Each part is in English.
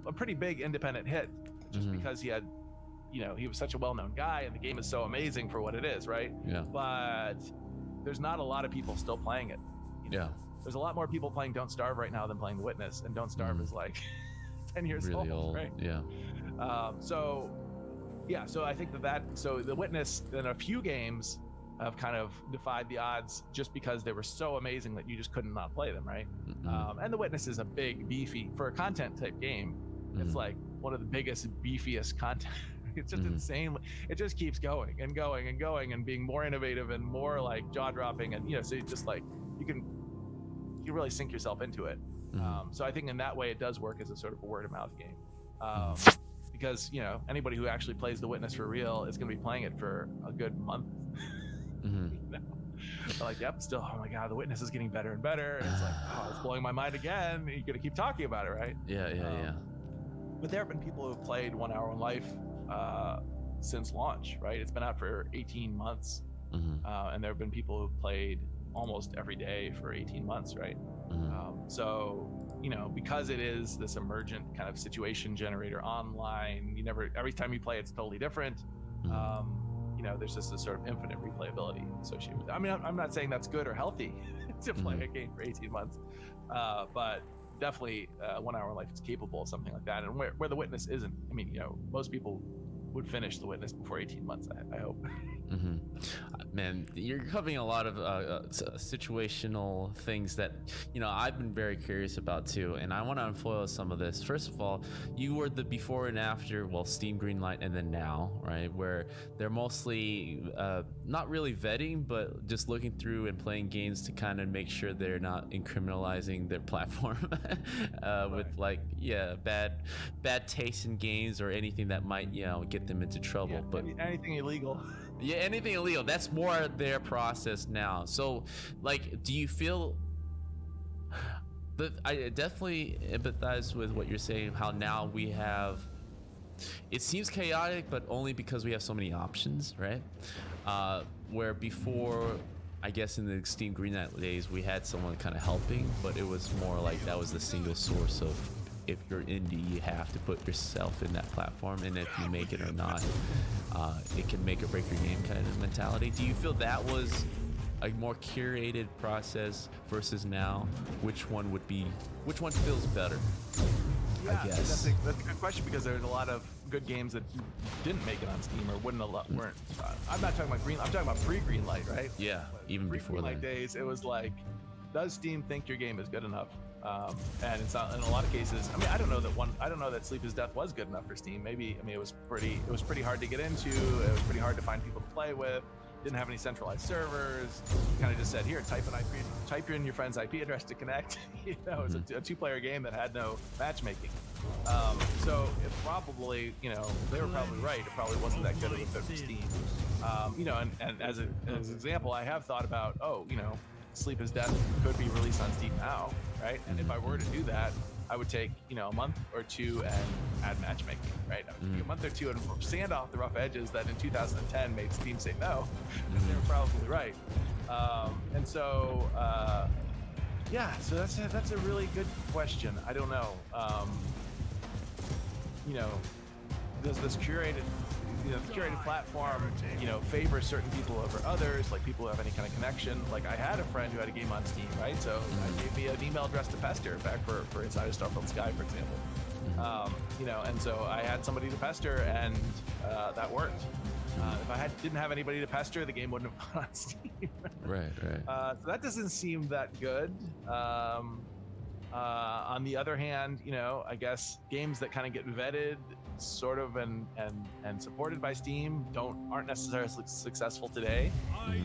a pretty big independent hit, just because he had, he was such a well-known guy, and the game is so amazing for what it is, right? Yeah. But there's not a lot of people still playing it. Yeah. There's a lot more people playing Don't Starve right now than playing The Witness, and Don't Starve is like 10 years really old, right? Yeah. So I think so The Witness and a few games have kind of defied the odds just because they were so amazing that you just couldn't not play them, right? And The Witness is a big, beefy, for a content type game, it's like one of the biggest, beefiest content. It's just insane. It just keeps going and going and going and being more innovative and more like jaw-dropping, and so you just like you can really sink yourself into it. So I think in that way it does work as a sort of a word-of-mouth game, because anybody who actually plays The Witness for real is going to be playing it for a good month. Like, yep, still, oh my god, The Witness is getting better and better, and it's like, oh, it's blowing my mind again. You're gonna keep talking about it, right? Yeah. But there have been people who have played 1 Hour in Life since launch, right? It's been out for 18 months, and there have been people who've played almost every day for 18 months, right? So because it is this emergent kind of situation generator online, every time you play it's totally different. There's just this sort of infinite replayability associated with it. I mean, I'm not saying that's good or healthy to play a game for 18 months, but definitely 1 Hour in Life is capable of something like that. And where The Witness isn't, I mean, most people would finish The Witness before 18 months, I hope. Man, you're covering a lot of situational things that I've been very curious about too, and I want to unfoil some of this. First of all, you were the before and after, Steam Greenlight and then now, right, where they're mostly not really vetting, but just looking through and playing games to kind of make sure they're not incriminalizing their platform with bad taste in games or anything that might get them into trouble. But anything illegal. Yeah, anything illegal. That's more their process now. So, do you feel that I definitely empathize with what you're saying, how now we have, it seems chaotic, but only because we have so many options, right? Where before, I guess in the Steam Greenlight days, we had someone kind of helping, but it was more like that was the single source of, if you're indie, you have to put yourself in that platform, and if you make it or not, it can make or break your game kind of mentality. Do you feel that was a more curated process versus now? Which one feels better? Yeah, I guess that's a good question, because there's a lot of good games that didn't make it on Steam or weren't. I'm not talking about I'm talking about pre-Greenlight, right? Yeah, even before Greenlight days, it was like, does Steam think your game is good enough? And it's not, in a lot of cases. I mean, I don't know that Sleep is Death was good enough for Steam. Maybe, I mean, it was pretty hard to get into. It was pretty hard to find people to play with. Didn't have any centralized servers. Kind of just said, here, type in your friend's IP address to connect. It was a two-player game that had no matchmaking. So it probably, they were probably right. It probably wasn't that good of a fit for Steam. And as an example, I have thought about, Sleep is Death could be released on Steam now, right? And if I were to do that, I would take a month or two and add matchmaking, right? I would take a month or two and sand off the rough edges that in 2010 made Steam say no. They were probably right. And so so that's a really good question. I don't know. Does this curated platform, favor certain people over others, like people who have any kind of connection? Like, I had a friend who had a game on Steam, right? So I gave me an email address to pester back for Inside of Starfield Sky, for example. And so I had somebody to pester, and that worked. If I didn't have anybody to pester, the game wouldn't have gone on Steam. Right. So that doesn't seem that good. On the other hand, I guess games that kind of get vetted sort of and supported by Steam aren't necessarily successful today.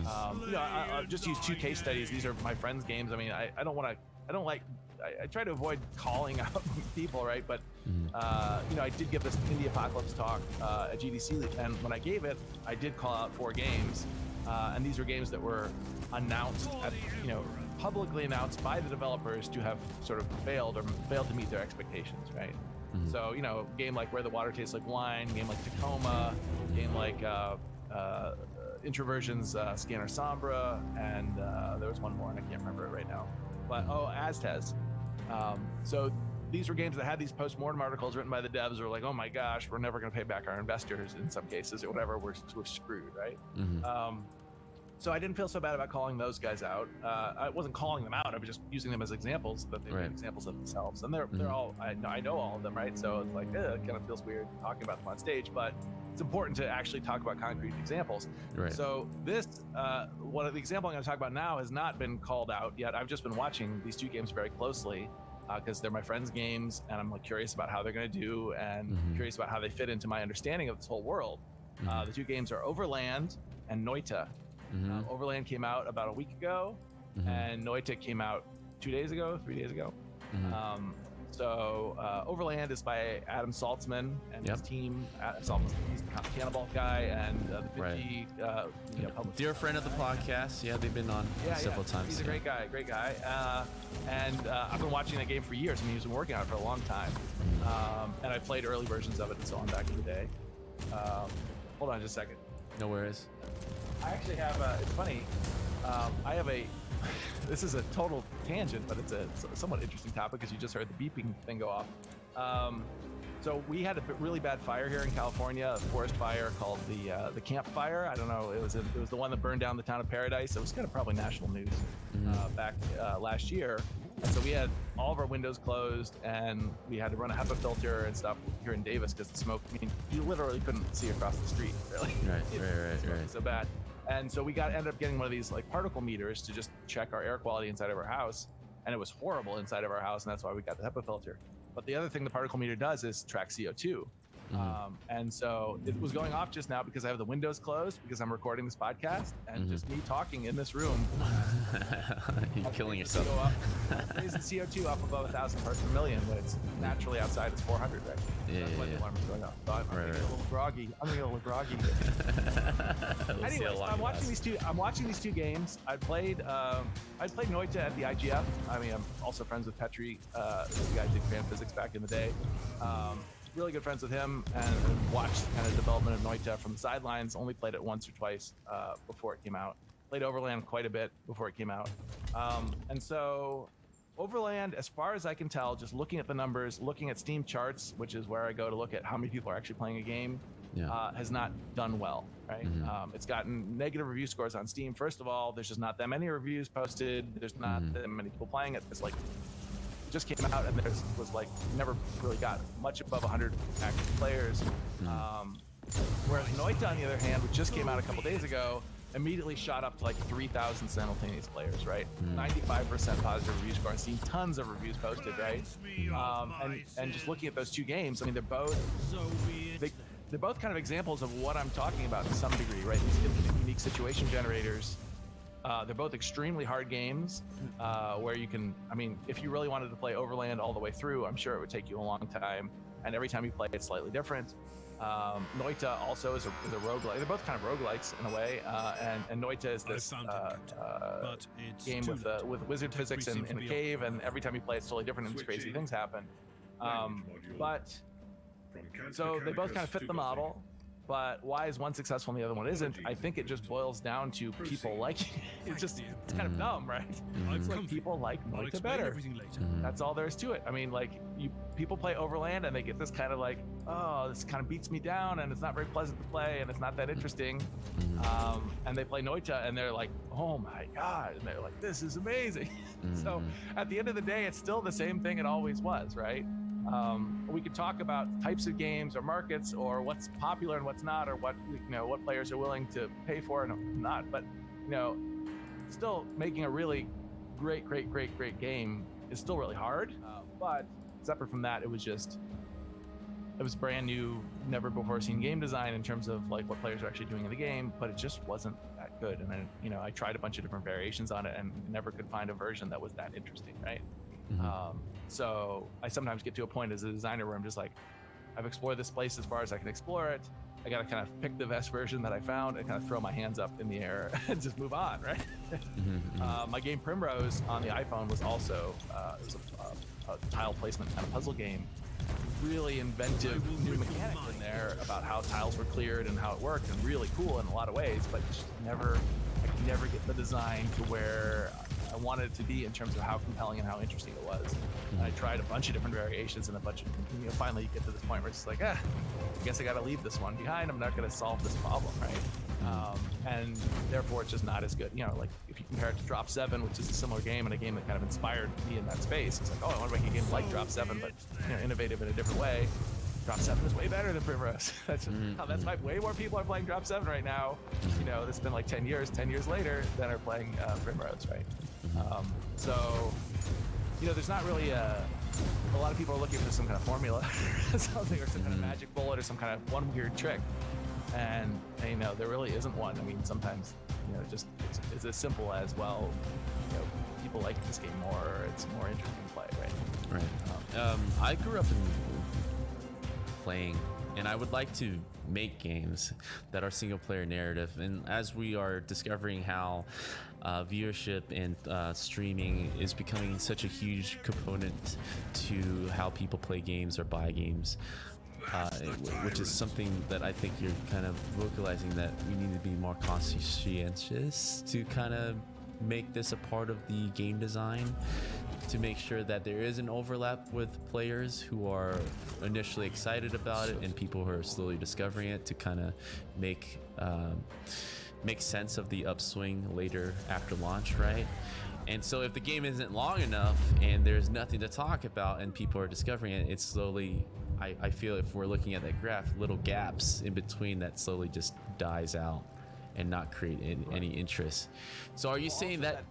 I'll just use two case studies. These are my friends' games. I mean, I try to avoid calling out people, right? But I did give this Indie Apocalypse talk at GDC, and when I gave it, I did call out 4 games, and these were games that were announced publicly announced by the developers to have sort of failed to meet their expectations, right? So, game like Where the Water Tastes Like Wine, game like Tacoma, game like Introversion's Scanner Sombra, and there was one more and I can't remember it right now. But Aztez. So these were games that had these post-mortem articles written by the devs who were like, oh my gosh, we're never going to pay back our investors in some cases or whatever, we're screwed, right? So I didn't feel so bad about calling those guys out. I wasn't calling them out, I was just using them as examples, that they were examples of themselves, and they're all, I know all of them, right? So it's like, it kind of feels weird talking about them on stage, but it's important to actually talk about concrete examples. Right. So this, one of the example I'm going to talk about now has not been called out yet. I've just been watching these two games very closely because they're my friends' games, and I'm like curious about how they're going to do, and curious about how they fit into my understanding of this whole world. The two games are Overland and Noita. Overland came out about a week ago, and Noita came out 3 days ago. So Overland is by Adam Saltzman and his team. Saltzman, he's the Cannonball guy, and the 50 dear friend of the podcast. Yeah, they've been on several times. He's a great guy, and I've been watching that game for years. I mean, he's been working on it for a long time, and I played early versions of it and so on back in the day. Hold on just a second. No worries. I actually have it's funny, I have this is a total tangent, but it's a somewhat interesting topic because you just heard the beeping thing go off. So we had a really bad fire here in California, a forest fire called the Camp Fire. I don't know, it was the one that burned down the town of Paradise. It was kind of probably national news back last year. And so we had all of our windows closed, and we had to run a HEPA filter and stuff here in Davis because the smoke, I mean, you literally couldn't see across the street, really. Right. So bad. And so we ended up getting one of these like particle meters to just check our air quality inside of our house. And it was horrible inside of our house, and that's why we got the HEPA filter. But the other thing the particle meter does is track CO2. And so it was going off just now because I have the windows closed because I'm recording this podcast, and just me talking in this room. You're killing yourself. Raise the CO2 up above 1,000 parts per million when it's naturally outside it's 400, right? That's why the alarm is going off. So I'm getting a little groggy. Anyways, I'm watching these two games. I played Noita at the IGF. I mean, I'm also friends with Petri, the guy who did Grand Physics back in the day. Really good friends with him, and watched kind of development of Noita from the sidelines. Only played it once or twice before it came out. Played Overland quite a bit before it came out. And so Overland, as far as I can tell, just looking at the numbers, looking at Steam charts, which is where I go to look at how many people are actually playing a game, has not done well, right? It's gotten negative review scores on Steam. First of all, there's just not that many reviews posted. There's not that many people playing it. It's like, just came out, and there was like never really got much above 100 active players. Whereas Noita, on the other hand, which just came out a couple days ago, immediately shot up to like 3,000 simultaneous players, right? 95% positive review score. I've seen tons of reviews posted, right? And just looking at those two games, I mean, they're both kind of examples of what I'm talking about to some degree, right? These infinite unique situation generators. They're both extremely hard games where you can, I mean, if you really wanted to play Overland all the way through, I'm sure it would take you a long time. And every time you play, it's slightly different. Noita also is a roguelike. They're both kind of roguelikes in a way. And Noita is this game with wizard physics in a cave, and every time you play, it's totally different and crazy things happen. So they both kind of fit the model. But why is one successful and the other one isn't? I think it just boils down to people liking it. It's kind of dumb, right? It's like people like Noita better. That's all there is to it. I mean, like, people play Overland and they get this kind of like, oh, this kind of beats me down and it's not very pleasant to play and it's not that interesting. And they play Noita and they're like, oh my God. And they're like, this is amazing. So at the end of the day, it's still the same thing it always was, right? We could talk about types of games or markets or what's popular and what's not, or what players are willing to pay for and not. But still making a really great game is still really hard. But separate from that, it was brand new, never before seen game design in terms of like what players are actually doing in the game. But it just wasn't that good. And then I tried a bunch of different variations on it and never could find a version that was that interesting, right? So I sometimes get to a point as a designer where I'm just like, I've explored this place as far as I can explore it. I gotta kind of pick the best version that I found and kind of throw my hands up in the air and just move on, right? My game Primrose on the iPhone was also a tile placement kind of puzzle game. Really inventive new mechanic in there about how tiles were cleared and how it worked, and really cool in a lot of ways, but just I could never get the design to where I wanted it to be in terms of how compelling and how interesting it was. And I tried a bunch of different variations and a bunch of, finally you get to this point where it's like, I guess I got to leave this one behind. I'm not going to solve this problem, right? And therefore it's just not as good. Like if you compare it to Drop 7, which is a similar game and a game that kind of inspired me in that space, it's like, I want to make a game like Drop 7, but innovative in a different way. Drop 7 is way better than Primrose. That's why way more people are playing Drop 7 right now. It's been like 10 years later than are playing Primrose, right? So, there's not really a lot of people are looking for some kind of formula, something, or some kind of magic bullet, or some kind of one weird trick. And there really isn't one. I mean, sometimes, just it's as simple as, well, people like this game more, or it's more interesting to play, right? Right. I grew up in playing, and I would like to make games that are single player narrative. And as we are discovering how viewership and streaming is becoming such a huge component to how people play games or buy games, which is something that I think you're kind of vocalizing, that we need to be more conscientious to kind of make this a part of the game design, to make sure that there is an overlap with players who are initially excited about it and people who are slowly discovering it, to kind of make sense of the upswing later after launch, right? And so if the game isn't long enough and there's nothing to talk about and people are discovering it, it's slowly, I feel, if we're looking at that graph, little gaps in between that slowly just dies out and not create any interest. So are you saying that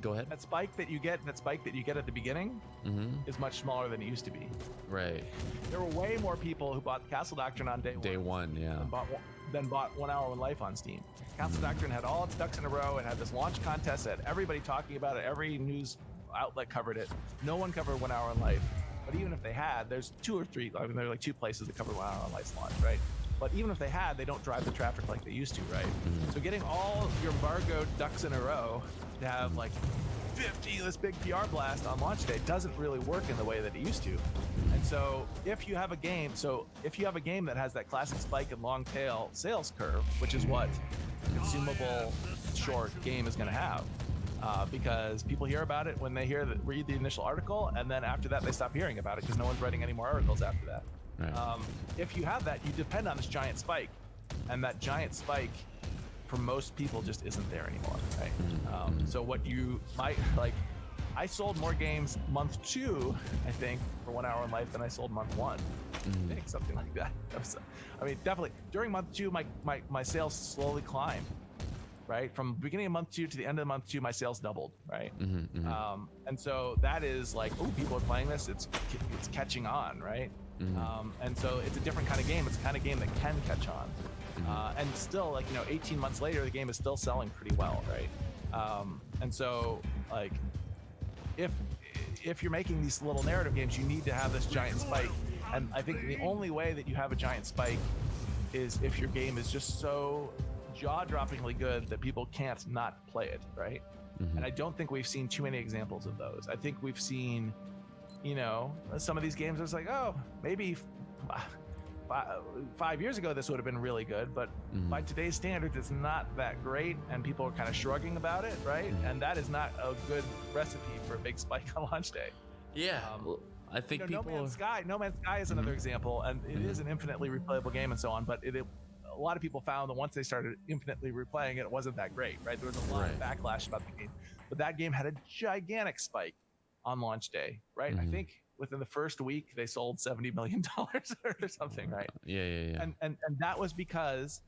go ahead? That spike that you get at the beginning is much smaller than it used to be. Right. There were way more people who bought Castle Doctrine on day one, yeah, than bought 1 Hour One Life on Steam. Castle Doctrine had all its ducks in a row. It had this launch contest, had everybody talking about it. Every news outlet covered it. No one covered 1 Hour One Life. But even if they had, there's 2 or 3. I mean, there are like 2 places that cover 1 Hour One Life's launch, right? But even if they had, they don't drive the traffic like they used to, right? So getting all your embargoed ducks in a row to have like 50, this big PR blast on launch day, doesn't really work in the way that it used to. And so if you have a game that has that classic spike and long tail sales curve, which is what a consumable short game is going to have, because people hear about it when they read the initial article, and then after that they stop hearing about it because no one's writing any more articles after that. Right. If you have that, you depend on this giant spike, and that giant spike for most people just isn't there anymore, right? So what you might like, I sold more games month 2, I think, for 1 Hour in Life than I sold month 1. I think something like that. I mean, definitely during month 2, my sales slowly climbed. Right, from beginning of month 2 to the end of month 2, my sales doubled. Right, and so that is like, oh, people are playing this. It's catching on, right? And so it's a different kind of game. It's the kind of game that can catch on, and still, like 18 months later, the game is still selling pretty well, right? And so, like, if you're making these little narrative games, you need to have this giant spike. And I think the only way that you have a giant spike is if your game is just so jaw-droppingly good that people can't not play it, right? And I don't think we've seen too many examples of those. I think we've seen, some of these games, it's like, oh, maybe 5 years ago this would have been really good, but by today's standards, it's not that great, and people are kind of shrugging about it, right? And that is not a good recipe for a big spike on launch day. Yeah. I think people... No Man's Sky is another example, and it is an infinitely replayable game and so on, but a lot of people found that once they started infinitely replaying it, it wasn't that great, right? There was a lot of backlash about the game, but that game had a gigantic spike on launch day, right? I think within the first week they sold $70 million or something, right? Yeah. And that was because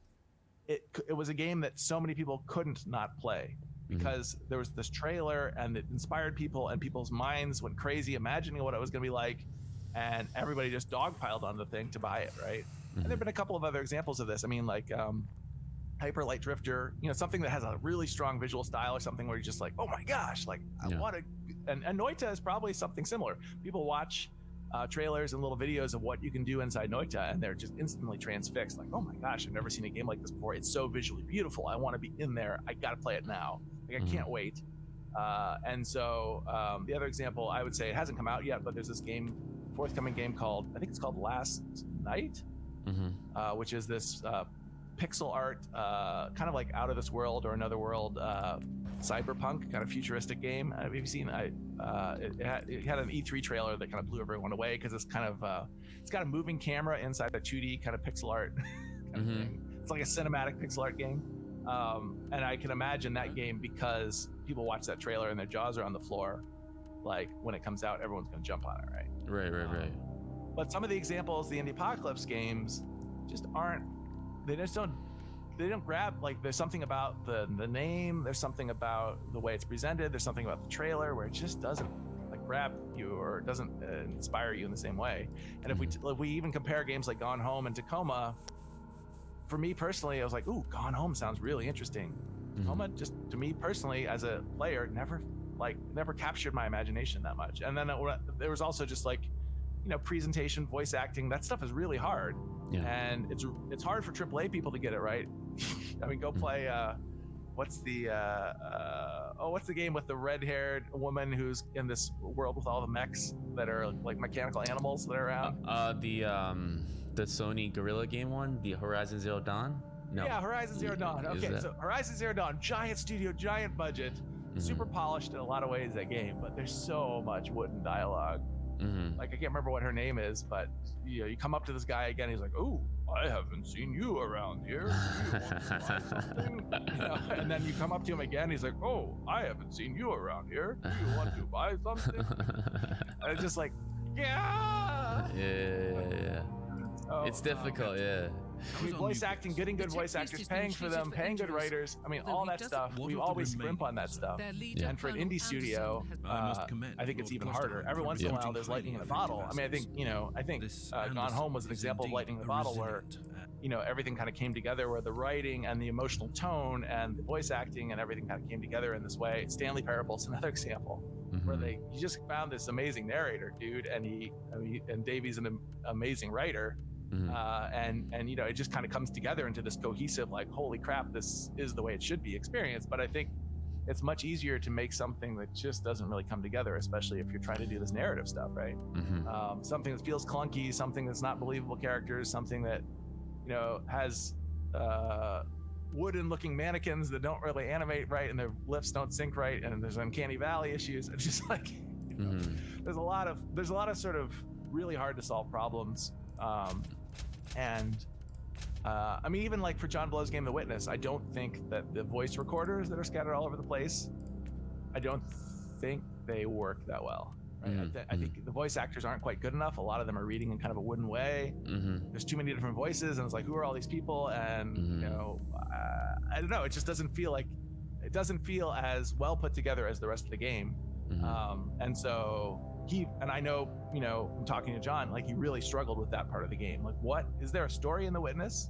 it was a game that so many people couldn't not play, because there was this trailer and it inspired people, and people's minds went crazy imagining what it was going to be like, and everybody just dogpiled on the thing to buy it, right? And there've been a couple of other examples of this. I mean, like Hyper Light Drifter, something that has a really strong visual style, or something where you're just like, oh my gosh, like I want to. And Noita is probably something similar. People watch trailers and little videos of what you can do inside Noita, and they're just instantly transfixed. Like, oh my gosh, I've never seen a game like this before. It's so visually beautiful. I want to be in there. I got to play it now. Like, I can't wait. And so the other example, I would say, it hasn't come out yet, but there's this forthcoming game called, I think it's called Last Night, which is this pixel art, kind of like Out of This World or Another World, cyberpunk kind of futuristic game. Have you seen? It had an E3 trailer that kind of blew everyone away because it's kind of it's got a moving camera inside a 2D kind of pixel art kind of thing. It's like a cinematic pixel art game, and I can imagine that game because people watch that trailer and their jaws are on the floor. Like when it comes out, everyone's going to jump on it, right? Right. But some of the examples, the Indie Apocalypse games, just aren't. They don't grab. Like there's something about the name. There's something about the way it's presented. There's something about the trailer where it just doesn't like grab you or doesn't inspire you in the same way. And if we even compare games like Gone Home and Tacoma, for me personally, I was like, ooh, Gone Home sounds really interesting. Tacoma, just to me personally as a player, never captured my imagination that much. And then there was also just like, presentation, voice acting, that stuff is really hard. And it's hard for AAA people to get it right. I mean, go play what's the game with the red-haired woman who's in this world with all the mechs that are like mechanical animals that are around? The Sony Guerrilla game one, the Horizon Zero Dawn? No. Yeah, Horizon Zero Dawn. Okay, so Horizon Zero Dawn, giant studio, giant budget, super polished in a lot of ways, that game, but there's so much wooden dialogue. Like I can't remember what her name is, but you come up to this guy again, he's like, "Oh, I haven't seen you around here. Do you want to buy something?" And then you come up to him again, he's like, "Oh, I haven't seen you around here. Do you want to buy something?" And it's just like, yeah. So, it's difficult, yeah. I mean, voice acting, getting good voice actors, paying for them, paying good writers. I mean, all that stuff. We always scrimp on that stuff. And for an indie studio, I think it's even harder. Every once in a while, there's lightning in a bottle. I mean, I think Gone Home was an example of lightning in a bottle where, everything kind of came together, where the writing and the emotional tone and the voice acting and everything kind of came together in this way. Stanley Parable's another example where he just found this amazing narrator, dude, and Davey's an amazing writer. And it just kind of comes together into this cohesive, like, holy crap, this is the way it should be experience. But I think it's much easier to make something that just doesn't really come together, especially if you're trying to do this narrative stuff, right? Something that feels clunky, something that's not believable characters, something that has wooden looking mannequins that don't really animate right and their lips don't sync right, and there's uncanny valley issues. It's just like there's a lot of sort of really hard to solve problems. I mean, even like for John Blow's game The Witness, I don't think that the voice recorders that are scattered all over the place, I don't think they work that well, right? I think the voice actors aren't quite good enough. A lot of them are reading in kind of a wooden way. There's too many different voices, and it's like, who are all these people? And I don't know, it just doesn't feel as well put together as the rest of the game. And so I know, I'm talking to John, like, he really struggled with that part of the game. Like, what is there a story in The Witness?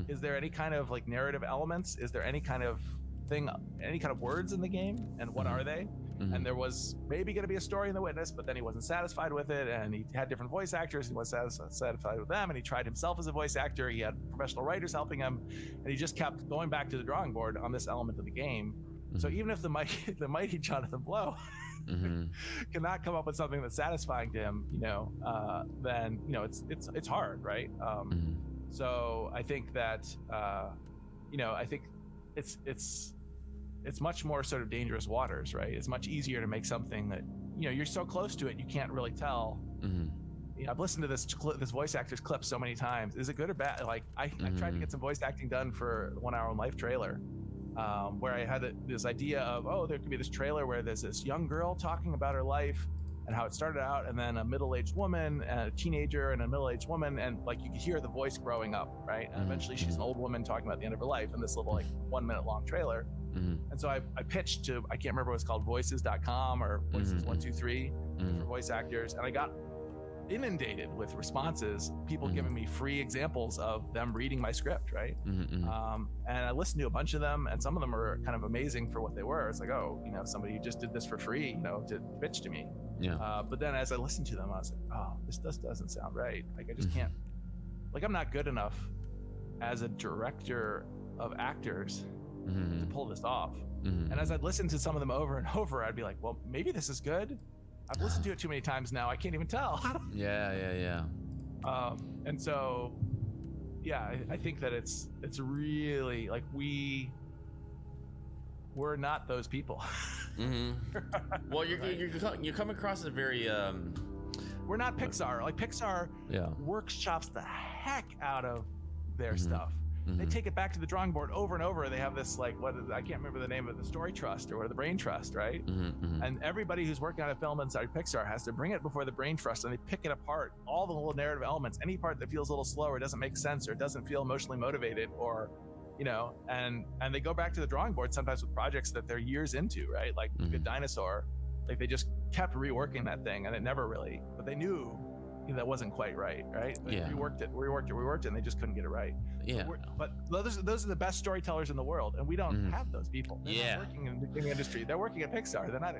Is there any kind of like narrative elements? Is there any kind of thing, any kind of words in the game? And what are they? And there was maybe going to be a story in The Witness, but then he wasn't satisfied with it, and he had different voice actors. He wasn't satisfied with them, and he tried himself as a voice actor. He had professional writers helping him, and he just kept going back to the drawing board on this element of the game. So even if the mighty Jonathan Blow cannot come up with something that's satisfying to him, then it's hard, right? So I think that I think it's much more sort of dangerous waters, right? It's much easier to make something that you're so close to it you can't really tell. I've listened to this voice actor's clip so many times. Is it good or bad? Like I tried to get some voice acting done for the 1 Hour in Life trailer. Where I had this idea of, there could be this trailer where there's this young girl talking about her life and how it started out, and then a middle-aged woman, and a teenager, and a middle-aged woman, and like you could hear the voice growing up, right? And eventually she's an old woman talking about the end of her life in this little like 1 minute long trailer. And so I pitched to, I can't remember what it's called, voices.com or voices123 for voice actors, and I got inundated with responses, people giving me free examples of them reading my script, right? And I listened to a bunch of them, and some of them are kind of amazing for what they were. It's like, somebody who just did this for free, to pitch to me. But then as I listened to them, I was like, this just doesn't sound right. Like I just can't, like I'm not good enough as a director of actors to pull this off. And as I'd listen to some of them over and over, I'd be like, well, maybe this is good. I've listened to it too many times now. I can't even tell. Yeah. And so, yeah, I think that it's really like we're not those people. Mm-hmm. Well, Right? you're coming across as a very We're not Pixar. Like Pixar yeah. workshops the heck out of their Mm-hmm. stuff. They Mm-hmm. take it back to the drawing board over and over. They have this like I can't remember the name of the story trust or the brain trust, right? Mm-hmm. Mm-hmm. And everybody who's working on a film inside Pixar has to bring it before the brain trust, and they pick it apart, all the little narrative elements, any part that feels a little slow or doesn't make sense or doesn't feel emotionally motivated, or and they go back to the drawing board sometimes with projects that they're years into, right? Like Good Dinosaur, like they just kept reworking that thing, and it never really, but they knew that wasn't quite right? They Yeah. reworked it, and they just couldn't get it right. Yeah. But those are the best storytellers in the world, and we don't have those people. They're not working in the industry. They're working at Pixar. They're not.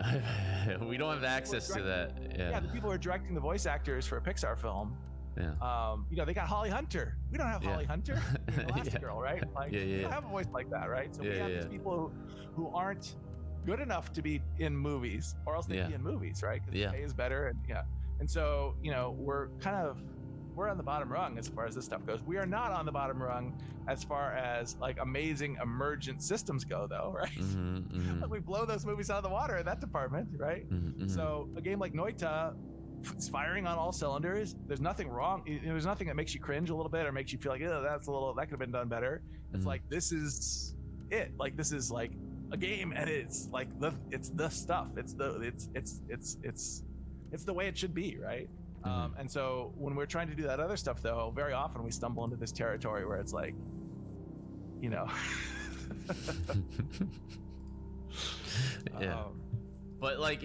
We don't have access to that. Yeah, the people who are directing the voice actors for a Pixar film. Yeah. They got Holly Hunter. We don't have Holly Hunter. Elastigirl, right? Like, we don't have a voice like that, right? So we have these people who aren't good enough to be in movies, or else they'd be in movies, right? Because the pay is better, and so we're on the bottom rung as far as this stuff goes. We are not on the bottom rung as far as like amazing emergent systems go, though, right? Like, we blow those movies out of the water in that department, right? So a game like Noita, it's firing on all cylinders. There's nothing wrong. There's nothing that makes you cringe a little bit or makes you feel like, oh, that could have been done better. It's like, this is it. Like, this is like a game, and it's like it's the stuff. It's the way it should be, right? And so when we're trying to do that other stuff, though, very often we stumble into this territory where it's like, but like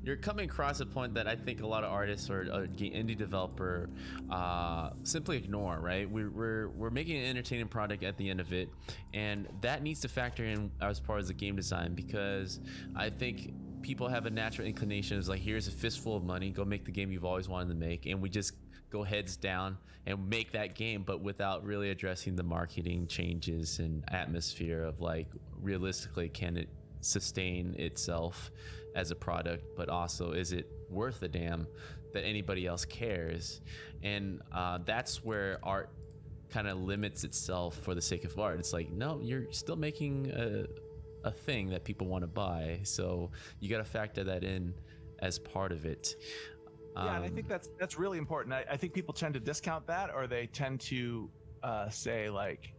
you're coming across a point that I think a lot of artists or indie developer simply ignore, right? We're making an entertaining product at the end of it, and that needs to factor in as far as the game design, because I think people have a natural inclination is like, here's a fistful of money, go make the game you've always wanted to make, and we just go heads down and make that game, but without really addressing the marketing changes and atmosphere of like, realistically, can it sustain itself as a product, but also is it worth a damn that anybody else cares? And that's where art kind of limits itself for the sake of art. It's like, no, you're still making a thing that people want to buy, so you got to factor that in as part of it. And I think that's really important. I think people tend to discount that, or they tend to say like,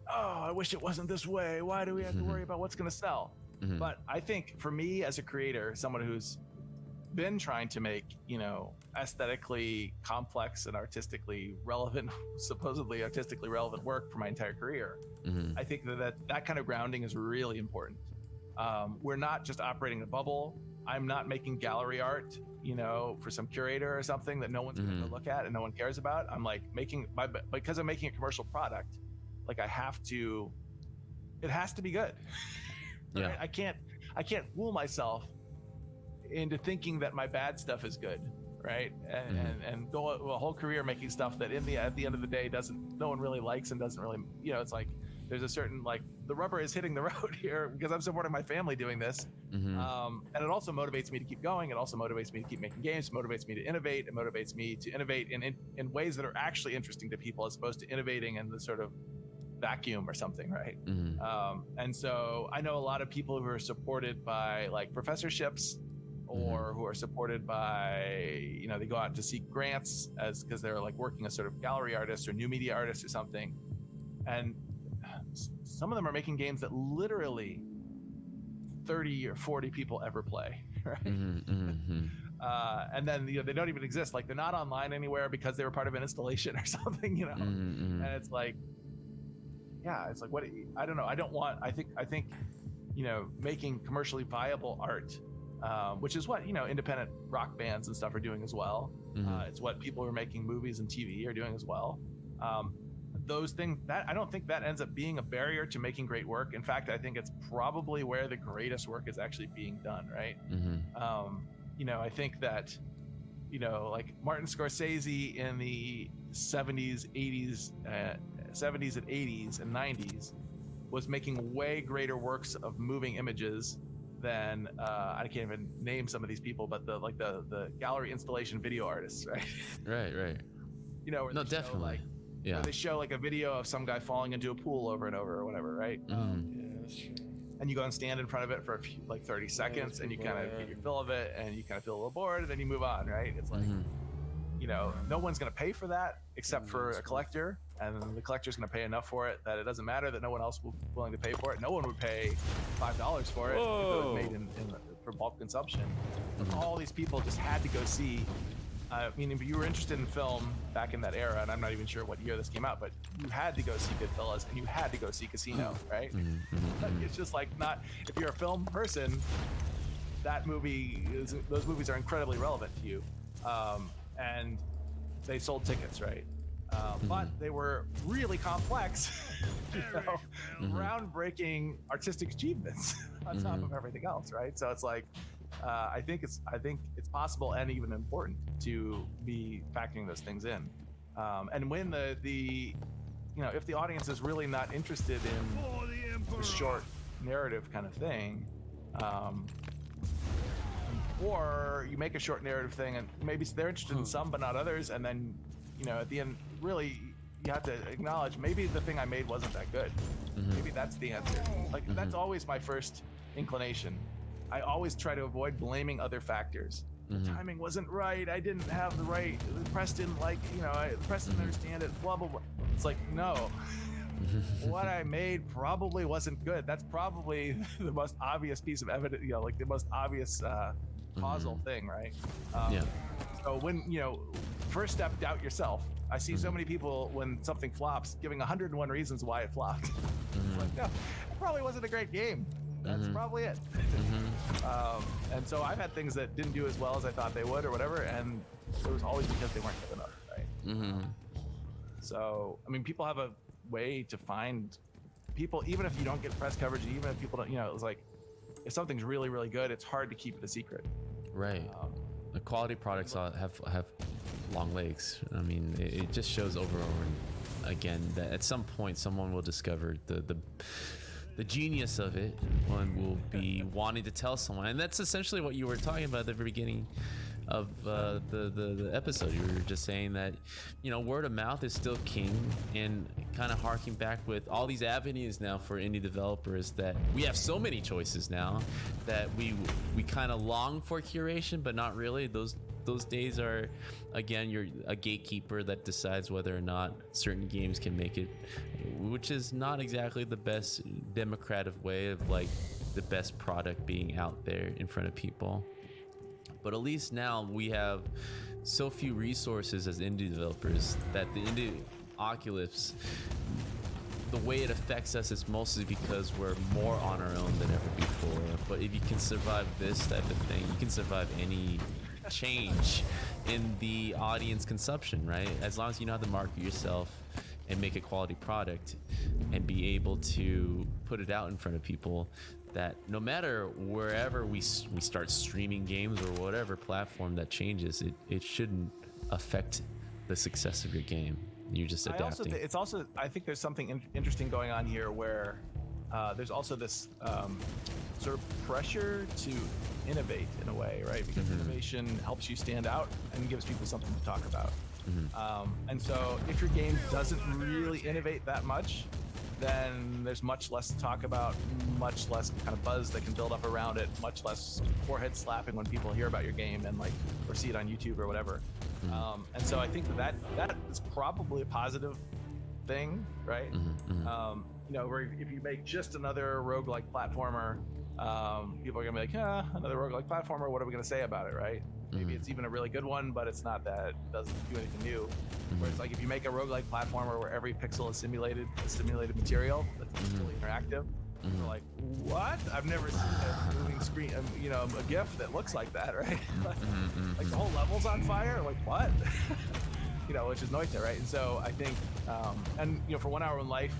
oh, I wish it wasn't this way, why do we have to worry about what's going to sell? But I think for me as a creator, someone who's been trying to make aesthetically complex and artistically relevant, supposedly artistically relevant work for my entire career, I think that kind of grounding is really important. We're not just operating in a bubble. I'm not making gallery art, for some curator or something that no one's going to look at and no one cares about. I'm like because I'm making a commercial product, like it has to be good. Right? I can't fool myself into thinking that my bad stuff is good, right? And go a whole career making stuff that at the end of the day no one really likes and doesn't really, it's like there's a certain, like, the rubber is hitting the road here because I'm supporting my family doing this. And it also motivates me to keep going. It also motivates me to keep making games. It motivates me to innovate. It motivates me to innovate in ways that are actually interesting to people, as opposed to innovating in the sort of vacuum or something, right? And so I know a lot of people who are supported by like professorships, or who are supported by, they go out to seek grants because they're like working as sort of gallery artists or new media artists or something. And some of them are making games that literally 30 or 40 people ever play, right? And then they don't even exist. Like, they're not online anywhere because they were part of an installation or something, And it's like, it's like, what? I don't know. I think making commercially viable art, which is what independent rock bands and stuff are doing as well. It's what people who are making movies and TV are doing as well. Those things, that I don't think that ends up being a barrier to making great work. In fact, I think it's probably where the greatest work is actually being done, right? I think that like Martin Scorsese in the 70s, 80s, 70s and 80s and 90s was making way greater works of moving images than I can't even name some of these people, but the gallery installation video artists, right? Right. No, definitely. Yeah. Where they show like a video of some guy falling into a pool over and over or whatever, right? Mm-hmm. Yeah, that's true. And you go and stand in front of it for a few, like 30 seconds, and you kind of get your fill of it, and you kind of feel a little bored, and then you move on, right? It's like, you know, no one's going to pay for that except for a collector, and the collector's going to pay enough for it that it doesn't matter that no one else will be willing to pay for it. No one would pay $5 for it if it was made for bulk consumption. All these people just had to go see. I mean, if you were interested in film back in that era, and I'm not even sure what year this came out, but you had to go see Goodfellas and you had to go see Casino, right? Like, it's just like not, if you're a film person, those movies are incredibly relevant to you. And they sold tickets, right? But they were really complex, you know, groundbreaking artistic achievements on top of everything else, right? So it's like, I think it's possible and even important to be factoring those things in. And when the you know, if the audience is really not interested in the short narrative kind of thing, or you make a short narrative thing and maybe they're interested in some but not others, and then, you know, at the end, really you have to acknowledge maybe the thing I made wasn't that good. Maybe that's the answer. Like that's always my first inclination. I always try to avoid blaming other factors. The timing wasn't right. I didn't have the right. The press didn't like, you know, the press didn't understand it. Blah blah blah. It's like, no. What I made probably wasn't good. That's probably the most obvious piece of evidence. You know, like the most obvious causal thing, right? So when, you know, first step, doubt yourself. I see so many people when something flops giving 101 reasons why it flopped. It's like, no, it probably wasn't a great game. That's probably it. And so I've had things that didn't do as well as I thought they would or whatever, and it was always because they weren't good enough, right? So, I mean, people have a way to find people, even if you don't get press coverage, even if people don't, you know, it's like, if something's really, really good, it's hard to keep it a secret. Right. The quality products have long legs. I mean, it just shows over and over again that at some point someone will discover the genius of it and will be wanting to tell someone. And that's essentially what you were talking about at the very beginning of the episode. You were just saying that, you know, word of mouth is still king, and kind of harking back with all these avenues now for indie developers, that we have so many choices now that we kind of long for curation, but not really. Those days are, again, you're a gatekeeper that decides whether or not certain games can make it, which is not exactly the best democratic way of like the best product being out there in front of people. But at least now we have so few resources as indie developers that the indie apocalypse, the way it affects us is mostly because we're more on our own than ever before. But if you can survive this type of thing, you can survive any change in the audience consumption, right? As long as you know how to market yourself and make a quality product and be able to put it out in front of people, that no matter wherever we start streaming games or whatever platform that changes, it shouldn't affect the success of your game. You're just adapting. I think there's something interesting going on here where there's also this sort of pressure to innovate in a way, right? Because innovation helps you stand out and gives people something to talk about. And so if your game doesn't really innovate that much, then there's much less to talk about, much less kind of buzz that can build up around it, much less forehead slapping when people hear about your game and like, or see it on YouTube or whatever. And so I think that is probably a positive thing, right? You know, where if you make just another roguelike platformer, people are gonna be like, another roguelike platformer, what are we gonna say about it, right? Maybe it's even a really good one, but it's not that, it doesn't do anything new. Where it's like, if you make a roguelike platformer where every pixel is simulated material that's fully interactive, we're like, what? I've never seen a moving screen, you know, a GIF that looks like that, right? Like the whole level's on fire, like what? You know, which is Noita, right? And so I think, and you know, for 1 Hour in Life,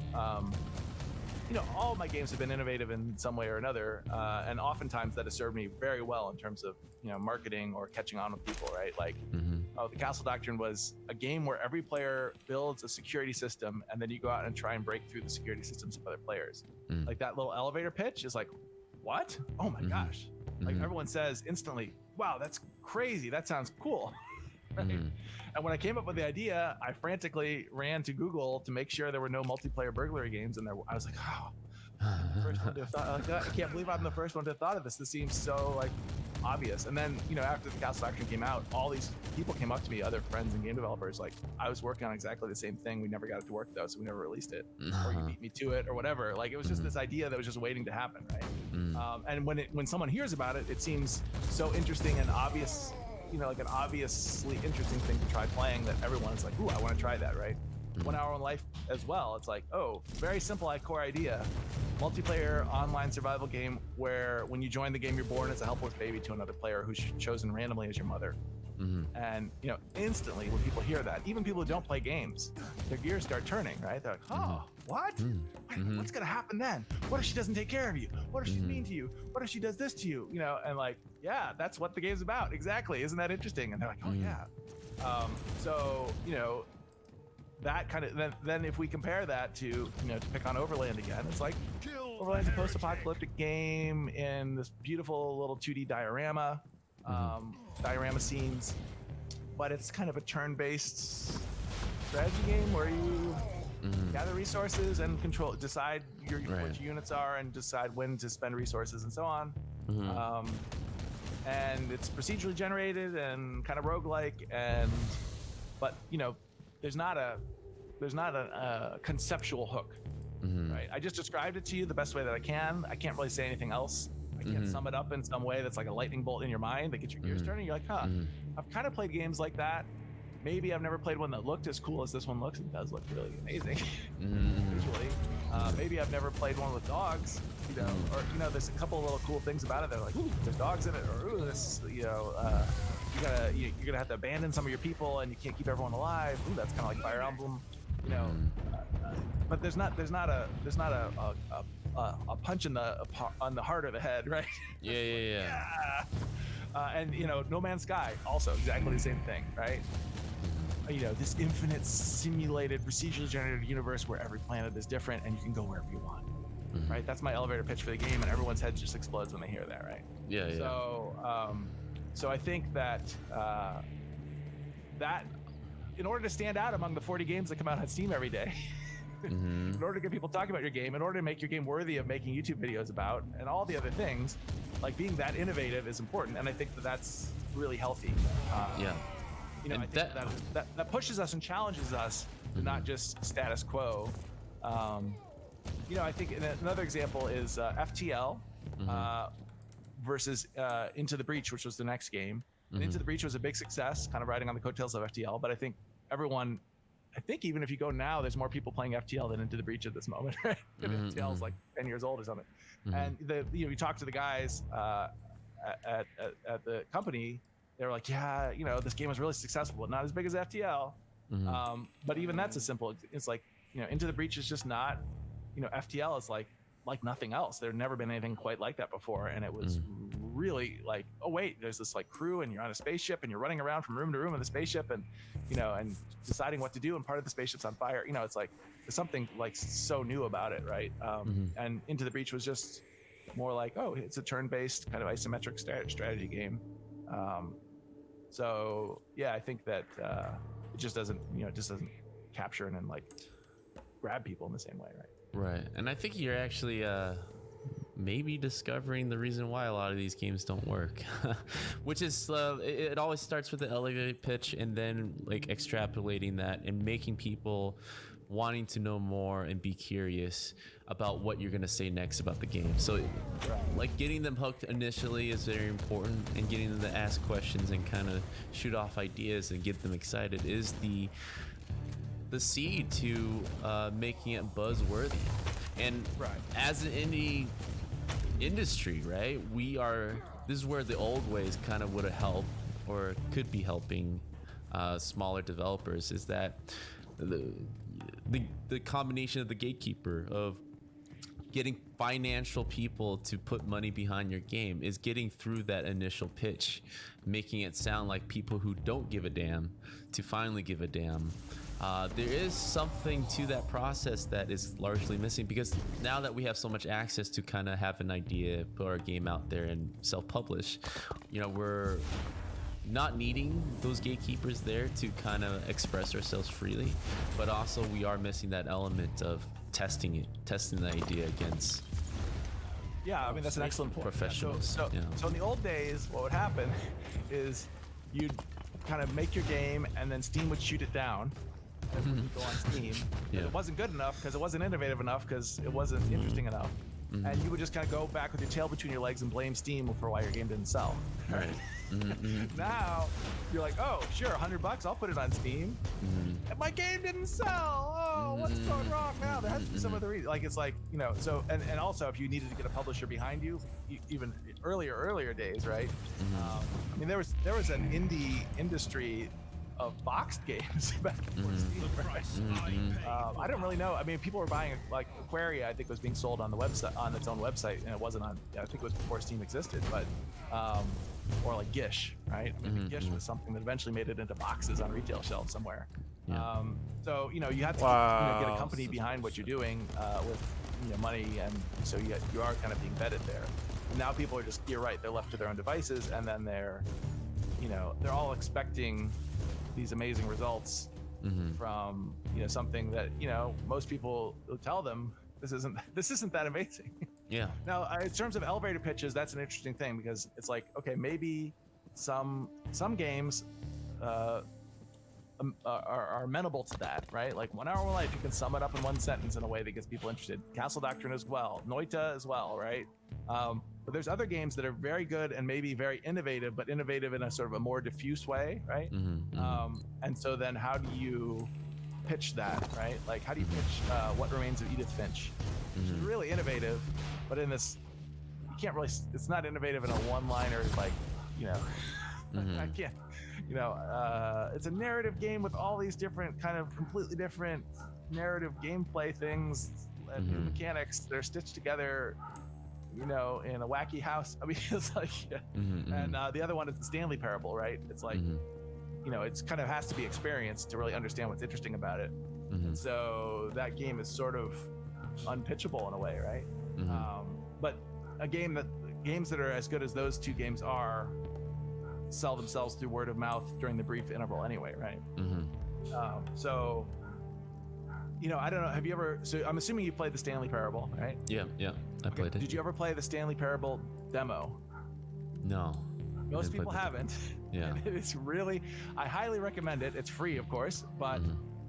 you know, all my games have been innovative in some way or another, and oftentimes that has served me very well in terms of, you know, marketing or catching on with people, right? Like, the Castle Doctrine was a game where every player builds a security system, and then you go out and try and break through the security systems of other players. Like that little elevator pitch is like, what? Oh my gosh! Like everyone says instantly, wow, that's crazy. That sounds cool. Right? Mhm. And when I came up with the idea, I frantically ran to Google to make sure there were no multiplayer burglary games. And I was like, oh, I'm the first one to have thought like that. I can't believe I'm the first one to have thought of this. This seems so like obvious. And then, after the Castle Action came out, all these people came up to me, other friends and game developers, like, I was working on exactly the same thing. We never got it to work though, so we never released it. Or you beat me to it or whatever. Like, it was just this idea that was just waiting to happen, right? And when someone hears about it, it seems so interesting and obvious, like an obviously interesting thing to try playing, that everyone's like, ooh, I want to try that, right? 1 Hour in Life as well. It's like, oh, very simple core idea. Multiplayer online survival game where when you join the game, you're born as a helpless baby to another player who's chosen randomly as your mother. And instantly when people hear that, even people who don't play games, their gears start turning, right? They're like, oh, what? What's gonna happen then? What if she doesn't take care of you? What if she's mean to you? What if she does this to you? And like, yeah, that's what the game's about. Exactly. Isn't that interesting? And they're like, oh yeah. So that kind of then if we compare that to to pick on Overland again, it's like Overland's a post-apocalyptic game in this beautiful little 2D diorama scenes, but it's kind of a turn-based strategy game where you gather resources and decide what your units are and decide when to spend resources and so on. And it's procedurally generated and kind of roguelike, but there's not a conceptual hook, right? I just described it to you the best way that I can. I can't really say anything else. I can't sum it up in some way that's like a lightning bolt in your mind that gets your gears turning. You're like, I've kind of played games like that. Maybe I've never played one that looked as cool as this one looks. It does look really amazing visually. Maybe I've never played one with dogs, or there's a couple of little cool things about it. They're like, ooh, there's dogs in it, or ooh, this, you're gonna have to abandon some of your people and you can't keep everyone alive. Ooh, that's kind of like Fire Emblem, but there's not a punch on the heart or the head, right? Yeah. And No Man's Sky, also exactly the same thing, right? This infinite simulated procedurally generated universe where every planet is different and you can go wherever you want, right? That's my elevator pitch for the game, and everyone's head just explodes when they hear that, right? Yeah. So I think that that in order to stand out among the 40 games that come out on Steam every day, in order to get people talking about your game, in order to make your game worthy of making YouTube videos about, and all the other things, like being that innovative is important, and I think that's really healthy. I think that pushes us and challenges us to not just status quo. I think another example is FTL versus Into the Breach, which was the next game. And Into the Breach was a big success, kind of riding on the coattails of FTL, but I think even if you go now, there's more people playing FTL than Into the Breach at this moment, right? FTL is like 10 years old or something. And you talk to the guys at the company, they're like, yeah, this game was really successful, but not as big as FTL. But even that's it's like, Into the Breach is just not, FTL is like nothing else. There'd never been anything quite like that before, and it was really like, oh wait, there's this like crew, and you're on a spaceship, and you're running around from room to room in the spaceship, and and deciding what to do, and part of the spaceship's on fire. It's like there's something like so new about it, right? And Into the Breach was just more like, oh, it's a turn-based kind of isometric strategy game. So yeah, I think that it just doesn't capture and then like grab people in the same way, right? Right. And I think you're actually maybe discovering the reason why a lot of these games don't work, which is it always starts with the elevator pitch and then like extrapolating that and making people wanting to know more and be curious about what you're going to say next about the game. So like getting them hooked initially is very important, and getting them to ask questions and kind of shoot off ideas and get them excited is the seed to making it buzzworthy. And as an indie industry, right, this is where the old ways kind of would have helped or could be helping smaller developers, is that the combination of the gatekeeper of getting financial people to put money behind your game is getting through that initial pitch, making it sound like people who don't give a damn to finally give a damn. There is something to that process that is largely missing, because now that we have so much access to kind of have an idea, put our game out there and self-publish, we're not needing those gatekeepers there to kind of express ourselves freely, but also we are missing that element of testing the idea against Yeah, I mean that's an excellent point. professionals. So in the old days, what would happen is you'd kind of make your game, and then Steam would shoot it down. It would go on Steam. Yeah. It wasn't good enough because it wasn't innovative enough because it wasn't interesting enough. And you would just kind of go back with your tail between your legs and blame Steam for why your game didn't sell. Right. Now you're like, oh, sure, $100, I'll put it on Steam. And my game didn't sell. Oh, what's going wrong now? There has to be some other reason. Like it's like, you know, so and also if you needed to get a publisher behind you, even earlier days, right? I mean, there was an indie industry of boxed games back before Steam. Right? I don't really know. I mean, people were buying like Aquaria. I think was being sold on the website, on its own website, and it wasn't on. I think it was before Steam existed, but or like Gish, right? I mean, Gish was something that eventually made it into boxes on retail shelves somewhere. So you know, you have to get a company behind what you're doing with money, and so you are kind of being vetted there. And now people are just, you're right, they're left to their own devices, and then they're all expecting these amazing results from something that most people will tell them this isn't that amazing. Yeah. Now, in terms of elevator pitches, that's an interesting thing because it's like, okay, maybe some games are amenable to that, right? Like 1 Hour of Life, you can sum it up in one sentence in a way that gets people interested. Castle Doctrine as well, Noita as well, right? But there's other games that are very good and maybe very innovative, but innovative in a sort of a more diffuse way, right? And so then how do you pitch that, right? Like how do you pitch What Remains of Edith Finch? Which is really innovative, but in this, you can't really, it's not innovative in a one-liner, like, I can't, it's a narrative game with all these different kind of completely different narrative gameplay things and new mechanics. They're stitched together in a wacky house. I mean, it's like, and the other one is the Stanley Parable, right? It's like, it's kind of has to be experienced to really understand what's interesting about it. And so that game is sort of unpitchable in a way, right? But games that are as good as those two games are sell themselves through word of mouth during the brief interval anyway, right? So I don't know, have you ever, so I'm assuming you played the Stanley Parable, right? Yeah, I played it. Did you ever play the Stanley Parable demo? No. Most people haven't. Yeah. And it's really, I highly recommend it. It's free, of course, but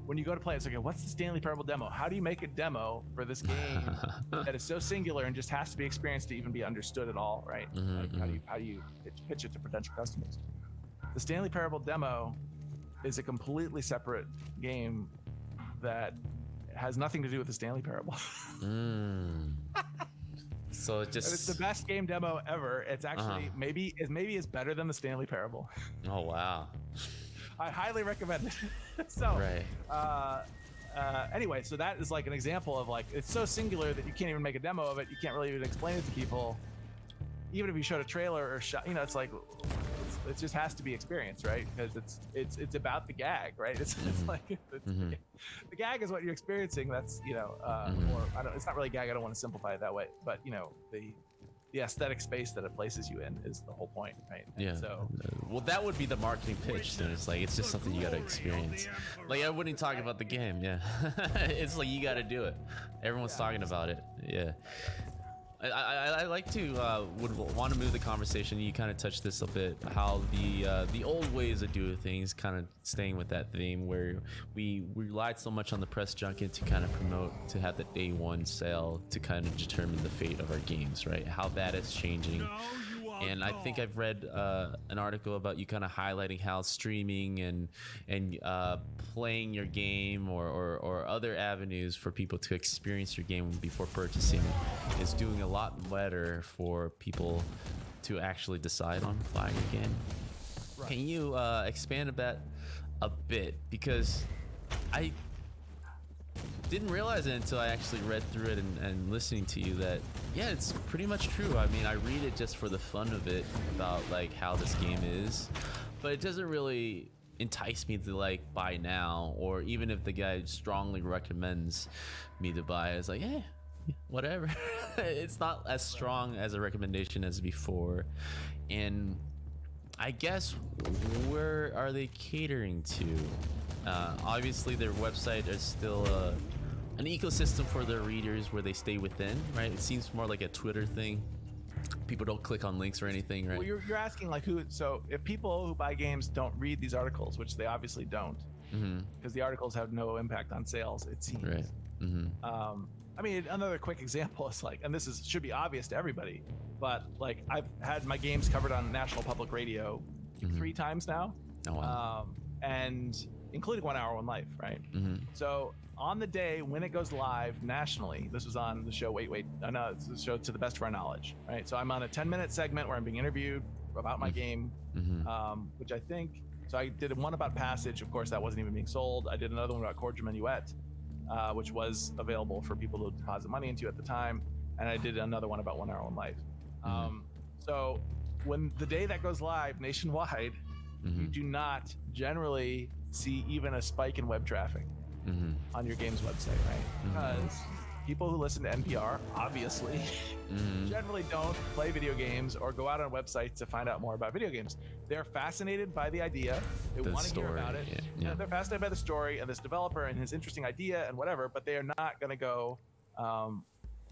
when you go to play, it's like, what's the Stanley Parable demo? How do you make a demo for this game that is so singular and just has to be experienced to even be understood at all, right? Like, how do you pitch it to potential customers? The Stanley Parable demo is a completely separate game that has nothing to do with the Stanley Parable. So it just, it's the best game demo ever. It's actually maybe it's better than the Stanley Parable. Oh wow. I highly recommend it. So anyway, so that is like an example of like, it's so singular that you can't even make a demo of it. You can't really even explain it to people. Even if you showed a trailer or shot, it's like, it just has to be experienced, right? Because it's about the gag, right? It's like the gag is what you're experiencing. That's or it's not really gag. I don't want to simplify it that way, but the aesthetic space that it places you in is the whole point, right? Yeah. So, well, that would be the marketing pitch. Then it's like, it's just something you got to experience. Like I wouldn't talk about the game. Yeah. It's like you got to do it. Everyone's talking about it. Yeah. I like to would want to move the conversation. You kind of touched this a bit, how the old ways of doing things, kind of staying with that theme where we relied so much on the press junket to kind of promote, to have the day one sale to kind of determine the fate of our games, right? How that is changing. And I think I've read an article about you kind of highlighting how streaming and playing your game or other avenues for people to experience your game before purchasing is doing a lot better for people to actually decide on buying a game. Right. Can you expand on that a bit? Because I didn't realize it until I actually read through it and listening to you that, yeah, it's pretty much true. I mean, I read it just for the fun of it about like how this game is, but it doesn't really entice me to like buy now, or even if the guy strongly recommends me to buy, it's like, yeah, whatever. It's not as strong as a recommendation as before. And I guess where are they catering to? Obviously, their website is still an ecosystem for their readers where they stay within, right? It seems more like a Twitter thing. People don't click on links or anything, right? Well, you're asking like who? So if people who buy games don't read these articles, which they obviously don't, because the articles have no impact on sales, it seems. Right. I mean, another quick example is like, and this should be obvious to everybody, but like I've had my games covered on National Public Radio 3 times now, Oh, wow. and including 1 Hour, One Life, right? So on the day when it goes live nationally, this was on the show. No, it's the show To the Best of Our Knowledge, right? So I'm on a 10-minute segment where I'm being interviewed about my game, which I think. So I did one about Passage. Of course, that wasn't even being sold. I did another one about Cordial Minuet, which was available for people to deposit money into at the time, and I did another one about 1 Hour, One Life. So when the day that goes live nationwide, you do not generally see even a spike in web traffic on your game's website, right? Because people who listen to NPR obviously generally don't play video games or go out on websites to find out more about video games. They're fascinated by the idea. They want to hear about it. Yeah. They're fascinated by the story and this developer and his interesting idea and whatever, but they are not going to go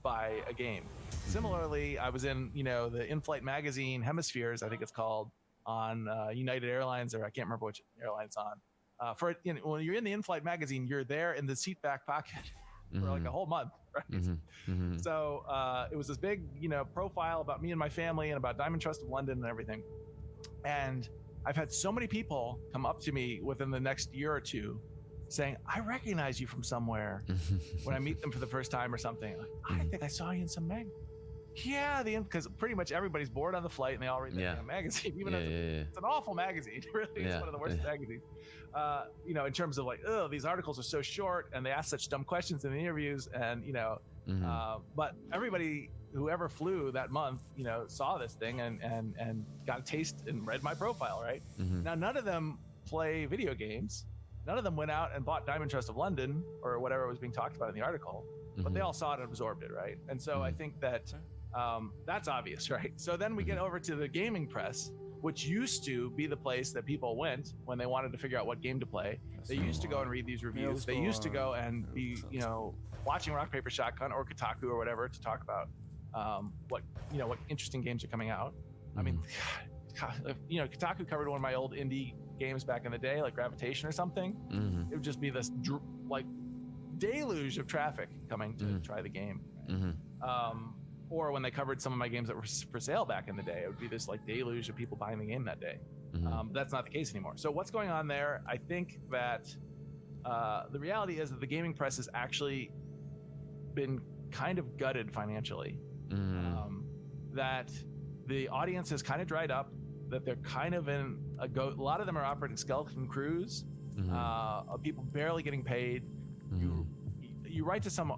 buy a game. Similarly, I was in, the in-flight magazine Hemispheres, I think it's called, on United Airlines, or I can't remember which airline it's on. When you're in the in-flight magazine, you're there in the seat back pocket for like a whole month, right? So it was this big, profile about me and my family and about Diamond Trust of London and everything. And I've had so many people come up to me within the next year or two saying, I recognize you from somewhere when I meet them for the first time or something. Like, I think I saw you in some mag. Yeah, because pretty much everybody's bored on the flight and they all read the magazine, even though it's an awful magazine. Really, it's one of the worst magazines. In terms of like, oh, these articles are so short and they ask such dumb questions in the interviews, and but everybody who ever flew that month, saw this thing and got a taste and read my profile, right? Now, none of them play video games. None of them went out and bought Diamond Trust of London or whatever was being talked about in the article, but they all saw it and absorbed it, right? And so I think that that's obvious, right? So then we get over to the gaming press, which used to be the place that people went when they wanted to figure out what game to play. They used to go and read these reviews. They used to go and be, watching Rock Paper Shotgun or Kotaku or whatever to talk about what interesting games are coming out. I mean, Kotaku covered one of my old indie games back in the day, like Gravitation or something. It would just be this deluge of traffic coming to try the game. Or when they covered some of my games that were for sale back in the day, it would be this like deluge of people buying the game that day. That's not the case anymore. So what's going on there? I think that the reality is that the gaming press has actually been kind of gutted financially. That the audience has kind of dried up, that they're kind of in a lot of them are operating skeleton crews, of people barely getting paid. You write to some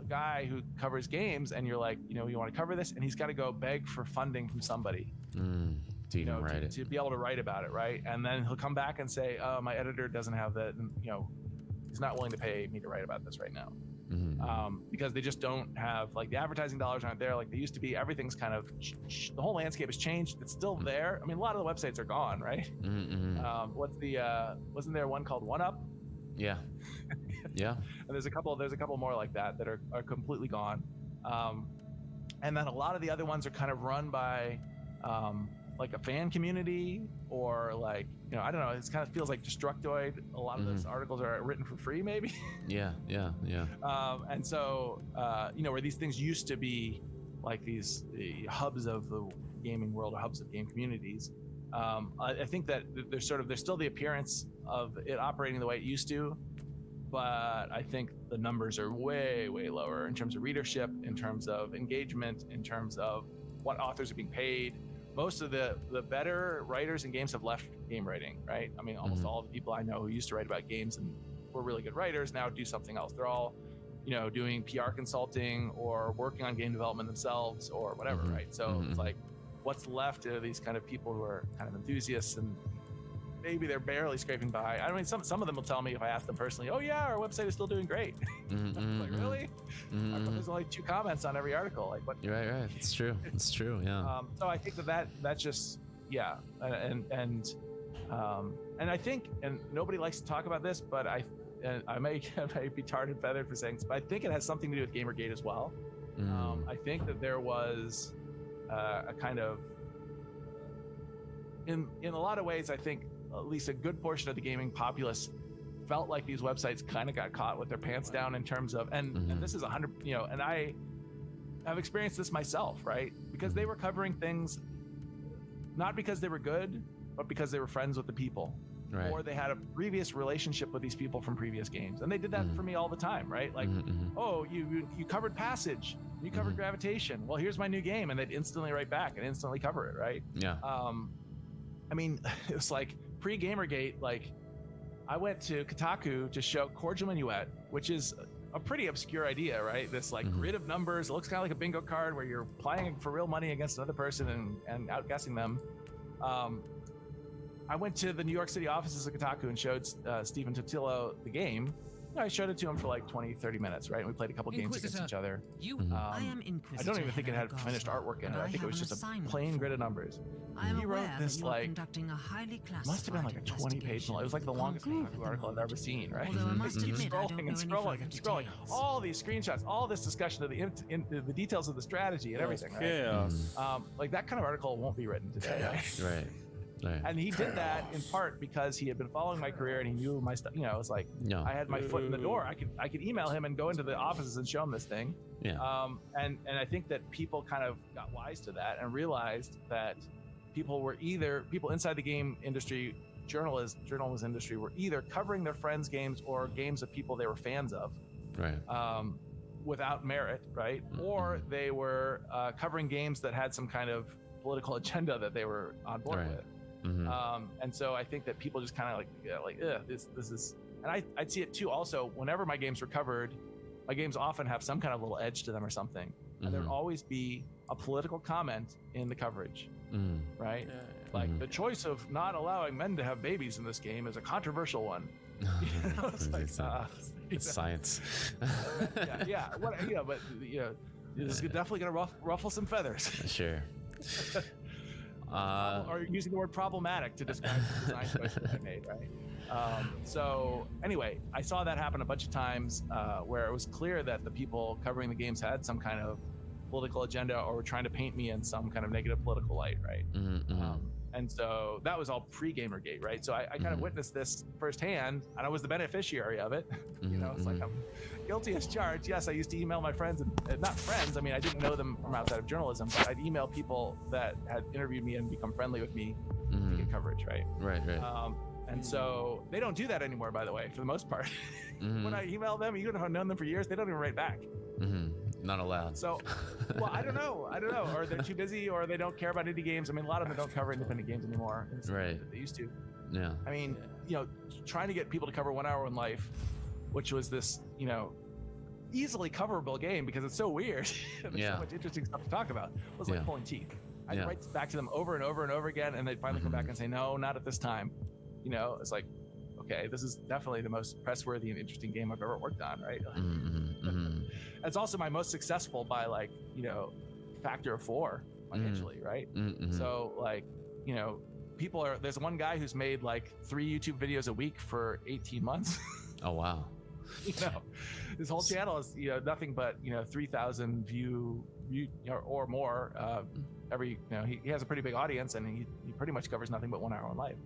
guy who covers games and you're like, you want to cover this, and he's got to go beg for funding from somebody to be able to write about it, right? And then he'll come back and say, my editor doesn't have the, he's not willing to pay me to write about this right now. Because they just don't have, like, the advertising dollars aren't there like they used to be. Everything's kind of the whole landscape has changed. It's still there. I mean, a lot of the websites are gone, right? Wasn't there one called One Up? Yeah. And there's a couple more like that are completely gone. And then a lot of the other ones are kind of run by like a fan community, or like, I don't know, it kind of feels like Destructoid. A lot of those articles are written for free, maybe. Yeah. And so where these things used to be like these hubs of the gaming world, or hubs of game communities, I think that there's still the appearance of it operating the way it used to, but I think the numbers are way, way lower in terms of readership, in terms of engagement, in terms of what authors are being paid. Most of the better writers in games have left game writing, right? I mean, almost all the people I know who used to write about games and were really good writers now do something else. They're all, doing PR consulting or working on game development themselves or whatever, right? So it's like, what's left are these kind of people who are kind of enthusiasts, and maybe they're barely scraping by. I mean, some of them will tell me if I ask them personally, oh yeah, our website is still doing great. I'm like, really? There's only 2 comments on every article. Like, what? You're right. It's true. Yeah. So I think that's just yeah, and I think, and nobody likes to talk about this, but I may be tarred and feathered for saying this, but I think it has something to do with Gamergate as well. I think that there was a kind of, in a lot of ways, I think at least a good portion of the gaming populace felt like these websites kind of got caught with their pants down in terms of, and this is 100, and I have experienced this myself, right? Because they were covering things not because they were good, but because they were friends with the people. Right. Or they had a previous relationship with these people from previous games, and they did that for me all the time, right? Like, oh, you covered Passage, you covered Gravitation. Well, here's my new game, and they'd instantly write back and instantly cover it, right? Yeah. I mean, it was like pre-Gamergate. Like, I went to Kotaku to show Cordial Minuet, which is a pretty obscure idea, right? This like grid of numbers. It looks kind of like a bingo card where you're playing for real money against another person and outguessing them. I went to the New York City offices of Kotaku and showed Stephen Totillo the game. I showed it to him for like 20-30 minutes, right? And we played a couple games against each other. I am Inquisitor. I don't even think it had finished artwork in it. I think it was just a plain grid of numbers. He wrote this like, must have been like a 20-page long. It was like the longest article I've ever seen, right? Keep scrolling and scrolling and scrolling. All these screenshots, all this discussion of the details of the strategy and everything, right? Like that kind of article won't be written today. Right. And he did that in part because he had been following my career and he knew my stuff. It's like I had my foot in the door. I could email him and go into the offices and show him this thing. Yeah. And I think that people kind of got wise to that and realized that people inside the game industry, journalism industry, were either covering their friends' games or games of people they were fans of. Right. Without merit, right? Or they were covering games that had some kind of political agenda that they were on board with. And so I think that people just kind of this is, and I'd see it too. Also, whenever my games were covered, my games often have some kind of little edge to them or something, and there'd always be a political comment in the coverage, right? Like the choice of not allowing men to have babies in this game is a controversial one. It's like, it's science. But this is definitely gonna ruffle some feathers. Sure. Or using the word problematic to describe the design choices I made, right? So anyway, I saw that happen a bunch of times where it was clear that the people covering the games had some kind of political agenda or were trying to paint me in some kind of negative political light, right? And so that was all pre-Gamergate, right? So I kind of witnessed this firsthand, and I was the beneficiary of it. It's like I'm guilty as charged. Yes, I used to email my friends, and not friends. I mean, I didn't know them from outside of journalism, but I'd email people that had interviewed me and become friendly with me to get coverage, right? Right. And so they don't do that anymore, by the way, for the most part. When I email them, even if I've known them for years, they don't even write back. Not allowed. So, well, I don't know. Or they're too busy, or they don't care about indie games. I mean, a lot of them don't cover independent games anymore. Right. They used to. Yeah. I mean, trying to get people to cover 1 Hour in Life, which was this, easily coverable game because it's so weird. There's so much interesting stuff to talk about. It was like pulling teeth. I'd write back to them over and over and over again, and they'd finally come back and say, no, not at this time. It's like, okay, this is definitely the most press-worthy and interesting game I've ever worked on, right? It's also my most successful by factor of 4 financially, right? So there's one guy who's made like 3 YouTube videos a week for 18 months. Oh, wow. His whole channel is nothing but 3,000 view or more every. He has a pretty big audience, and he pretty much covers nothing but 1 Hour in Life.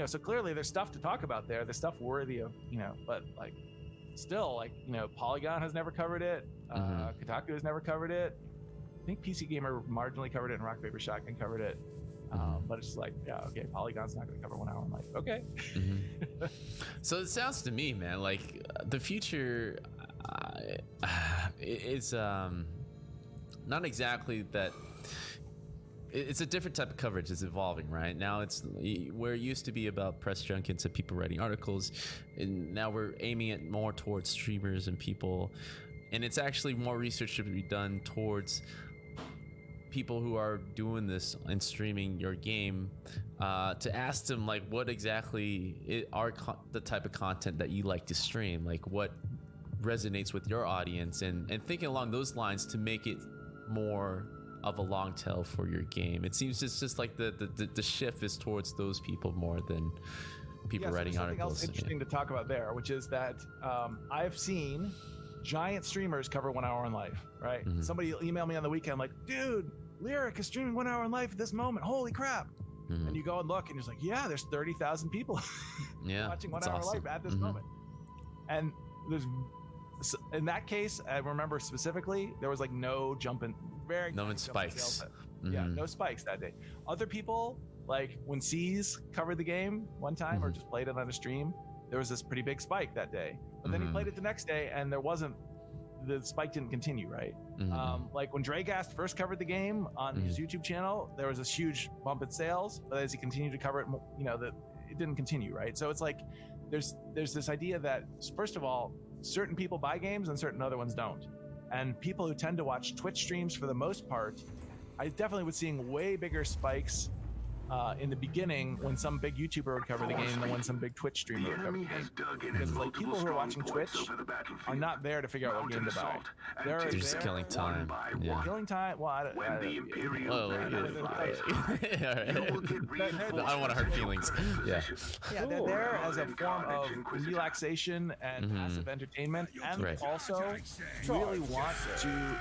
So clearly there's stuff to talk about there. There's stuff worthy of but still Polygon has never covered it. Kotaku has never covered it. I think PC Gamer marginally covered it, and Rock Paper Shotgun covered it. But it's just like, okay, Polygon's not going to cover 1 Hour in Life. Okay. So it sounds to me, man, like the future is not exactly that. It's a different type of coverage. It's evolving, right? Now it's where it used to be about press junkets and people writing articles, and now we're aiming it more towards streamers and people, and it's actually more research to be done towards people who are doing this and streaming your game, to ask them like what exactly are the type of content that you like to stream, like what resonates with your audience, and thinking along those lines to make it more of a long tail for your game. It seems it's just like the shift is towards those people more than people writing something articles. else interesting to talk about there, which is that I've seen giant streamers cover 1 hour in life, right? Somebody emailed me on the weekend like, dude, Lyric is streaming 1 hour in life at this moment. Holy crap. And you go and look and you're like, yeah, there's 30,000 people watching 1 hour in life at this moment. And in that case, I remember specifically, there was like no jumping, no spikes. Yeah, no spikes that day. Other people, like when C's covered the game one time or just played it on a stream, there was this pretty big spike that day. But then he played it the next day and the spike didn't continue, right? Like when Dragast first covered the game on his YouTube channel, there was this huge bump in sales, but as he continued to cover it, it didn't continue, right? So it's like there's this idea that, first of all, certain people buy games and certain other ones don't. And people who tend to watch Twitch streams for the most part, I definitely was seeing way bigger spikes in the beginning when some big YouTuber would cover the game than when some big Twitch streamer would cover the game. Because like people who are watching Twitch are not there to figure out what game to buy. They're just killing time. Yeah. Killing time. Well, I don't want to hurt feelings. Yeah. Yeah, they're there as a form of relaxation and passive entertainment, and also really want to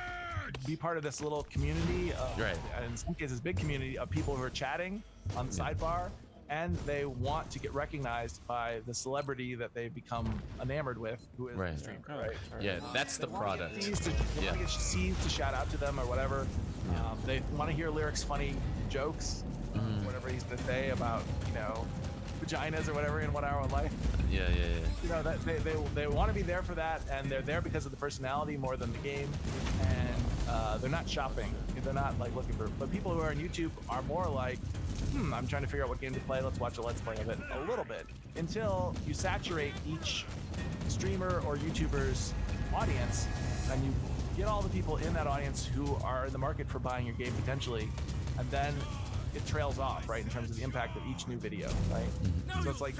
be part of this little community, and in some cases big community of people who are chatting on the sidebar, and they want to get recognized by the celebrity that they've become enamored with, who is the streamer, right? Yeah, that's the product. They want to get C's to shout out to them or whatever. They want to hear Lyric's funny jokes, whatever he's going to say about, vaginas or whatever in 1 hour in life. Yeah. That they want to be there for that, and they're there because of the personality more than the game, and they're not shopping. They're not like looking for. But people who are on YouTube are more like, I'm trying to figure out what game to play. Let's watch a let's play of it a little bit until you saturate each streamer or YouTuber's audience, and you get all the people in that audience who are in the market for buying your game potentially, and then it trails off, right, in terms of the impact of each new video, right? So it's like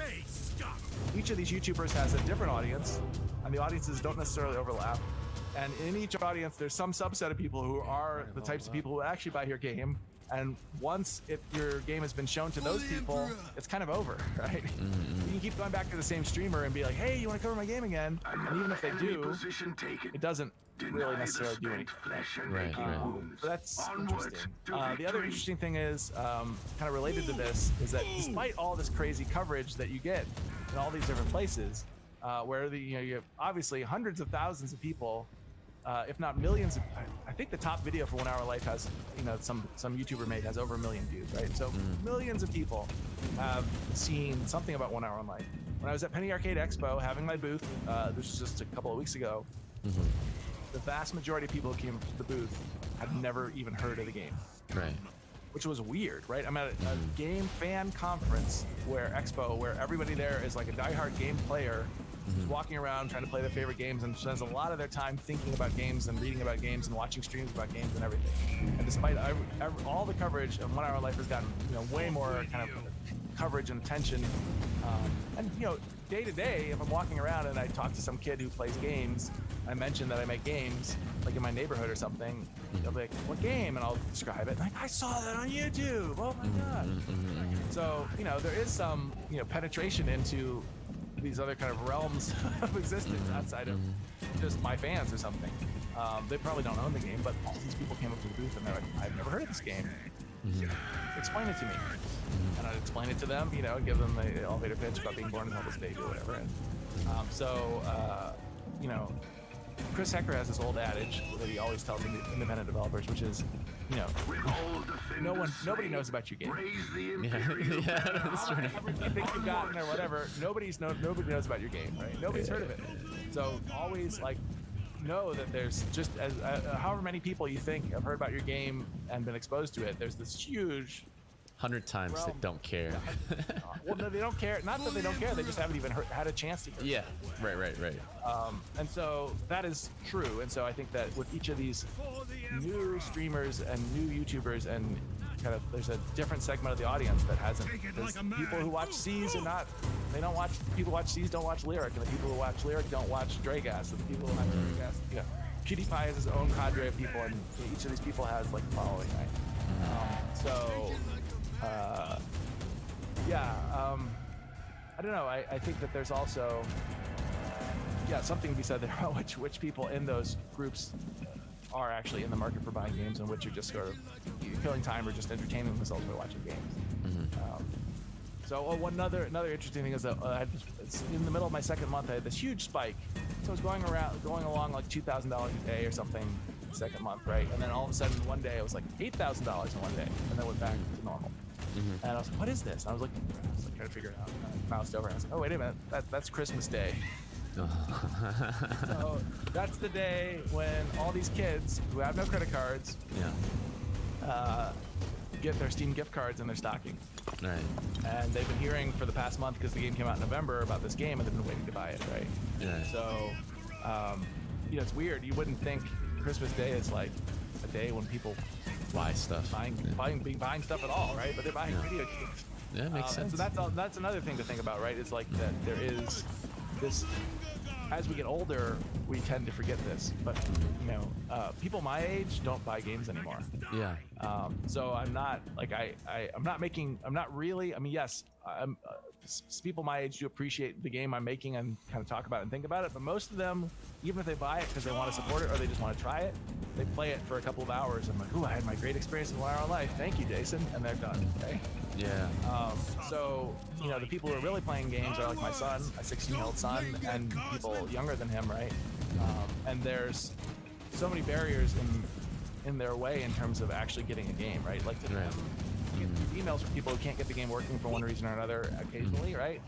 each of these YouTubers has a different audience, and the audiences don't necessarily overlap. And in each audience, there's some subset of people who are the types of people who actually buy your game. And once your game has been shown to those people, it's kind of over, right? You can keep going back to the same streamer and be like, hey, you want to cover my game again? And even if they do, it doesn't really necessarily do anything. Right. So that's interesting. The other interesting thing is, kind of related to this, is that despite all this crazy coverage that you get in all these different places, where you have obviously hundreds of thousands of people, if not millions. I think the top video for 1 hour life has, some YouTuber made has over 1 million views, right? So millions of people have seen something about 1 hour in life. When I was at Penny Arcade Expo having my booth, this was just a couple of weeks ago, the vast majority of people who came to the booth had never even heard of the game. Right. Which was weird, right? I'm at a game fan conference where everybody there is like a diehard game player who's walking around trying to play their favorite games and spends a lot of their time thinking about games and reading about games and watching streams about games and everything. And despite all the coverage of 1 hour life has gotten way more kind of coverage and attention. And day to day, if I'm walking around and I talk to some kid who plays games, I mention that I make games, like in my neighborhood or something, they'll be like, what game? And I'll describe it. Like, I saw that on YouTube. Oh my God. So, there is some, penetration into these other kind of realms of existence outside of just my fans or something. They probably don't own the game, but all these people came up to the booth and they're like, I've never heard of this game. Explain it to me. And I'd explain it to them, give them the elevator pitch about being born in Humble State or whatever. And, Chris Hecker has this old adage that he always tells independent developers, which is, nobody knows about your game. That's true. Everything you've gotten or whatever, nobody knows about your game, right? Nobody's heard of it. So always know that there's just however many people you think have heard about your game and been exposed to it, there's this huge 100 times they don't care. Well, no, they don't care. Not that they don't care. They just haven't even had a chance to hear. Yeah, right. And so that is true. And so I think that with each of these new streamers and new YouTubers, and kind of there's a different segment of the audience that hasn't. There's people who watch C's and not. They don't watch. People who watch C's don't watch Lyric, and the people who watch Lyric don't watch Dragast, and the people who watch Dragast, PewDiePie has his own cadre of people, and each of these people has like a following, right? I don't know. I think that there's also something to be said there about which people in those groups are actually in the market for buying games, and which are just sort of killing time or just entertaining themselves by watching games. Another interesting thing is that it's in the middle of my second month, I had this huge spike. So I was going along like $2,000 a day or something the second month, right? And then all of a sudden one day it was like $8,000 in one day, and then went back to normal. And I was like, what is this? And I was like trying to figure it out. And I moused over and I was like, oh, wait a minute, that's Christmas Day. So that's the day when all these kids who have no credit cards get their Steam gift cards in their stocking. Right. And they've been hearing for the past month, because the game came out in November, about this game, and they've been waiting to buy it, right? Yeah. So, it's weird. You wouldn't think Christmas Day is like a day when people buy stuff, buying stuff at all, right? But they're buying video games. Yeah, makes sense. So that's another thing to think about, right? It's like that there is this. As we get older, we tend to forget this, but people my age don't buy games anymore. Yeah. So I'm not like I'm not really. I mean, yes, people my age do appreciate the game I'm making and kind of talk about it and think about it. But most of them, even if they buy it because they want to support it or they just want to try it, they play it for a couple of hours. I'm like, ooh, I had my great experience in 1 hour of life. Thank you, Jason, and they're done. Okay. Yeah. The people who are really playing games are like my son, my 16-year-old son, and people younger than him, right? And there's so many barriers in their way in terms of actually getting a game, right? Like you get emails from people who can't get the game working for one reason or another occasionally, right?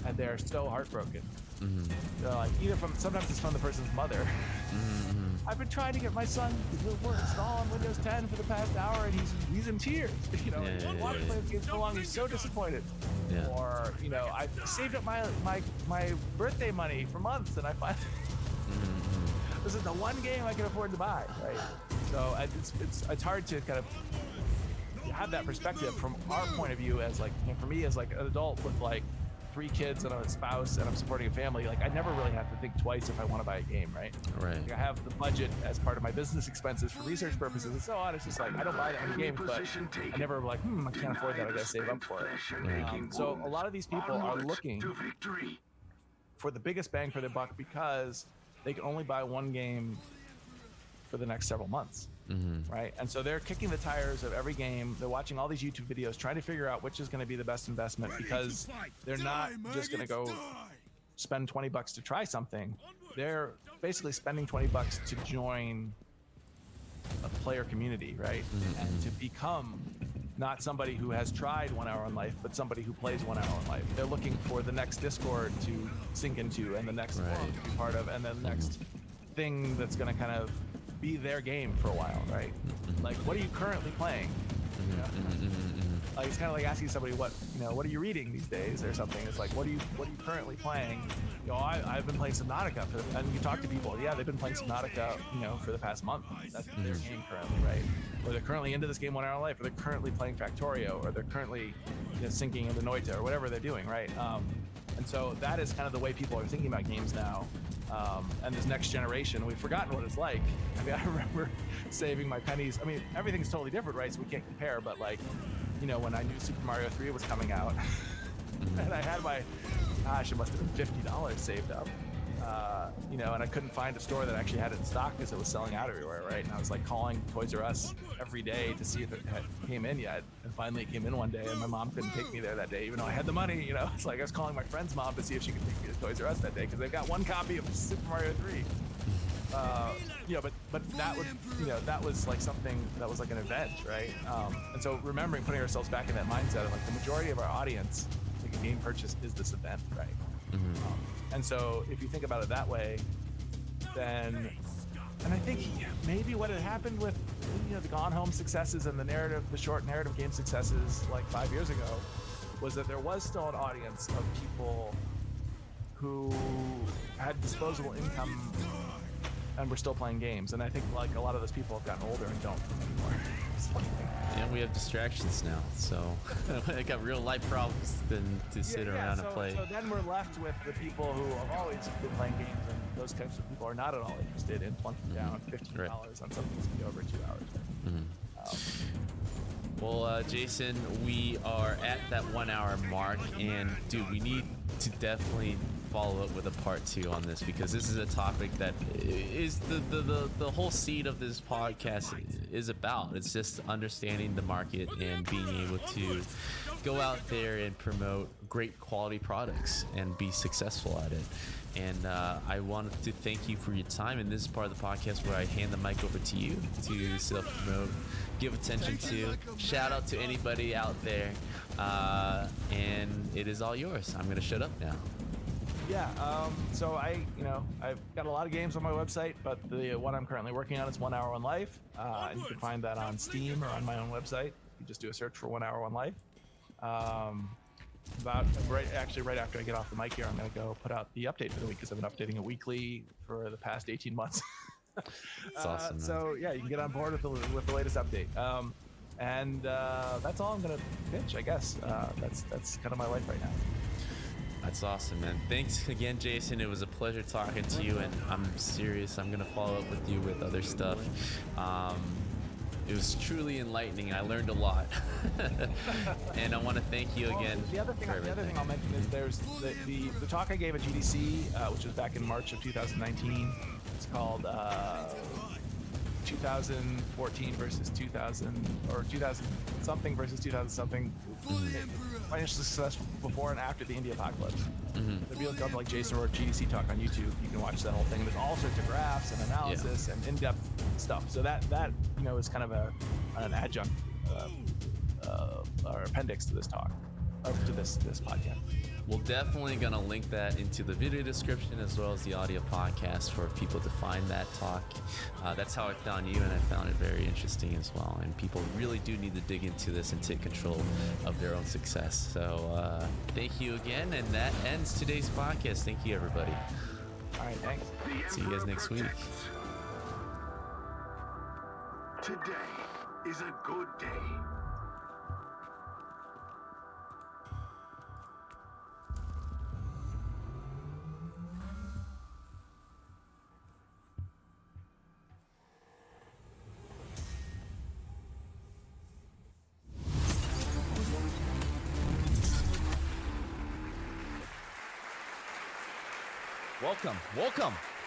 And they're so heartbroken. So like sometimes it's from the person's mother. I've been trying to get my son to install on Windows 10 for the past hour, and he's in tears. He wanted to play the game so long, he's so disappointed. Yeah. Or I've saved up my birthday money for months, and I finally this is the one game I can afford to buy, right? So it's hard to kind of have that perspective from our point of view as like, for me as like an adult with like 3 kids and a spouse, and I'm supporting a family. Like I never really have to think twice if I want to buy a game, right? Right. Like, I have the budget as part of my business expenses for research purposes and so on. It's just like I don't buy that many games, but I never like, I can't afford that. I gotta save up for it. So a lot of these people are looking for the biggest bang for their buck because they can only buy one game for the next several months. Right? And so they're kicking the tires of every game. They're watching all these YouTube videos, trying to figure out which is going to be the best investment, because they're not just going to go spend $20 to try something. They're basically spending $20 to join a player community, right? And to become not somebody who has tried 1 hour in life, but somebody who plays 1 hour in life. They're looking for the next Discord to sink into, and the next forum to be part of, and then the next thing that's going to kind of be their game for a while, right? Like, what are you currently playing? Like, it's kind of like asking somebody what are you reading these days or something. It's like, what are you currently playing? I've been playing Subnautica and you talk to people, they've been playing Subnautica, for the past month. That's their game currently, right? Or they're currently into this game 1 hour of life, or they're currently playing Factorio, or they're currently sinking into Noita, or whatever they're doing, right? And so that is kind of the way people are thinking about games now. And this next generation, we've forgotten what it's like. I mean, I remember saving my pennies. I mean, everything's totally different, right? So we can't compare, but like, when I knew Super Mario 3 was coming out, and I had it must have been $50 saved up, and I couldn't find a store that actually had it in stock because it was selling out everywhere, right? And I was like calling Toys R Us every day to see if it came in yet. And finally it came in one day, and my mom couldn't take me there that day, even though I had the money, It's like I was calling my friend's mom to see if she could take me to Toys R Us that day because they've got one copy of Super Mario 3. But that was like something that was like an event, right? And so remembering putting ourselves back in that mindset of like the majority of our audience, like a game purchase is this event, right? And so if you think about it that way, then, and I think maybe what had happened with the Gone Home successes and the short narrative game successes like 5 years ago, was that there was still an audience of people who had disposable income and we're still playing games. And I think like a lot of those people have gotten older and don't anymore. Yeah, we have distractions now, so I got real life problems than to sit around and play. So then we're left with the people who have always been playing games, and those types of people are not at all interested in plunking down $15 on something that's gonna be over 2 hours. Well, Jason, we are at that 1 hour mark, and dude, we need to definitely follow up with a part 2 on this, because this is a topic that is the whole seed of this podcast is about. It's just understanding the market and being able to go out there and promote great quality products and be successful at it. And I wanted to thank you for your time, and this is part of the podcast where I hand the mic over to you to self-promote, give attention to, shout out to anybody out there, and it is all yours. I'm gonna shut up now. Yeah, so I've got a lot of games on my website, but the one I'm currently working on is 1 Hour One Life, and you can find that on Steam or on my own website. You just do a search for 1 Hour One Life. Right after I get off the mic here, I'm going to go put out the update for the week, because I've been updating it weekly for the past 18 months. That's awesome, man. So yeah, you can get on board with the latest update. And that's all I'm going to pitch, I guess. That's kind of my life right now. That's awesome, man. Thanks again, Jason. It was a pleasure talking to you, and I'm serious. I'm gonna follow up with you with other stuff. It was truly enlightening. I learned a lot, and I want to thank you again. The other thing I'll mention is there's the talk I gave at GDC, which was back in March of 2019. It's called 2014 versus 2000, or 2000 something versus 2000 something. Financial success before and after the India apocalypse. If you look up like Jason or GDC talk on YouTube, you can watch that whole thing. There's all sorts of graphs and analysis and in-depth stuff. So that is kind of an adjunct or appendix to this talk, or to this podcast. We're definitely gonna link that into the video description as well as the audio podcast for people to find that talk. That's how I found you, and I found it very interesting as well. And people really do need to dig into this and take control of their own success. So thank you again, and that ends today's podcast. Thank you, everybody. All right, thanks. See you guys next week. Today is a good day.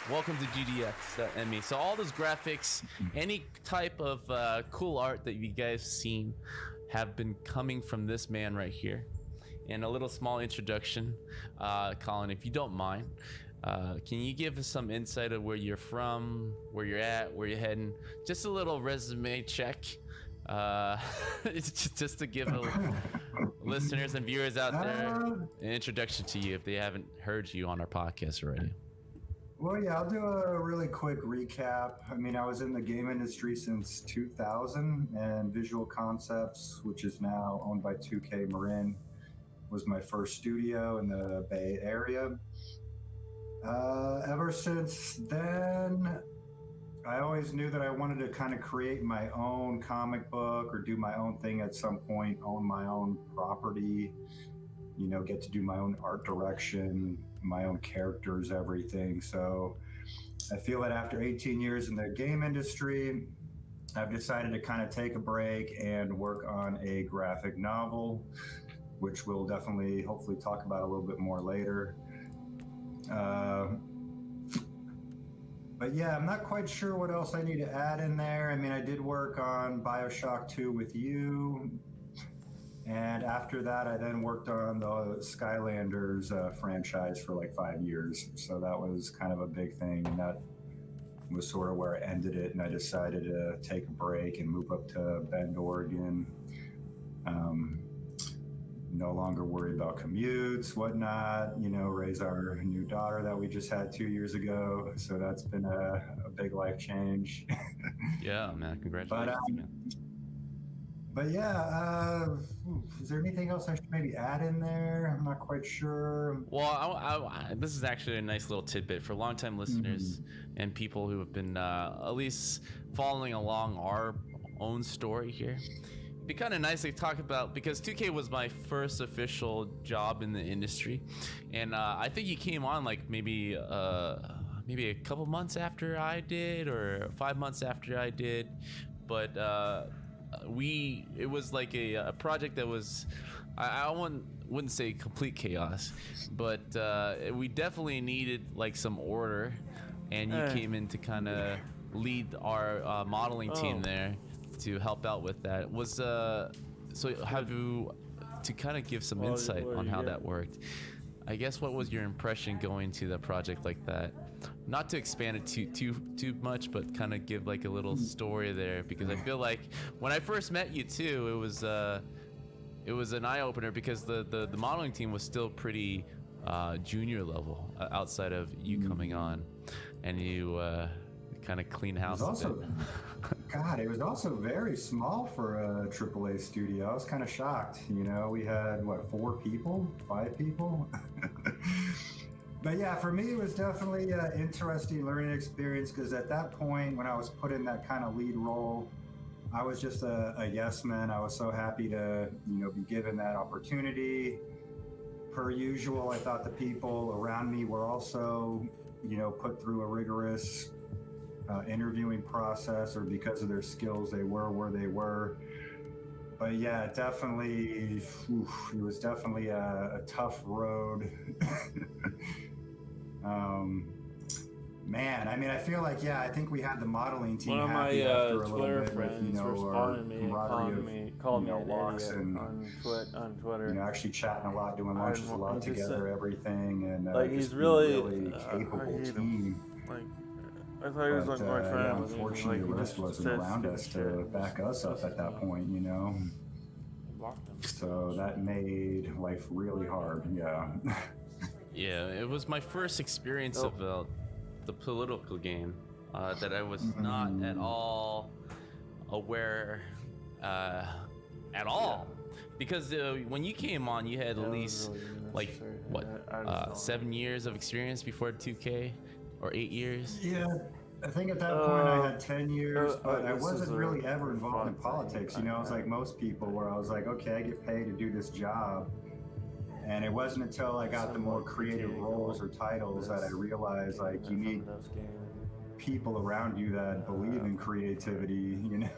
Welcome to GDX ME. So all those graphics, any type of cool art that you guys seen have been coming from this man right here. And a little small introduction, Colin, if you don't mind, can you give us some insight of where you're from, where you're at, where you're heading? Just a little resume check, just to give listeners and viewers out there an introduction to you if they haven't heard you on our podcast already. Well, yeah, I'll do a really quick recap. I mean, I was in the game industry since 2000, and Visual Concepts, which is now owned by Murkmirin, was my first studio in the Bay Area. Ever since then, I always knew that I wanted to kind of create my own comic book or do my own thing at some point, own my own property, get to do my own art direction, my own characters, everything. So I feel that after 18 years in the game industry, I've decided to kind of take a break and work on a graphic novel, which we'll definitely hopefully talk about a little bit more later. But yeah, I'm not quite sure what else I need to add in there. I mean, I did work on BioShock 2 with you. And after that, I then worked on the Skylanders franchise for like 5 years. So that was kind of a big thing. And that was sort of where I ended it. And I decided to take a break and move up to Bend, Oregon. No longer worry about commutes, whatnot, raise our new daughter that we just had 2 years ago. So that's been a big life change. Yeah, man. Congratulations, man. But yeah, is there anything else I should maybe add in there? I'm not quite sure. Well, this is actually a nice little tidbit for longtime listeners and people who have been at least following along our own story here. It'd be kind of nice to talk about, because 2K was my first official job in the industry, and I think you came on like maybe maybe a couple months after I did, or 5 months after I did. But it was like a project that was, I wouldn't say complete chaos, but we definitely needed like some order, and you came in to kind of lead our modeling team there to help out with that. So have you, to kind of give some insight on how that worked, I guess, what was your impression going to the project like that? Not to expand it too much, but kind of give like a little story there, because I feel like when I first met you too, it was an eye opener, because the modeling team was still pretty junior level outside of you coming on, and you kind of clean house. God, it was also very small for a AAA studio. I was kind of shocked. You know, we had what, 5 people. But yeah, for me, it was definitely an interesting learning experience, because at that point, when I was put in that kind of lead role, I was just a yes man. I was so happy to, be given that opportunity. Per usual, I thought the people around me were also, put through a rigorous interviewing process, or because of their skills, they were where they were. But yeah, definitely, it was definitely a tough road. Man, I mean, I feel like, I think we had the modeling team happy after a little bit with, our camaraderie of, called me an walks idiot and on Twitter. Actually chatting a lot, doing lunches a lot together, everything, and like he's just really capable team. Like, I thought he was like my friend. Unfortunately, the rest wasn't around us to back us up at that point, So that made life really hard. Yeah. Yeah, it was my first experience of the political game that I was not at all aware at all. Because when you came on, you had at least really 7 years of experience before 2K, or 8 years. Yeah, I think at that point I had 10 years, but I wasn't really ever involved in politics. I was like most people, where I was like, okay, I get paid to do this job. And it wasn't until I got the more creative roles or titles that I realized, like, you need people around you that believe in creativity, and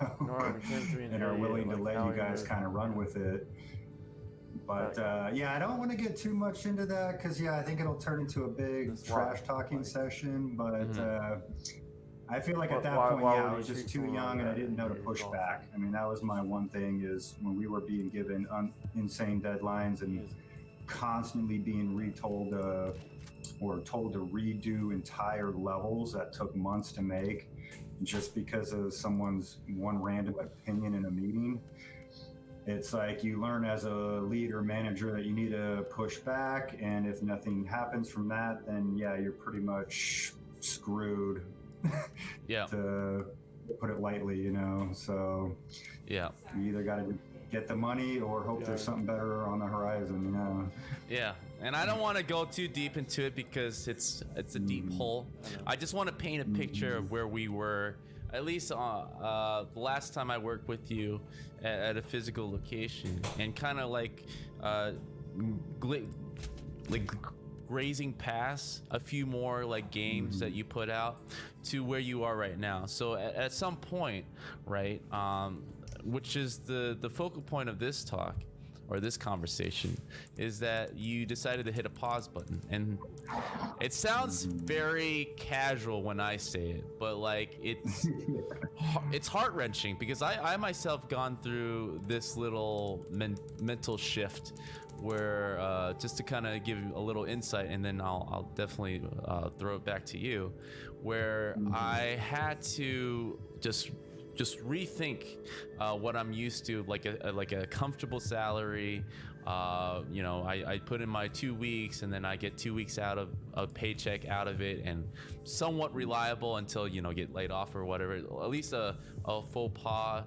are willing to let you guys kind of run with it. But I don't want to get too much into that, because I think it'll turn into a big trash talking session. But I feel like at that point, I was just too young and I didn't know to push back. I mean, that was my one thing, is when we were being given insane deadlines and constantly being retold or told to redo entire levels that took months to make, just because of someone's one random opinion in a meeting. It's like you learn as a leader, manager, that you need to push back, and if nothing happens from that, then you're pretty much screwed. To put it lightly, So you either got to get the money or hope there's something better on the horizon, Yeah, and I don't want to go too deep into it, because it's a deep hole. I just want to paint a picture of where we were, at least the last time I worked with you at a physical location, and kind of like grazing past a few more like games that you put out to where you are right now. So at some point, right, which is the focal point of this talk, or this conversation, is that you decided to hit a pause button. And it sounds very casual when I say it, but like it's heart-wrenching, because I myself gone through this little mental shift, where just to kind of give a little insight, and then I'll definitely throw it back to you, where I had to just rethink what I'm used to, like a comfortable salary. I put in my 2 weeks, and then I get 2 weeks out of a paycheck out of it, and somewhat reliable until get laid off or whatever. At least a faux pas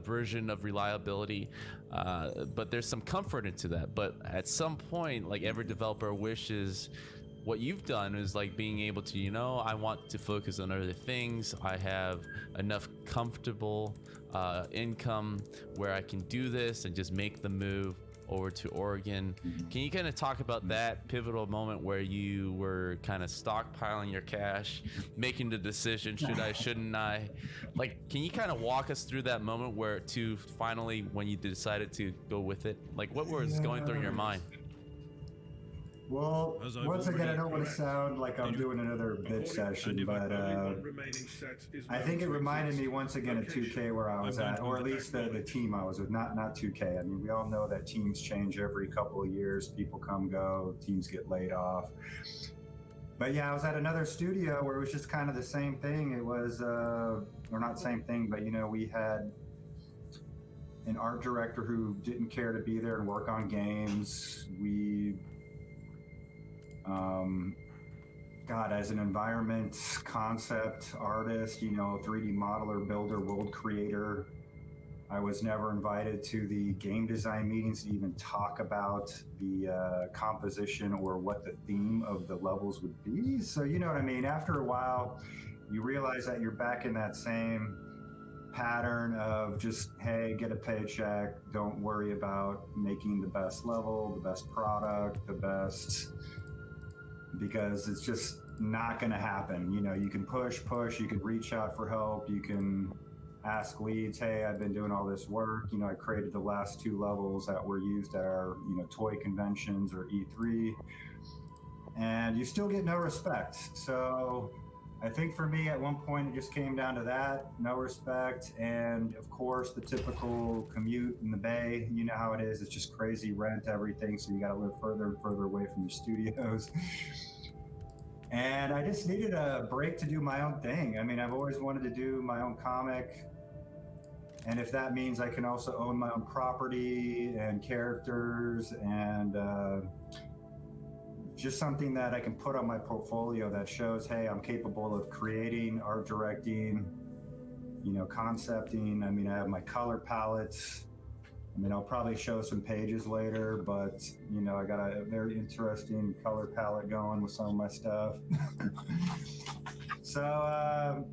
version of reliability. But there's some comfort into that. But at some point, like every developer wishes, what you've done is like being able to, I want to focus on other things. I have enough comfortable income where I can do this and just make the move over to Oregon. Can you kind of talk about that pivotal moment where you were kind of stockpiling your cash, making the decision, should I, shouldn't I? Like, can you kind of walk us through that moment where to finally when you decided to go with it? Like, what was going through your mind? Well, once again, I don't want to sound like I'm doing another bitch session, but I think it reminded me once again of 2K where I was at, or at least the team I was with, not 2K. I mean, we all know that teams change every couple of years. People come, go, teams get laid off. But yeah, I was at another studio where it was just kind of the same thing. It was, or not same thing, but you know, we had an art director who didn't care to be there and work on games. God, as an environment concept artist, you know, 3D modeler, builder, world creator, I was never invited to the game design meetings to even talk about the composition or what the theme of the levels would be. So, you know what I mean? After a while, you realize that you're back in that same pattern of just, hey, get a paycheck, don't worry about making the best level, the best product, the best, because it's just not going to happen. You know, you can push, you can reach out for help, you can ask leads, hey, I've been doing all this work, you know, I created the last 2 levels that were used at our, you know, toy conventions or E3, and you still get no respect. So I think for me at one point it just came down to that, no respect, and of course the typical commute in the Bay, you know how it is, it's just crazy rent, everything, so you got to live further and further away from your studios. And I just needed a break to do my own thing. I mean, I've always wanted to do my own comic, and if that means I can also own my own property and characters and just something that I can put on my portfolio that shows, hey, I'm capable of creating, art directing, you know, concepting. I mean, I have my color palettes. I mean, I'll probably show some pages later, but, you know, I got a very interesting color palette going with some of my stuff. So,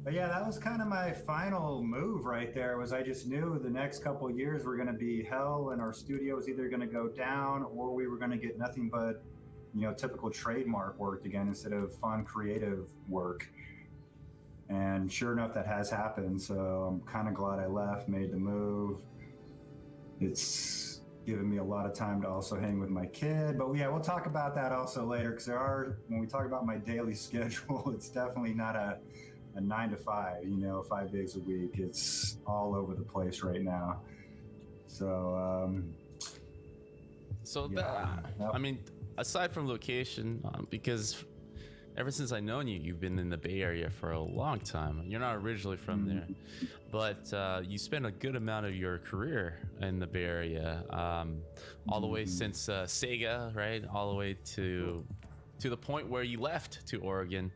but yeah, that was kind of my final move right there, was I just knew the next couple of years were going to be hell, and our studio was either going to go down or we were going to get nothing but, you know, typical trademark work again instead of fun, creative work. And sure enough, that has happened. So I'm kind of glad I left, made the move. It's given me a lot of time to also hang with my kid. But yeah, we'll talk about that also later, because when we talk about my daily schedule, it's definitely not a 9 to 5, you know, 5 days a week. It's all over the place right now. So, I mean, aside from location, because ever since I known you, you've been in the Bay Area for a long time. You're not originally from there, but you spent a good amount of your career in the Bay Area, all the way since Sega, right? All the way to the point where you left to Oregon.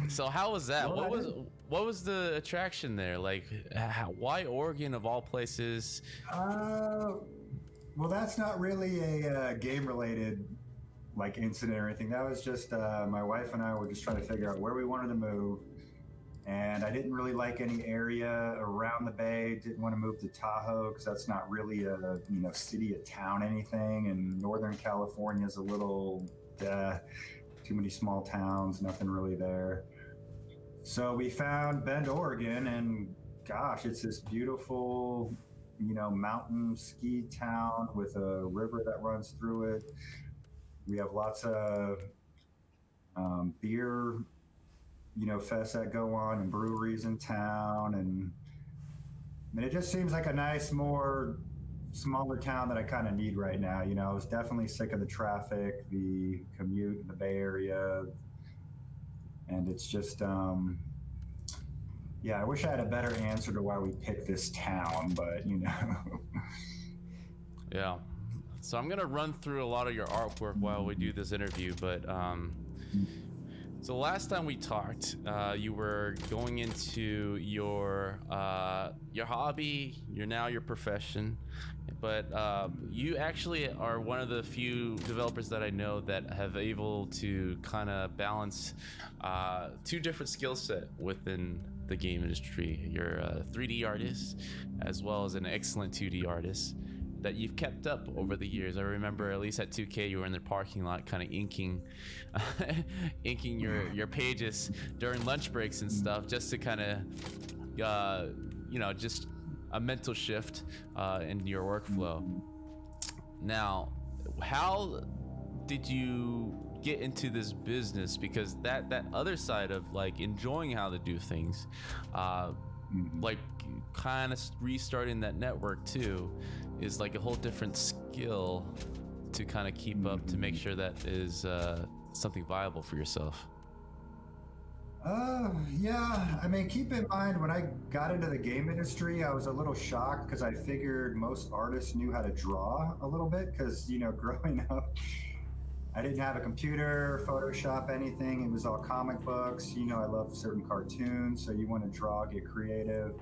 So how was that? What was the attraction there? Like, why Oregon of all places? Well, that's not really a game-related like incident or anything. That was just my wife and I were just trying to figure out where we wanted to move, and I didn't really like any area around the Bay. Didn't want to move to Tahoe because that's not really a, you know, city, a town, anything. And Northern California is a little too many small towns, nothing really there. So we found Bend, Oregon, and gosh, it's this beautiful, you know, mountain ski town with a river that runs through it. We have lots of beer, you know, fests that go on and breweries in town. And I mean, it just seems like a nice, more smaller town that I kind of need right now. You know, I was definitely sick of the traffic, the commute in the Bay Area. And it's just, yeah, I wish I had a better answer to why we picked this town, but, you know. Yeah. So I'm gonna run through a lot of your artwork while we do this interview, but so last time we talked, you were going into your hobby, your profession, but you actually are one of the few developers that I know that have able to kind of balance 2 different skill set within the game industry. You're a 3D artist as well as an excellent 2D artist that you've kept up over the years. I remember at least at 2K you were in the parking lot kind of inking inking your pages during lunch breaks and stuff, just to kind of just a mental shift in your workflow. Now, how did you get into this business? Because that other side of like enjoying how to do things, like kind of restarting that network too, is like a whole different skill to kind of keep up, to make sure that is something viable for yourself. Yeah, I mean, keep in mind, when I got into the game industry, I was a little shocked because I figured most artists knew how to draw a little bit, because, growing up, I didn't have a computer, Photoshop, anything. It was all comic books. I love certain cartoons, so you want to draw, get creative.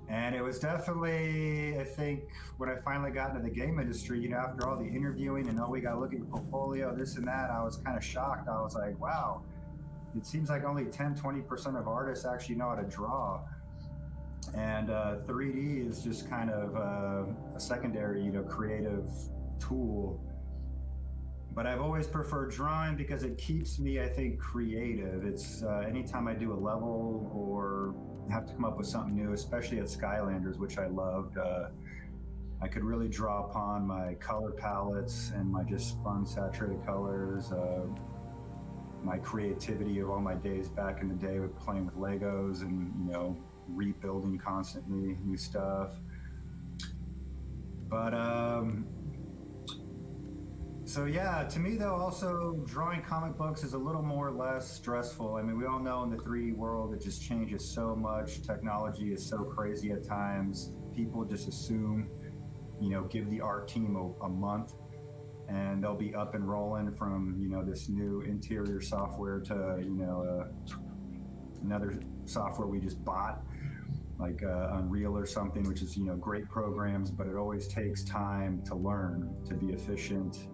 And it was definitely, I think, when I finally got into the game industry, after all the interviewing and, we got to look at your portfolio, this and that, I was kind of shocked. I was like, wow, it seems like only 10-20% of artists actually know how to draw. And 3D is just kind of a secondary, creative tool. But I've always preferred drawing because it keeps me, I think, creative. It's anytime I do a level or have to come up with something new, especially at Skylanders, which I loved, I could really draw upon my color palettes and my just fun saturated colors, my creativity of all my days back in the day with playing with Legos and, rebuilding constantly new stuff. But so yeah, to me though, also drawing comic books is a little more or less stressful. I mean, we all know in the 3D world, it just changes so much. Technology is so crazy at times. People just assume, give the art team a month and they'll be up and rolling from, this new interior software to, another software we just bought, like Unreal or something, which is, great programs, but it always takes time to learn, to be efficient.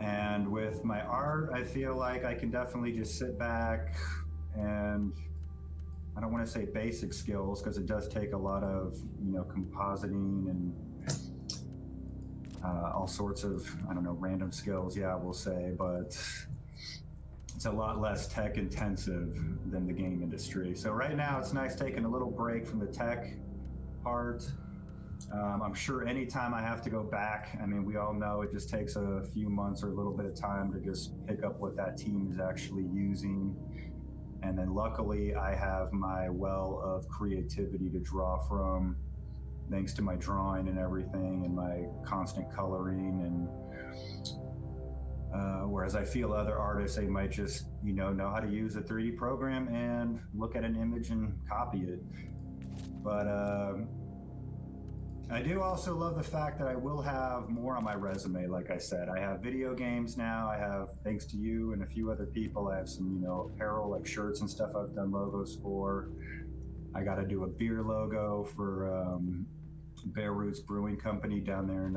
And with my art, I feel like I can definitely just sit back and, I don't want to say basic skills, because it does take a lot of, compositing and all sorts of, random skills, we'll say, but it's a lot less tech intensive than the game industry. So right now it's nice taking a little break from the tech part. I'm sure anytime I have to go back, we all know it just takes a few months or a little bit of time to just pick up what that team is actually using. And then luckily I have my well of creativity to draw from, thanks to my drawing and everything and my constant coloring. And whereas I feel other artists, they might just, know how to use a 3D program and look at an image and copy it. But I do also love the fact that I will have more on my resume. Like I said, I have video games now. I have, thanks to you and a few other people, I have some, apparel like shirts and stuff I've done logos for. I got to do a beer logo for Bear Roots Brewing Company down there in,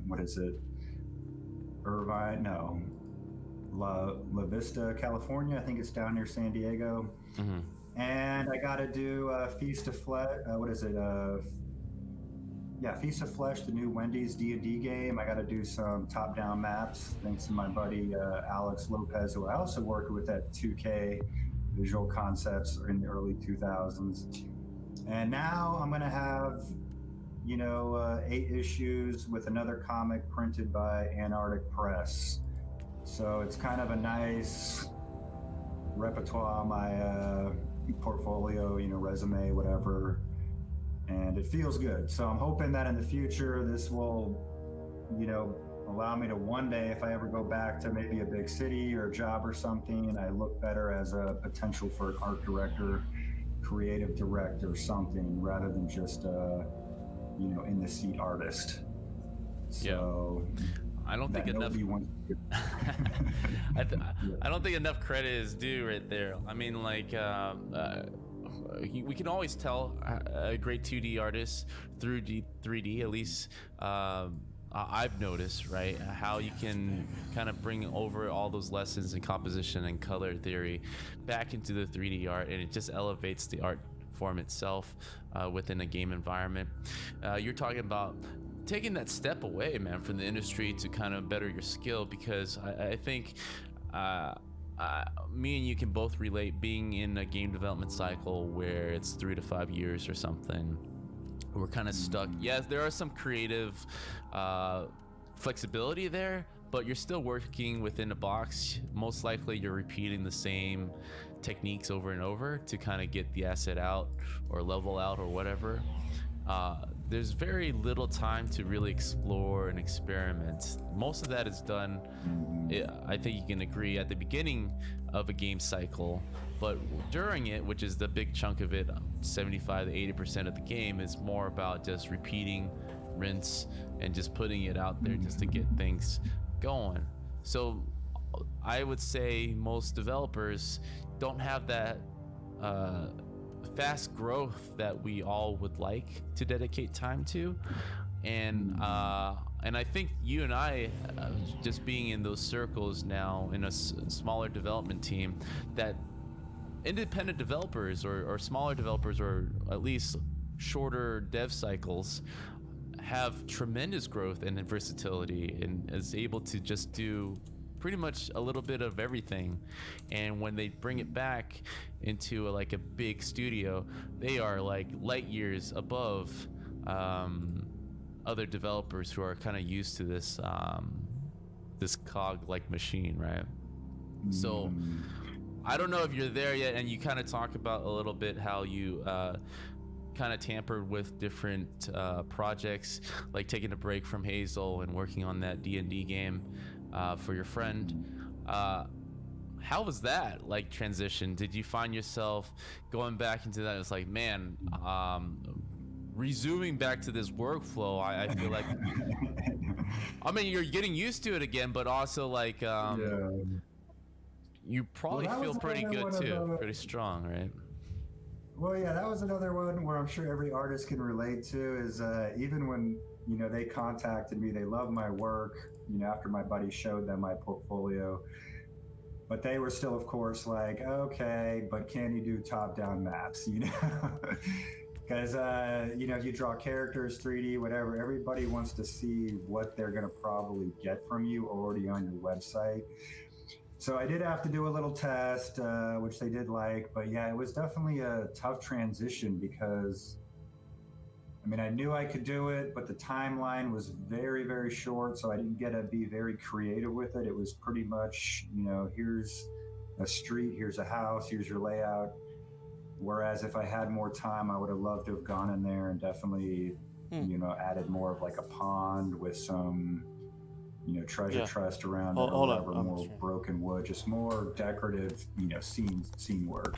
what is it? Irvine? No. La Vista, California. I think it's down near San Diego. Mm-hmm. And I got to do Feast of Flesh. What is it? Feast of Flesh, the new Wendy's D&D game. I got to do some top-down maps, thanks to my buddy Alex Lopez, who I also worked with at 2K Visual Concepts in the early 2000s. And now I'm going to have, 8 issues with another comic printed by Antarctic Press. So it's kind of a nice repertoire on my portfolio, resume, whatever. And it feels good. So I'm hoping that in the future, this will, allow me to one day, if I ever go back to maybe a big city or a job or something, I look better as a potential for an art director, creative director, something, rather than just in the seat artist. So I don't think enough. I don't think enough credit is due right there. We can always tell a great 2D artist through 3D, at least a I've noticed, right, how you can kind of bring over all those lessons in composition and color theory back into the 3D art, and it just elevates the art form itself within a game environment. You're talking about taking that step away, man, from the industry to kind of better your skill, because I think me and you can both relate being in a game development cycle where it's 3 to 5 years or something. We're kind of stuck. Yes, there are some creative flexibility there, but you're still working within a box. Most likely you're repeating the same techniques over and over to kind of get the asset out or level out or whatever. There's very little time to really explore and experiment. Most of that is done, I think you can agree, at the beginning of a game cycle, but during it, which is the big chunk of it, 75 to 80% of the game, is more about just repeating, rinse, and just putting it out there just to get things going. So I would say most developers don't have that fast growth that we all would like to dedicate time to, and I think you and I, just being in those circles now in a smaller development team, that independent developers or smaller developers, or at least shorter dev cycles, have tremendous growth and versatility, and is able to just do pretty much a little bit of everything. And when they bring it back into like a big studio, they are like light years above other developers who are kind of used to this this cog like machine, right? So I don't know if you're there yet, and you kind of talk about a little bit how you kind of tampered with different projects, like taking a break from Hazel and working on that D&D game for your friend. How was that like transition? Did you find yourself going back into that? It's like, man, resuming back to this workflow, I feel like I mean, you're getting used to it again, but also like you probably feel pretty good too, pretty strong, right? Well, yeah, that was another one where I'm sure every artist can relate to, is even when, you know, they contacted me, they love my work, you know, after my buddy showed them my portfolio, but they were still, of course, like, okay, but can you do top-down maps, you know? Because, you know, if you draw characters, 3D, whatever, everybody wants to see what they're going to probably get from you already on your website. So I did have to do a little test, which they did like, but yeah, it was definitely a tough transition because, I mean, I knew I could do it, but the timeline was very, very short, so I didn't get to be very creative with it. It was pretty much, you know, here's a street, here's a house, here's your layout. Whereas if I had more time, I would have loved to have gone in there and definitely, you know, added more of like a pond with some, you know, treasure chest around it, or whatever, more broken wood, just more decorative, you know, scene work.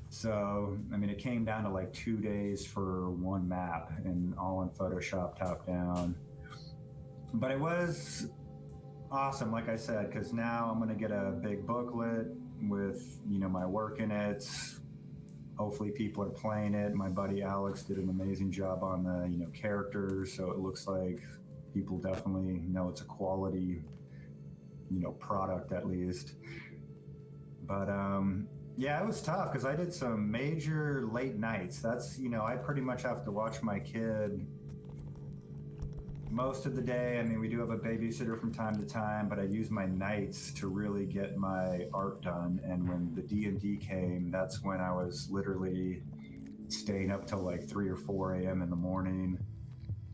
So, I mean, it came down to like 2 days for one map, and all in Photoshop top down. But it was awesome, like I said, because now I'm going to get a big booklet with, you know, my work in it. Hopefully people are playing it. My buddy Alex did an amazing job on the, you know, characters, so it looks like people definitely know it's a quality, you know, product at least. But yeah, it was tough because I did some major late nights. That's, you know, I pretty much have to watch my kid most of the day. I mean, we do have a babysitter from time to time, but I use my nights to really get my art done. And when the D&D came, that's when I was literally staying up till like 3 or 4 a.m. in the morning.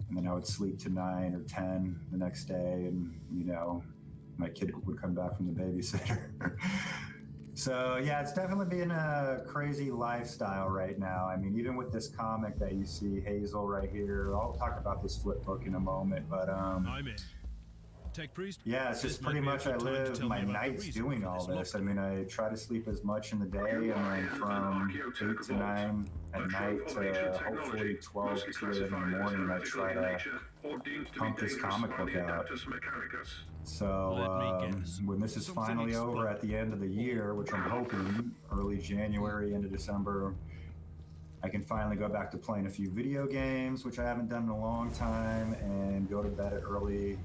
And then I would sleep to 9 or 10 the next day. And, you know, my kid would come back from the babysitter. So yeah, it's definitely been a crazy lifestyle right now. I mean, even with this comic that you see, Hazel right here, I'll talk about this flip book in a moment, but I'm in. Tech Priest? Yeah, it's just pretty much I live my nights doing all this. I mean, I try to sleep as much in the day, and then from 8 to 9 at night to hopefully 12 to 2 in the morning, I try to pump this comic book out. So when this is finally over at the end of the year, which I'm hoping early January, end of December, I can finally go back to playing a few video games, which I haven't done in a long time, and go to bed at early,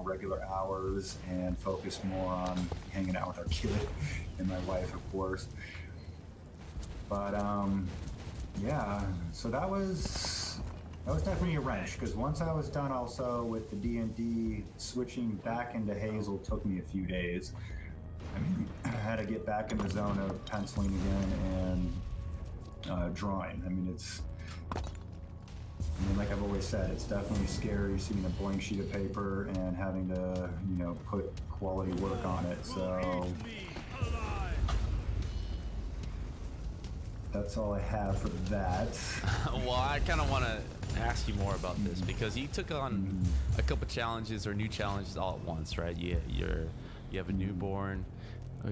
regular hours, and focus more on hanging out with our kid and my wife, of course. But yeah, so that was definitely a wrench, because once I was done also with the D&D, switching back into Hazel took me a few days. I mean, I had to get back in the zone of penciling again and drawing. I mean, like I've always said, it's definitely scary seeing a blank sheet of paper and having to, put quality work on it. So that's all I have for that. Well, I kind of want to ask you more about this, because you took on a couple challenges or new challenges all at once, right? You have a newborn.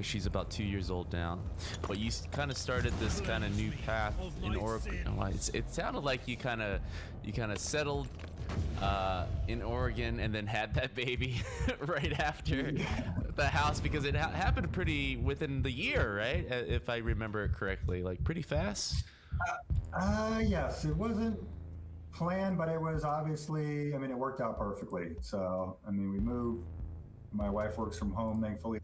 She's about 2 years old now, but you kind of started this kind of new path in Oregon. It sounded like you kind of settled in Oregon and then had that baby right after the house, because it happened pretty within the year, right? If I remember it correctly, like pretty fast. Yes, it wasn't planned, but it was obviously, it worked out perfectly. So, we moved. My wife works from home, thankfully.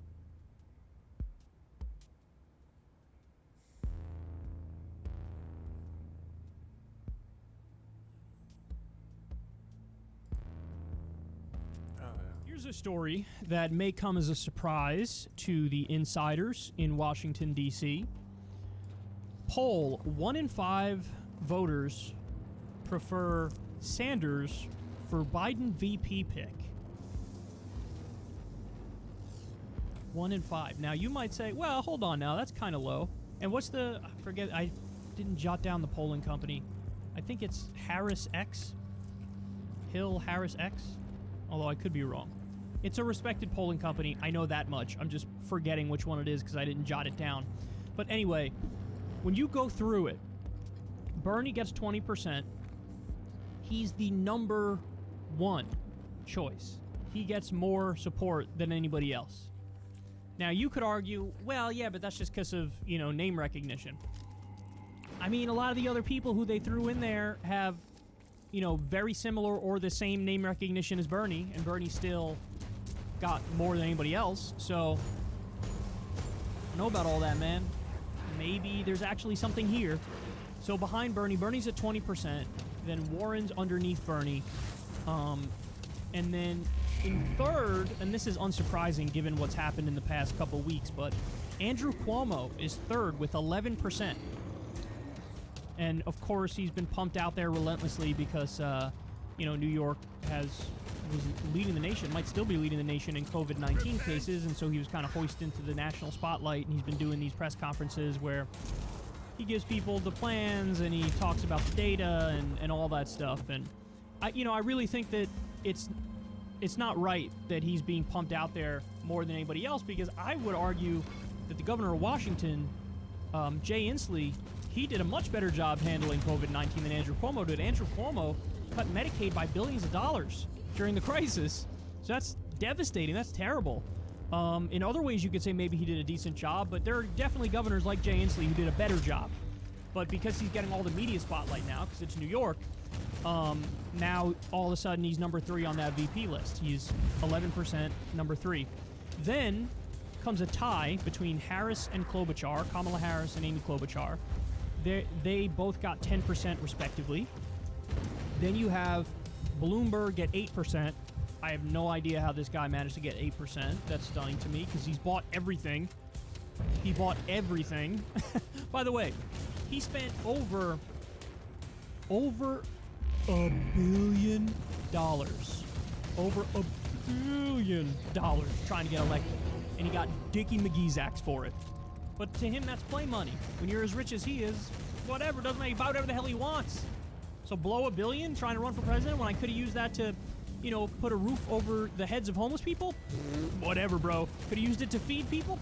Here's a story that may come as a surprise to the insiders in Washington, D.C. Poll: 1 in 5 voters prefer Sanders for Biden VP pick. 1 in 5. Now, you might say, well, hold on now, that's kind of low. And what's the, I didn't jot down the polling company. I think it's Harris X. Hill Harris X. Although I could be wrong. It's a respected polling company. I know that much. I'm just forgetting which one it is because I didn't jot it down. But anyway, when you go through it, Bernie gets 20%. He's the number 1 choice. He gets more support than anybody else. Now, you could argue, well, yeah, but that's just because of, name recognition. A lot of the other people who they threw in there have, very similar or the same name recognition as Bernie, and Bernie still got more than anybody else. So, I don't know about all that, man. Maybe there's actually something here. So behind Bernie's at 20%, then Warren's underneath Bernie, and then in third, and this is unsurprising given what's happened in the past couple weeks, but Andrew Cuomo is third with 11%. And of course, he's been pumped out there relentlessly because, New York was leading the nation, might still be leading the nation in COVID-19 cases, and so he was kind of hoisted into the national spotlight, and he's been doing these press conferences where he gives people the plans and he talks about the data and all that stuff. And I really think that it's not right that he's being pumped out there more than anybody else, because I would argue that the governor of Washington, Jay Inslee, he did a much better job handling COVID-19 than Andrew Cuomo did. Andrew Cuomo cut Medicaid by billions of dollars during the crisis. So that's devastating. That's terrible. In other ways, you could say maybe he did a decent job, but there are definitely governors like Jay Inslee who did a better job. But because he's getting all the media spotlight now, because it's New York, now all of a sudden he's number 3 on that VP list. He's 11%, number 3. Then comes a tie between Harris and Klobuchar, Kamala Harris and Amy Klobuchar. They both got 10% respectively. Then you have Bloomberg at 8%. I have no idea how this guy managed to get 8%. That's stunning to me because he's bought everything. He bought everything. By the way, he spent over $1 billion. Over $1 billion trying to get elected. And he got Dickie McGee's axe for it. But to him, that's play money. When you're as rich as he is, whatever, doesn't matter. He buy whatever the hell he wants. So blow $1 billion trying to run for president when I could have used that to, put a roof over the heads of homeless people? Whatever, bro. Could have used it to feed people?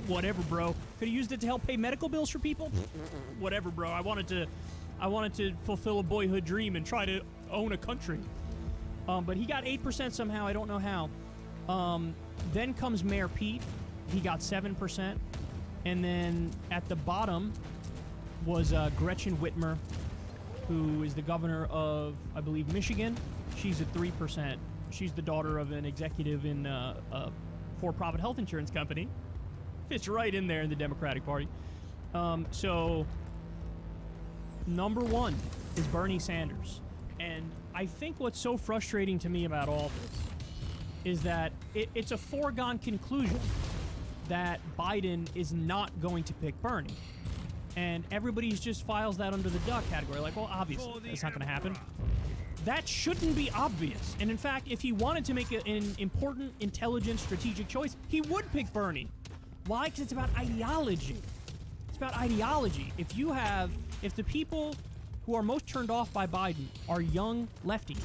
Whatever, bro. Could have used it to help pay medical bills for people? Whatever, bro. I wanted to fulfill a boyhood dream and try to own a country. But he got 8% somehow. I don't know how. Then comes Mayor Pete. He got 7%. And then at the bottom, was Gretchen Whitmer, who is the governor of, I believe, Michigan. She's at 3%. She's the daughter of an executive in a for-profit health insurance company. Fits right in there in the Democratic Party. So, number one is Bernie Sanders. And I think what's so frustrating to me about all this is that it's a foregone conclusion that Biden is not going to pick Bernie. And everybody just files that under the duck category. Like, well, obviously, that's not going to happen. That shouldn't be obvious. And in fact, if he wanted to make an important, intelligent, strategic choice, he would pick Bernie. Why? Because it's about ideology. It's about ideology. If the people who are most turned off by Biden are young lefties,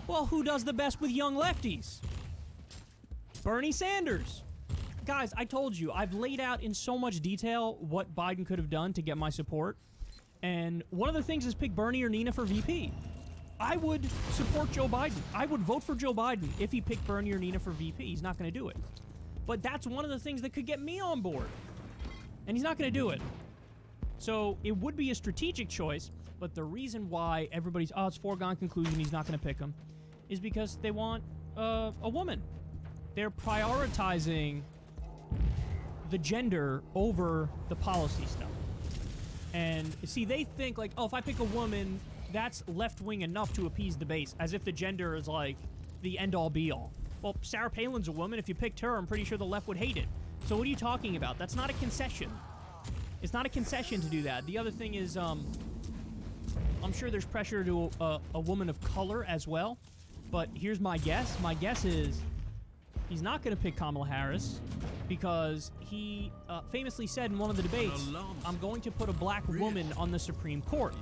well, who does the best with young lefties? Bernie Sanders. Guys, I told you, I've laid out in so much detail what Biden could have done to get my support. And one of the things is pick Bernie or Nina for VP. I would support Joe Biden. I would vote for Joe Biden if he picked Bernie or Nina for VP. He's not going to do it. But that's one of the things that could get me on board. And he's not going to do it. So it would be a strategic choice. But the reason why everybody's, it's foregone conclusion, he's not going to pick him, is because they want a woman. They're prioritizing the gender over the policy stuff. And see, they think like, if I pick a woman, that's left-wing enough to appease the base, as if the gender is like the end-all be-all. Well, Sarah Palin's a woman. If you picked her, I'm pretty sure the left would hate it. So what are you talking about? That's not a concession. It's not a concession to do that. The other thing is, I'm sure there's pressure to a woman of color as well. But here's my guess. My guess is he's not going to pick Kamala Harris because he famously said in one of the debates, I'm going to put a black woman on the Supreme Court.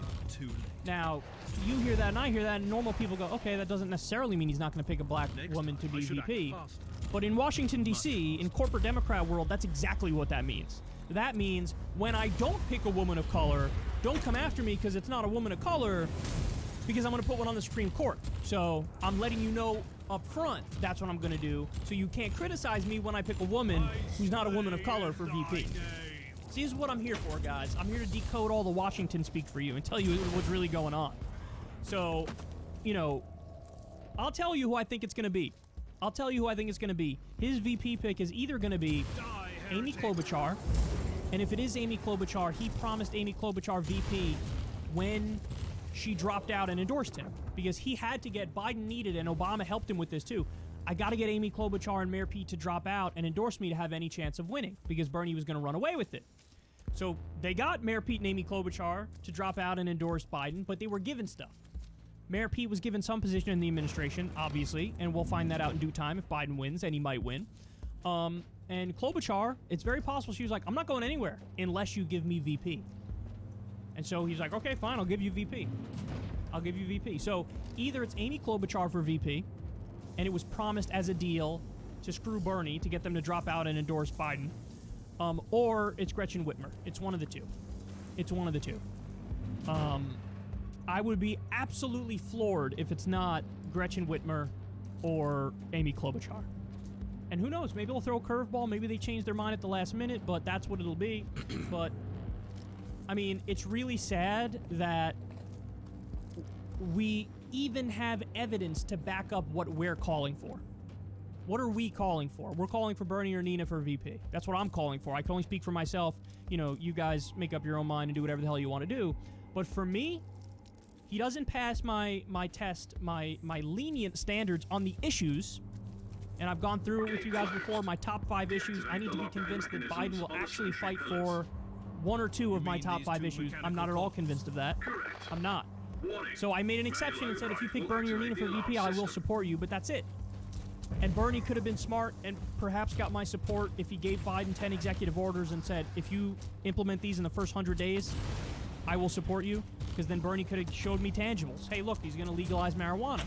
Now, you hear that and I hear that, and normal people go, okay, that doesn't necessarily mean he's not going to pick a black woman to be VP. But in Washington, D.C., in corporate Democrat world, that's exactly what that means. That means when I don't pick a woman of color, don't come after me because it's not a woman of color, because I'm going to put one on the Supreme Court. So I'm letting you know up front that's what I'm going to do, so you can't criticize me when I pick a woman who's not a woman of color for VP. See, this is what I'm here for, guys. I'm here to decode all the Washington speak for you and tell you what's really going on. So, I'll tell you who I think it's going to be. I'll tell you who I think it's going to be. His VP pick is either going to be Amy Klobuchar, and if it is Amy Klobuchar, he promised Amy Klobuchar VP when she dropped out and endorsed him, because he had to get, Biden needed, and Obama helped him with this too, I got to get Amy Klobuchar and Mayor Pete to drop out and endorse me to have any chance of winning, because Bernie was going to run away with it. So they got Mayor Pete and Amy Klobuchar to drop out and endorse Biden, but they were given stuff. Mayor Pete was given some position in the administration, obviously, and we'll find that out in due time if Biden wins, and he might win. And Klobuchar, it's very possible she was like, I'm not going anywhere unless you give me VP. And so he's like, okay, fine, I'll give you VP. I'll give you VP. So either it's Amy Klobuchar for VP, and it was promised as a deal to screw Bernie to get them to drop out and endorse Biden, or it's Gretchen Whitmer. It's one of the two. It's one of the two. I would be absolutely floored if it's not Gretchen Whitmer or Amy Klobuchar. And who knows, maybe they'll throw a curveball, maybe they change their mind at the last minute, but that's what it'll be. But, I mean, it's really sad that we even have evidence to back up what we're calling for. What are we calling for? We're calling for Bernie or Nina for VP. That's what I'm calling for. I can only speak for myself. You guys make up your own mind and do whatever the hell you want to do. But for me, he doesn't pass my test, my lenient standards on the issues. And I've gone through it with you guys before, my top 5 issues. I need to be convinced that Biden will actually fight for 1 or 2 of my top 5 issues. I'm not at all convinced of that. I'm not. So I made an exception and said, if you pick Bernie or Nina for VP, I will support you, but that's it. And Bernie could have been smart and perhaps got my support if he gave Biden 10 executive orders and said, if you implement these in the first 100 days, I will support you. Because then Bernie could have showed me tangibles. Hey, look, he's going to legalize marijuana.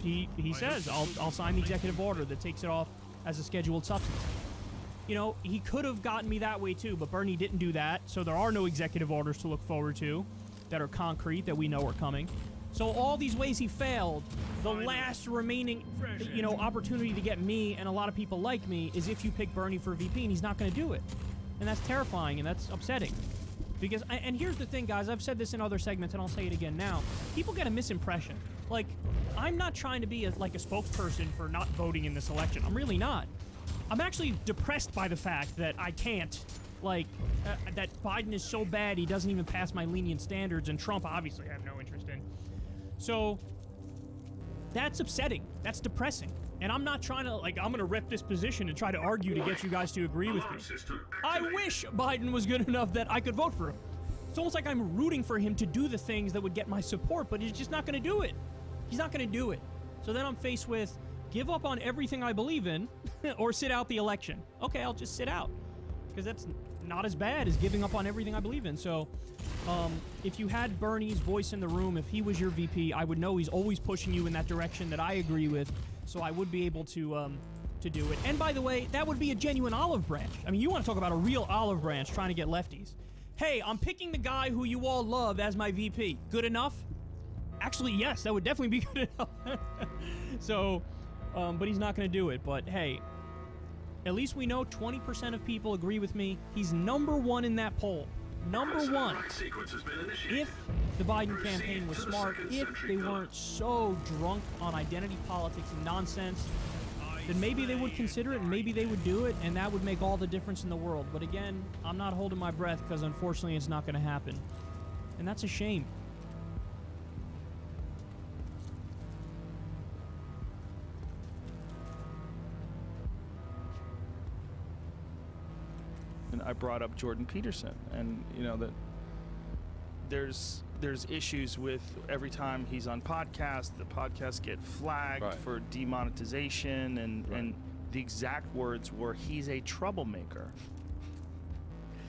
He says, I'll sign the executive order that takes it off as a scheduled substance. He could have gotten me that way too, but Bernie didn't do that, so there are no executive orders to look forward to that are concrete, that we know are coming. So all these ways he failed, the last remaining, opportunity to get me and a lot of people like me is if you pick Bernie for VP, and he's not going to do it. And that's terrifying, and that's upsetting. Because, and here's the thing, guys, I've said this in other segments, and I'll say it again now. People get a misimpression. Like, I'm not trying to be like a spokesperson for not voting in this election. I'm really not. I'm actually depressed by the fact that I can't, like, that Biden is so bad he doesn't even pass my lenient standards, and Trump, obviously, I have no interest in. So, that's upsetting. That's depressing. And I'm not trying to, like, I'm going to rep this position and try to argue to get you guys to agree with me. I wish Biden was good enough that I could vote for him. It's almost like I'm rooting for him to do the things that would get my support, but he's just not going to do it. He's not going to do it. So then I'm faced with give up on everything I believe in or sit out the election. Okay, I'll just sit out because that's not as bad as giving up on everything I believe in. So if you had Bernie's voice in the room, if he was your VP, I would know he's always pushing you in that direction that I agree with. So I would be able to do it. And by the way, that would be a genuine olive branch. I mean, you want to talk about a real olive branch trying to get lefties. Hey, I'm picking the guy who you all love as my VP. Good enough? Actually, yes, that would definitely be good enough. So, but he's not going to do it. But hey, at least we know 20% of people agree with me. He's number one in that poll. Number one. If the Biden campaign was smart, if they weren't so drunk on identity politics and nonsense, then maybe they would consider it and maybe they would do it, and that would make all the difference in the world. But again, I'm not holding my breath because unfortunately it's not going to happen. And that's a shame. And I brought up Jordan Peterson, and you know that there's issues with every time he's on podcast, the podcasts get flagged for demonetization, and the exact words were he's a troublemaker.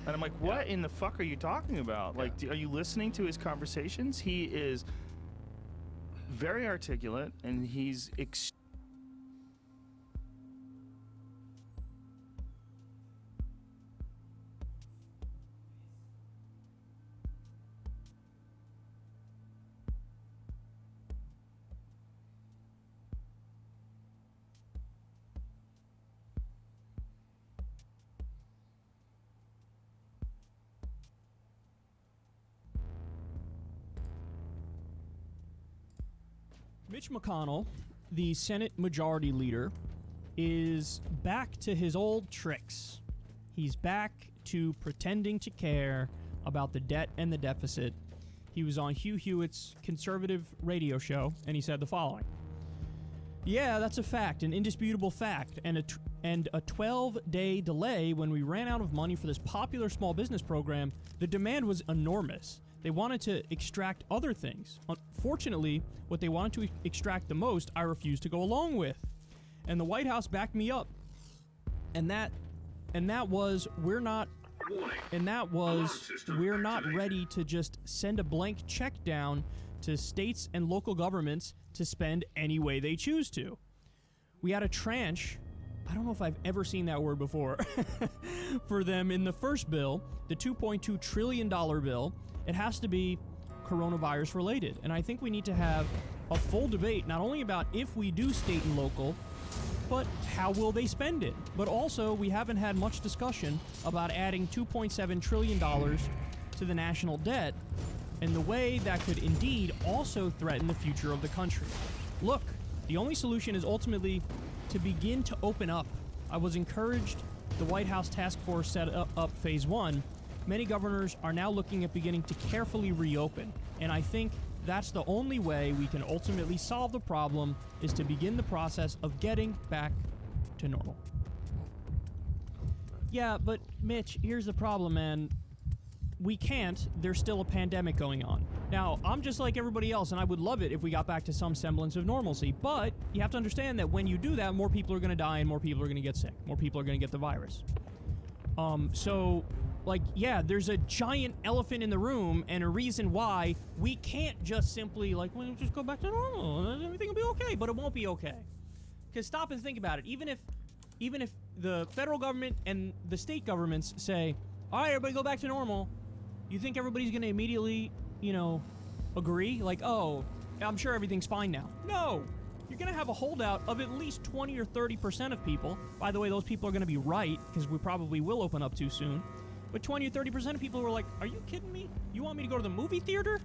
And I'm like, what in the fuck are you talking about? Like, are you listening to his conversations? He is very articulate, and he's Mitch McConnell, the Senate Majority Leader, is back to his old tricks. He's back to pretending to care about the debt and the deficit. He was on Hugh Hewitt's conservative radio show, and he said the following. Yeah, that's a fact, an indisputable fact, and a 12-day delay when we ran out of money for this popular small business program. The demand was enormous. They wanted to extract other things. Unfortunately, what they wanted to extract the most, I refused to go along with. And the White House backed me up. And that was we're not ready to just send a blank check down to states and local governments to spend any way they choose to. We had a tranche, I don't know if I've ever seen that word before, for them in the first bill, the $2.2 trillion bill. It has to be coronavirus related. And I think we need to have a full debate, not only about if we do state and local, but how will they spend it? But also, we haven't had much discussion about adding $2.7 trillion to the national debt and the way that could indeed also threaten the future of the country. Look, the only solution is ultimately to begin to open up. I was encouraged the White House task force set up phase one. Many governors are now looking at beginning to carefully reopen, and I think that's the only way we can ultimately solve the problem, is to begin the process of getting back to normal. Yeah, but Mitch, here's the problem, man. We can't. There's still a pandemic going on. Now, I'm just like everybody else, and I would love it if we got back to some semblance of normalcy, but you have to understand that when you do that, more people are going to die and more people are going to get sick. More people are going to get the virus. Like, yeah, there's a giant elephant in the room and a reason why we can't just simply, like, well, just go back to normal. Everything will be okay, but it won't be okay. Because stop and think about it. Even if the federal government and the state governments say, all right, everybody go back to normal, you think everybody's going to immediately, agree? Like, oh, I'm sure everything's fine now. No! You're going to have a holdout of at least 20 or 30% of people. By the way, those people are going to be right, because we probably will open up too soon. But 20 or 30% of people were like, are you kidding me? You want me to go to the movie theater?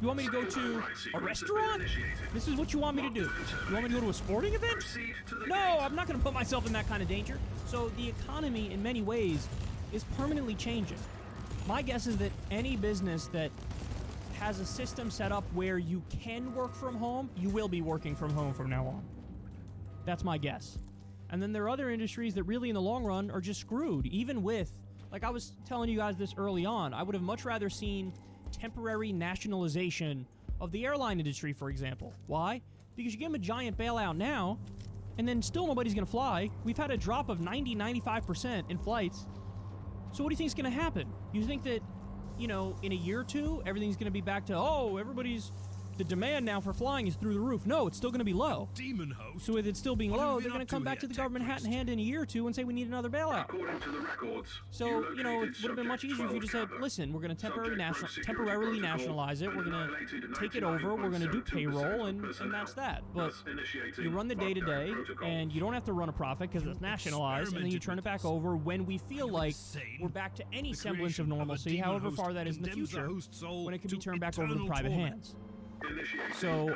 You want me to go to a restaurant? This is what you want me to do? You want me to go to a sporting event? No, I'm not going to put myself in that kind of danger. So the economy, in many ways, is permanently changing. My guess is that any business that has a system set up where you can work from home, you will be working from home from now on. That's my guess. And then there are other industries that really in the long run are just screwed, even with, like I was telling you guys this early on, I would have much rather seen temporary nationalization of the airline industry, for example. Why? Because you give them a giant bailout now, and then still nobody's going to fly. We've had a drop of 90-95% in flights. So what do you think is going to happen? You think that, you know, in a year or two, everything's going to be back to, oh, the demand now for flying is through the roof. No, it's still going to be low. Demon host. So with it still being low, they're going to come back to the government hat in hand in a year or two and say we need another bailout. According to the records, So, you know, it would have been much easier if you just said, listen, we're going to temporarily nationalize it. We're going to take it over. We're going to do payroll, and that's that. But you run the day-to-day, and you don't have to run a profit because it's nationalized, and then you turn it back over when we feel like we're back to any semblance of normalcy, however far that is in the future, when it can be turned back over to private hands. So,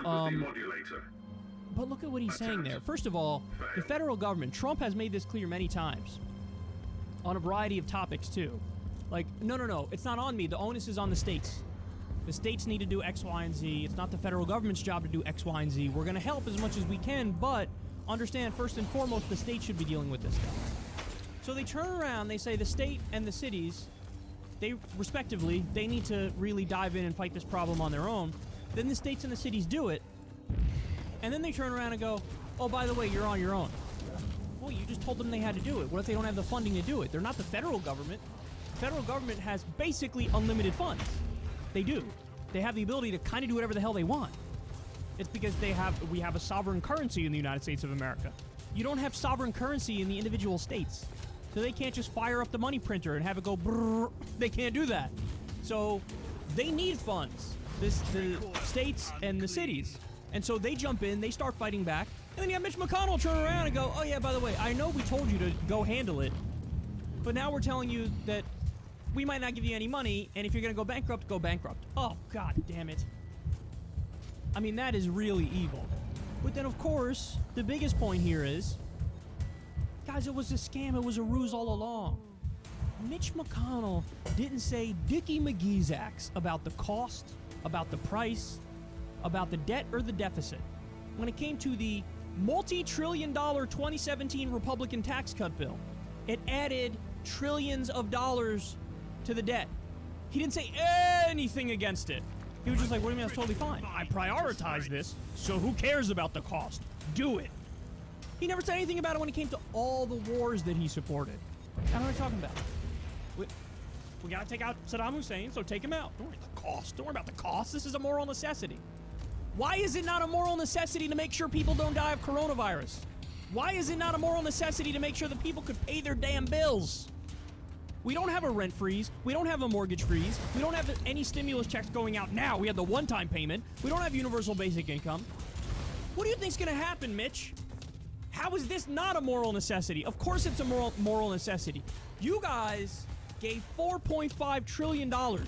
but look at what he's saying there. First of all, the federal government, Trump has made this clear many times on a variety of topics too. Like, no, it's not on me. The onus is on the states. The states need to do X, Y, and Z. It's not the federal government's job to do X, Y, and Z. We're going to help as much as we can, but understand, first and foremost, the state should be dealing with this stuff. So they turn around, they say the state and the cities, they respectively, they need to really dive in and fight this problem on their own. Then the states and the cities do it, and then they turn around and go, oh, by the way, you're on your own. Well, you just told them they had to do it. What if they don't have the funding to do it? They're not the federal government. The federal government has basically unlimited funds. They do. They have the ability to kind of do whatever the hell they want. It's because we have a sovereign currency in the United States of America. You don't have sovereign currency in the individual states. So they can't just fire up the money printer and have it go brrr. They can't do that. So they need funds. The states and the cities. And so they jump in, they start fighting back, and then you have Mitch McConnell turn around and go, oh yeah, by the way, I know we told you to go handle it, but now we're telling you that we might not give you any money, and if you're going to go bankrupt, go bankrupt. Oh, god damn it. I mean, that is really evil. But then, of course, the biggest point here is, guys, it was a scam, it was a ruse all along. Mitch McConnell didn't say Dickie McGee's axe about the cost, about the price, about the debt or the deficit. When it came to the multi-trillion-dollar 2017 Republican tax cut bill, it added trillions of dollars to the debt. He didn't say anything against it. He was just like, what do you mean, that's totally fine. I prioritize this, so who cares about the cost? Do it. He never said anything about it when it came to all the wars that he supported. I don't know what I'm talking about. We gotta take out Saddam Hussein, so take him out. Don't worry about the cost. Don't worry about the cost. This is a moral necessity. Why is it not a moral necessity to make sure people don't die of coronavirus? Why is it not a moral necessity to make sure that people could pay their damn bills? We don't have a rent freeze. We don't have a mortgage freeze. We don't have any stimulus checks going out now. We have the one-time payment. We don't have universal basic income. What do you think's gonna happen, Mitch? How is this not a moral necessity? Of course it's a moral necessity. You guys gave $4.5 trillion to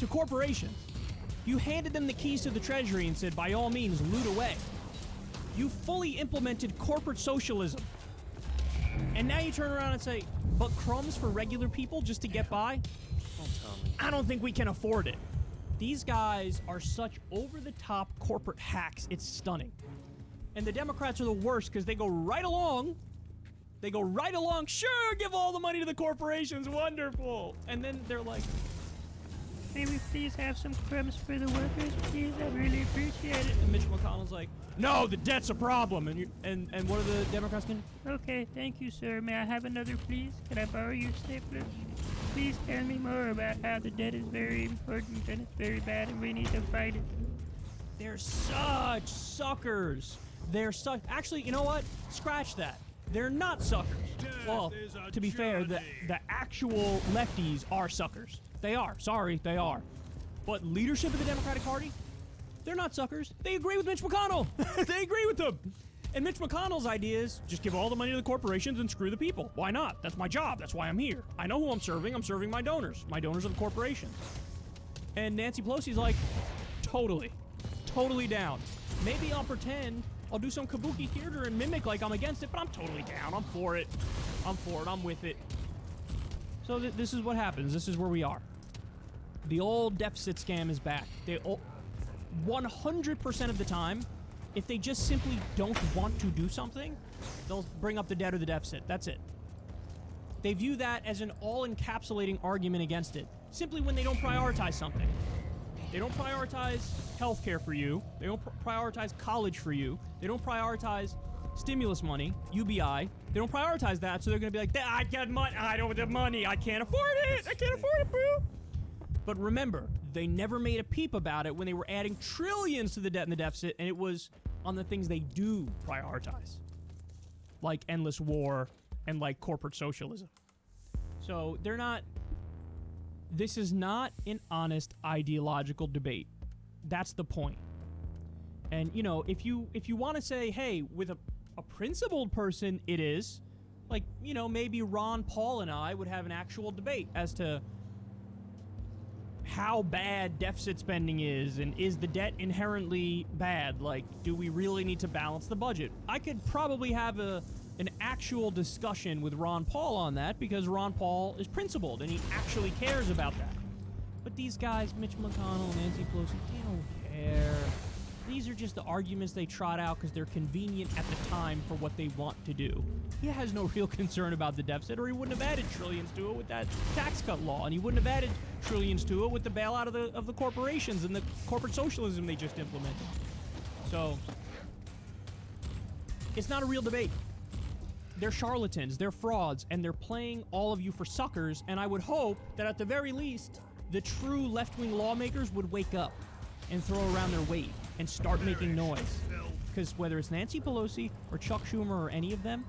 corporations. You handed them the keys to the treasury and said, by all means, loot away. You fully implemented corporate socialism. And now you turn around and say, but crumbs for regular people just to get by? Don't tell me. I don't think we can afford it. These guys are such over-the-top corporate hacks, it's stunning. And the Democrats are the worst because they go right along. They go right along, sure, give all the money to the corporations, wonderful. And then they're like, may we please have some crumbs for the workers, please? I really appreciate it. And Mitch McConnell's like, no, the debt's a problem. And what are the Democrats going to do? Okay, thank you, sir. May I have another, please? Can I borrow your stapler? Please tell me more about how the debt is very important and it's very bad and we need to fight it. They're such suckers. They're such... Actually, you know what? Scratch that. They're not suckers. Well, to be fair, the actual lefties are suckers. They are. Sorry, they are. But leadership of the Democratic Party, they're not suckers. They agree with Mitch McConnell. They agree with him. And Mitch McConnell's idea is just give all the money to the corporations and screw the people. Why not? That's my job. That's why I'm here. I know who I'm serving. I'm serving my donors. My donors are the corporations. And Nancy Pelosi's like, totally down. Maybe I'll pretend I'll do some kabuki theater and mimic like I'm against it, but I'm totally down. I'm for it. I'm with it. So this is what happens. This is where we are. The old deficit scam is back. 100% of the time, if they just simply don't want to do something, they'll bring up the debt or the deficit. That's it. They view that as an all-encapsulating argument against it, simply when they don't prioritize something. They don't prioritize healthcare for you. They don't prioritize college for you. They don't prioritize stimulus money, UBI. They don't prioritize that, so they're going to be like, I got money. I don't have money. I can't afford it. I can't afford it, boo. But remember, they never made a peep about it when they were adding trillions to the debt and the deficit, and it was on the things they do prioritize, like endless war and like corporate socialism. So they're not... This is not an honest ideological debate. That's the point. And, you know, if you want to say, hey, with a principled person, it is, like, you know, maybe Ron Paul and I would have an actual debate as to how bad deficit spending is, and is the debt inherently bad? Like, do we really need to balance the budget? I could probably have an actual discussion with Ron Paul on that, because Ron Paul is principled and he actually cares about that. But these guys, Mitch McConnell, Nancy Pelosi, they don't care. These are just the arguments they trot out because they're convenient at the time for what they want to do. He has no real concern about the deficit, or he wouldn't have added trillions to it with that tax cut law, and he wouldn't have added trillions to it with the bailout of the corporations and the corporate socialism they just implemented. So, it's not a real debate. They're charlatans, they're frauds, and they're playing all of you for suckers, and I would hope that at the very least, the true left-wing lawmakers would wake up and throw around their weight and start making noise. Because whether it's Nancy Pelosi or Chuck Schumer or any of them,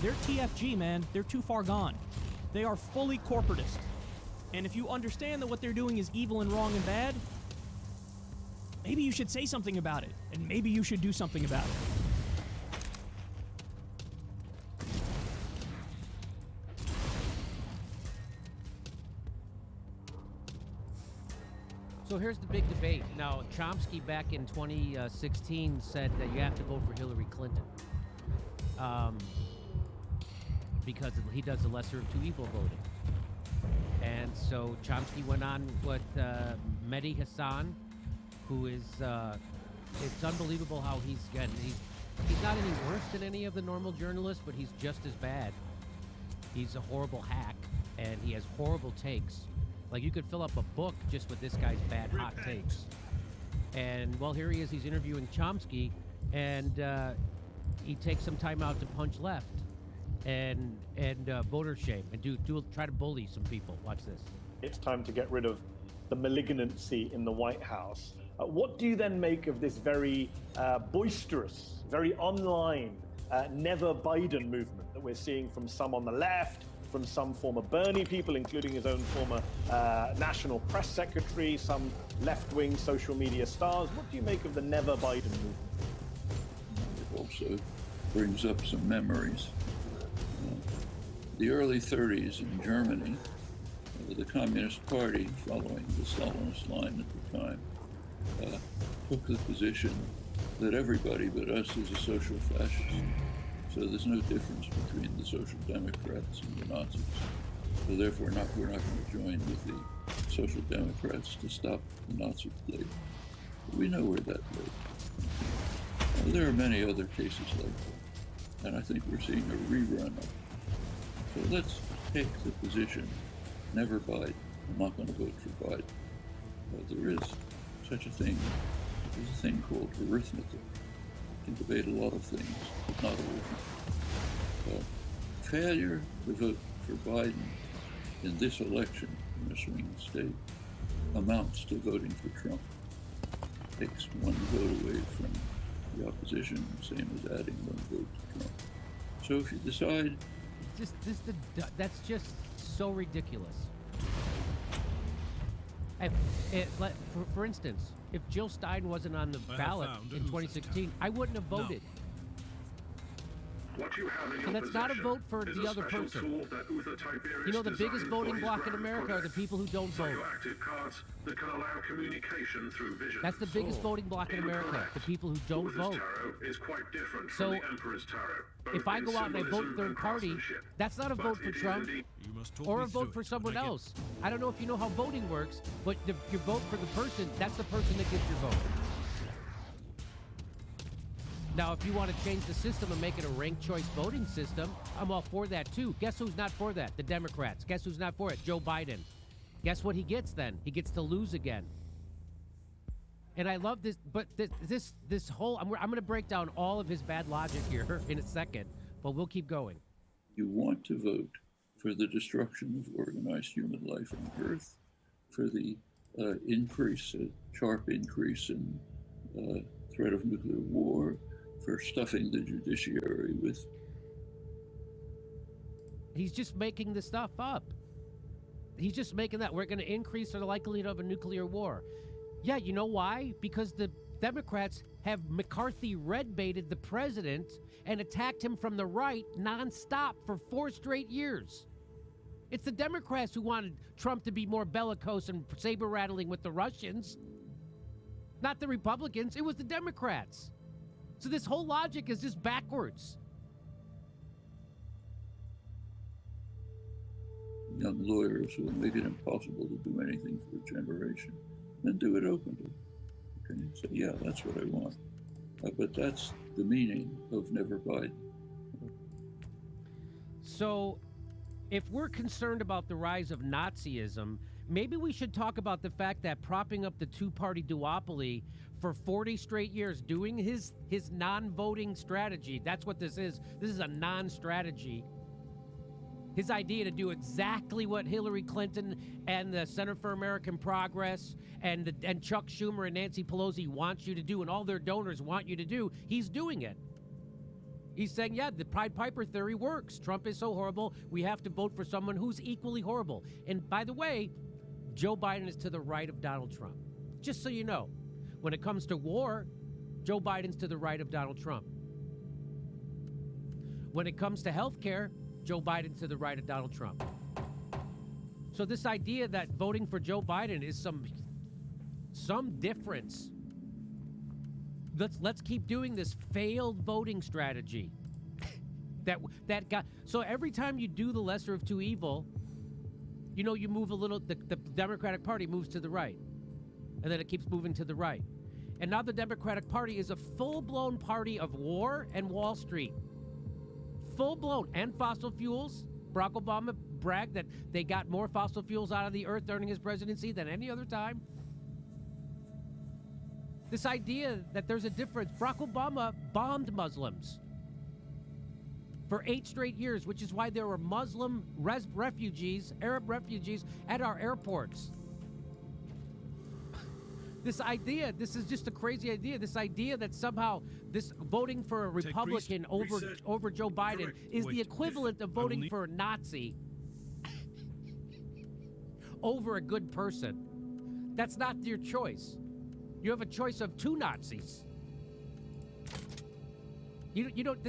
they're TFG, man. They're too far gone. They are fully corporatist. And if you understand that what they're doing is evil and wrong and bad, maybe you should say something about it, and maybe you should do something about it. So here's the big debate. Now, Chomsky back in 2016 said that you have to vote for Hillary Clinton because he does the lesser of two evil voting. And so Chomsky went on with Mehdi Hassan, who is, it's unbelievable how he's not any worse than any of the normal journalists, but he's just as bad. He's a horrible hack, and he has horrible takes. Like, you could fill up a book just with this guy's bad hot takes. And, well, here he is. He's interviewing Chomsky, and he takes some time out to punch left and voter shame and try to bully some people. Watch this. It's time to get rid of the malignancy in the White House. What do you then make of this very boisterous, very online, never Biden movement that we're seeing from some on the left, from some former Bernie people, including his own former national press secretary, some left-wing social media stars? What do you make of the never Biden movement? It also brings up some memories. The early 30s in Germany, the Communist Party, following the Stalinist line at the time, took the position that everybody but us is a social fascist. So there's no difference between the Social Democrats and the Nazis. So therefore, we're not going to join with the Social Democrats to stop the Nazi plague. But we know where that led. There are many other cases like that, and I think we're seeing a rerun of it. So let's take the position, never Biden. I'm not going to vote for Biden. But there is such a thing. There's a thing called arithmetic. Can debate a lot of things, but not arithmetic. Failure to vote for Biden in this election in a swing state amounts to voting for Trump. Takes one vote away from the opposition, same as adding one vote to Trump. So if you decide... That's just so ridiculous. For instance, if Jill Stein wasn't on the ballot in 2016, I wouldn't have voted. What you have in So your that's not a possession vote for is the a other special person. tool that Uther Tiberius You know, the biggest designed voting for his bloc in grand America are the project. people who don't vote. Psychoactive cards that can allow communication through vision. That's the biggest voting bloc in America, the people who don't Uther's vote. tarot is quite different So, from the Emperor's tarot. both If I in go out and I vote symbolism third and party, craftsmanship. that's not a But vote for it is Trump You must talk or me a vote through for it, someone but I get- else. I don't know if you know how voting works, but your vote for the person, that's the person that gets your vote. Now, if you want to change the system and make it a ranked choice voting system, I'm all for that too. Guess who's not for that? The Democrats. Guess who's not for it? Joe Biden. Guess what he gets then? He gets to lose again. And I love this, but this whole, I'm going to break down all of his bad logic here in a second, but we'll keep going. You want to vote for the destruction of organized human life on Earth, for the sharp increase in threat of nuclear war, for stuffing the judiciary with. He's just making this stuff up. He's just making that. We're going to increase the likelihood of a nuclear war. Yeah, you know why? Because the Democrats have McCarthy red-baited the president and attacked him from the right nonstop for 4 straight years. It's the Democrats who wanted Trump to be more bellicose and saber-rattling with the Russians, not the Republicans. It was the Democrats. So this whole logic is just backwards. Young lawyers who will make it impossible to do anything for a generation, then do it openly. Okay, say, yeah, that's what I want. But that's the meaning of never Biden. So, if we're concerned about the rise of Nazism, maybe we should talk about the fact that propping up the two-party duopoly for 40 straight years, doing his non-voting strategy, that's what this is. This is a non-strategy. His idea to do exactly what Hillary Clinton and the Center for American Progress and Chuck Schumer and Nancy Pelosi want you to do and all their donors want you to do, he's doing it. He's saying, yeah, the Pied Piper theory works. Trump is so horrible, we have to vote for someone who's equally horrible. And by the way, Joe Biden is to the right of Donald Trump. Just so you know, when it comes to war, Joe Biden's to the right of Donald Trump. When it comes to health care, Joe Biden's to the right of Donald Trump. So this idea that voting for Joe Biden is some difference. Let's keep doing this failed voting strategy. that got so every time you do the lesser of two evil, you know, you move a little. The Democratic Party moves to the right, and then it keeps moving to the right, and now the Democratic Party is a full-blown party of war and Wall Street. Full-blown, and fossil fuels. Barack Obama bragged that they got more fossil fuels out of the earth during his presidency than any other time. This idea that there's a difference. Barack Obama bombed Muslims for 8 straight years, which is why there were Muslim refugees, Arab refugees at our airports. This idea, this is just a crazy idea. This idea that somehow this voting for a Republican over Joe Biden Correct. is Wait, the equivalent of I will voting need- for a Nazi over a good person. That's not your choice. You have a choice of 2 Nazis. You don't.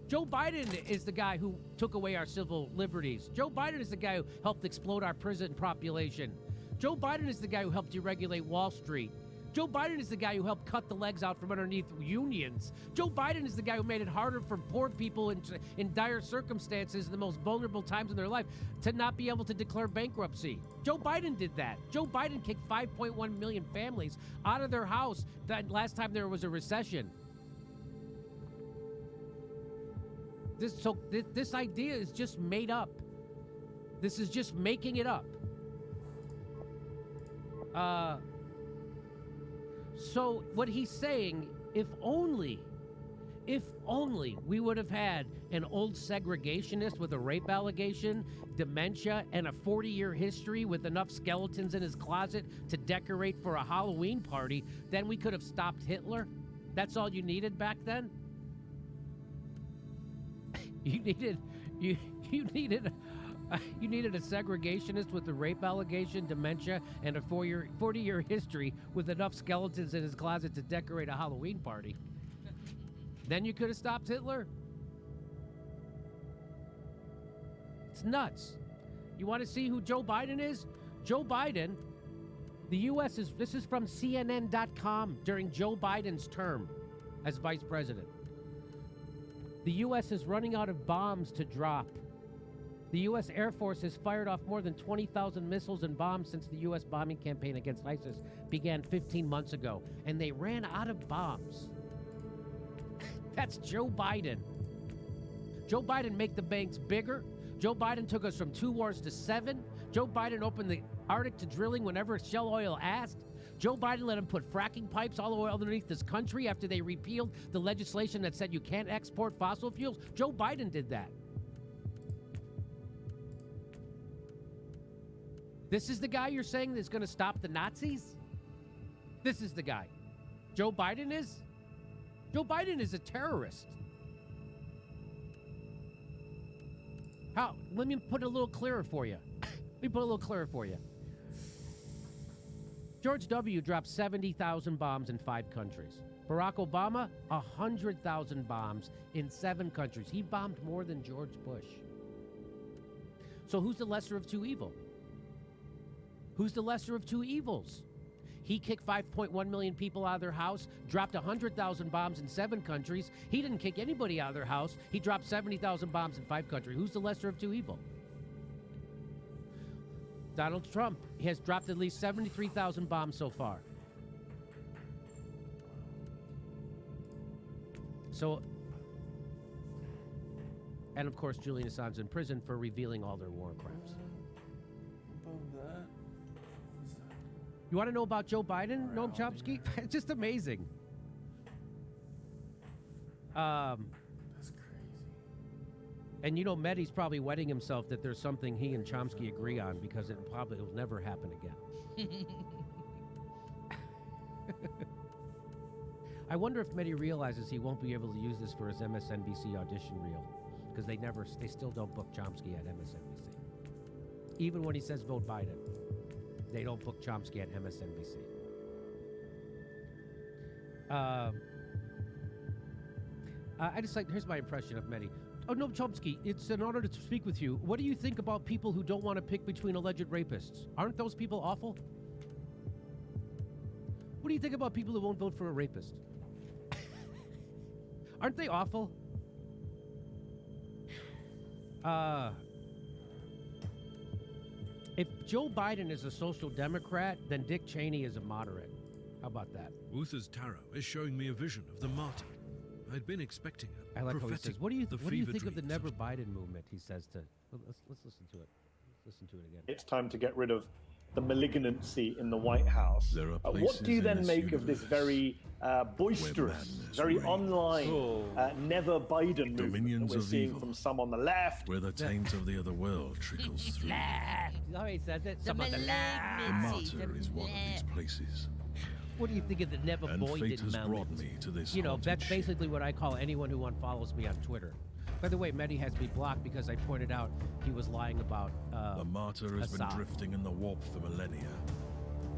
Joe Biden is the guy who took away our civil liberties. Joe Biden is the guy who helped explode our prison population. Joe Biden is the guy who helped deregulate Wall Street. Joe Biden is the guy who helped cut the legs out from underneath unions. Joe Biden is the guy who made it harder for poor people in dire circumstances, in the most vulnerable times in their life, to not be able to declare bankruptcy. Joe Biden did that. Joe Biden kicked 5.1 million families out of their house that last time there was a recession. This idea is just made up. This is just making it up. So what he's saying, if only we would have had an old segregationist with a rape allegation, dementia, and a 40-year history with enough skeletons in his closet to decorate for a Halloween party, then we could have stopped Hitler. That's all you needed back then? You needed a segregationist with a rape allegation, dementia, and a 40-year history with enough skeletons in his closet to decorate a Halloween party. Then you could have stopped Hitler? It's nuts. You want to see who Joe Biden is? Joe Biden, the U.S. this is from CNN.com during Joe Biden's term as vice president. The U.S. is running out of bombs to drop. The U.S. Air Force has fired off more than 20,000 missiles and bombs since the U.S. bombing campaign against ISIS began 15 months ago, and they ran out of bombs. That's Joe Biden. Joe Biden make the banks bigger. Joe Biden took us from 2 wars to 7. Joe Biden opened the Arctic to drilling whenever Shell Oil asked. Joe Biden let him put fracking pipes all the way underneath this country after they repealed the legislation that said you can't export fossil fuels. Joe Biden did that. This is the guy you're saying that's going to stop the Nazis? This is the guy. Joe Biden is? Joe Biden is a terrorist. How? Let me put it a little clearer for you. George W. dropped 70,000 bombs in 5 countries. Barack Obama, 100,000 bombs in 7 countries. He bombed more than George Bush. So who's the lesser of two evils? Who's the lesser of two evils? He kicked 5.1 million people out of their house, dropped 100,000 bombs in 7 countries. He didn't kick anybody out of their house. He dropped 70,000 bombs in 5 countries. Who's the lesser of two evils? Donald Trump has dropped at least 73,000 bombs so far. So, and of course, Julian Assange in prison for revealing all their war crimes. You want to know about Joe Biden, Noam Chomsky? It's just amazing. That's crazy. And you know, Mehdi's probably wetting himself that there's something he and Chomsky agree on because it probably will never happen again. I wonder if Mehdi realizes he won't be able to use this for his MSNBC audition reel because they still don't book Chomsky at MSNBC. Even when he says vote Biden. They don't book Chomsky at MSNBC. I just like, here's my impression of Mehdi. Oh, no, Chomsky, it's an honor to speak with you. What do you think about people who don't want to pick between alleged rapists? Aren't those people awful? What do you think about people who won't vote for a rapist? Aren't they awful? If Joe Biden is a social democrat, then Dick Cheney is a moderate. How about that? Uther's tarot is showing me a vision of the martyr. I'd been expecting it. I like how he says, what do you think of the Never Biden movement? He says to, let's listen to it. Let's listen to it again. It's time to get rid of the malignancy in the White House. What do you then make of this very boisterous, very online, Never Biden movement that we're seeing from some on the left? Where the taint of the other world trickles through. Oh, he says it. Some on the left. The martyr is one of these places. What do you think of the Never Biden movement? Me to this that's basically what I call anyone who unfollows me on Twitter. By the way, Mehdi has me blocked because I pointed out he was lying about the martyr has been drifting in the warp for millennia.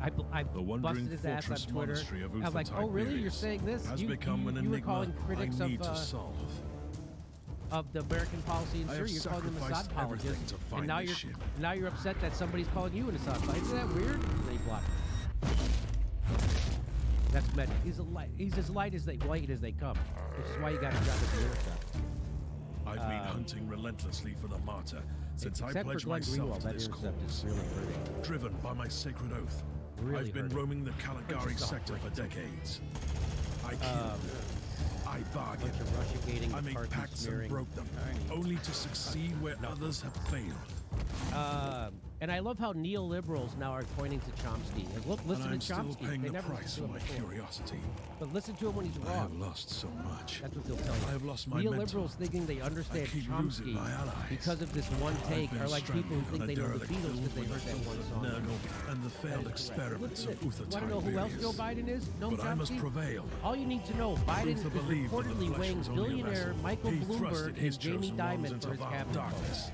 I the busted his ass on Twitter. I was like, oh, really? You're saying this? Has become an enigma were calling critics I need to solve. Of the American policy in Syria. You're calling them Assad apologists. And now you're upset that somebody's calling you an Assad apologist. Isn't that weird? And they blocked me. That's Mehdi. He's as white as they come. Which is why you got to drop at the intercept. I've been hunting relentlessly for the martyr since I pledged myself to this cause. Really driven by my sacred oath, I've been roaming the Caligari sector for decades. I killed, I bargained, I made pacts and broke them, only to succeed where others have failed. And I love how neoliberals now are pointing to Chomsky. And look, listen to Chomsky. I'm still paying the price for my curiosity. But listen to him when he's wrong. I have lost so much. That's what they'll tell you. I have lost my neoliberals thinking they understand Chomsky because of this one take are like people who think they know the Beatles because they heard that one song. Nurgle and the failed experiments of Uther Want to know who else Joe Biden is? No, but Chomsky? I must prevail. All you need to know, Biden is reportedly weighing billionaire Michael Bloomberg and Jamie Dimon for his cabinet post.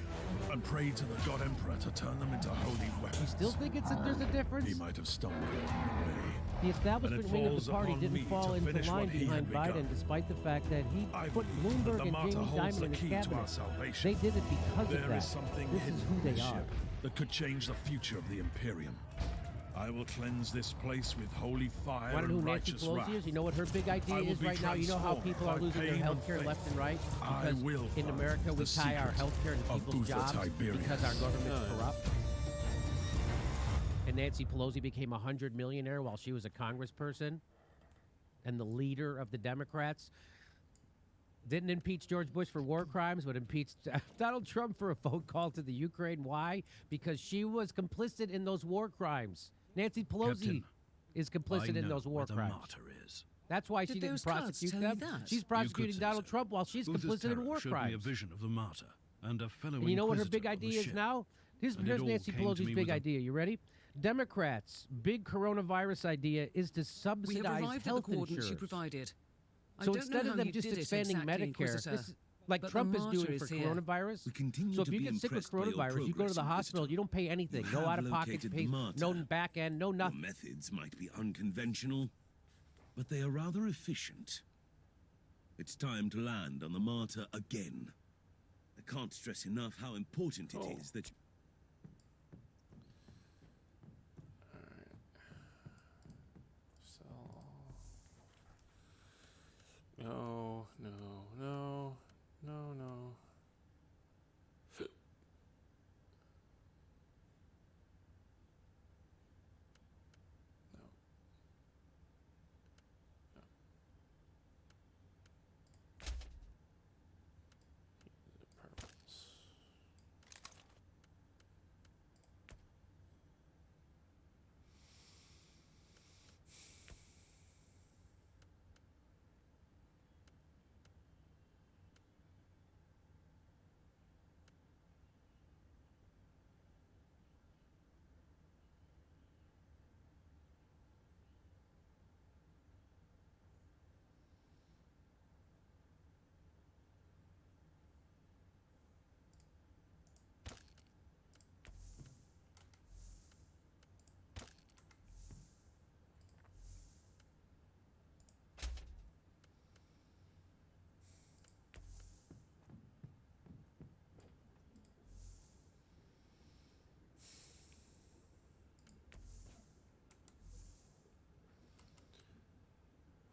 and prayed to the God Emperor to turn them into holy weapons. You still think there's a difference? He might have stumbled along the way. The establishment wing of falls the party upon me didn't fall to into finish line what he behind had Biden, begun. despite the fact that he I put believe that Bloomberg the and martyr Jamie holds the Dimon in his key to our cabinet. salvation. They did it because There of that. is something This hidden is who in they this are. ship that could change the future of the Imperium. I will cleanse this place with holy fire Want to know and who Nancy righteous Pelosi wrath. is? You know what her big idea I will is be right now? You know how people are transformed losing their by health pain care and left and right? I Because will in find America, we the tie our secret health care to of people's Uther jobs Tiberius. because our government's No. corrupt. And Nancy Pelosi became a 100 millionaire while she was a congressperson and the leader of the Democrats. Didn't impeach George Bush for war crimes, but impeached Donald Trump for a phone call to the Ukraine. Why? Because she was complicit in those war crimes. Nancy Pelosi Captain, is complicit in those war crimes. Is. That's why she Did didn't those cards prosecute tell you them. that? She's prosecuting Donald Trump while she's complicit in war crimes. a vision of the martyr and a fellow And you know what her big inquisitor on the idea is ship. now? Here's And it all Nancy came to Pelosi's me big with a- idea. You ready? Democrats' big coronavirus idea is to We have subsidize arrived at the health coordinates you insurance. provided. I So don't instead know of how them you just did it expanding exactly, Medicare, Inquisitor, this is like but the Trump is doing martyr for is here. coronavirus. We continue So if to you be get sick with impressed by your coronavirus, you go to the progress, hospital, you don't pay anything. You No have out-of-pocket located pay, the no martyr. back end, no Your nothing. methods might be unconventional, but they are rather efficient. It's time to land on the martyr again. I can't stress enough how important it is that No, no, no, no, no.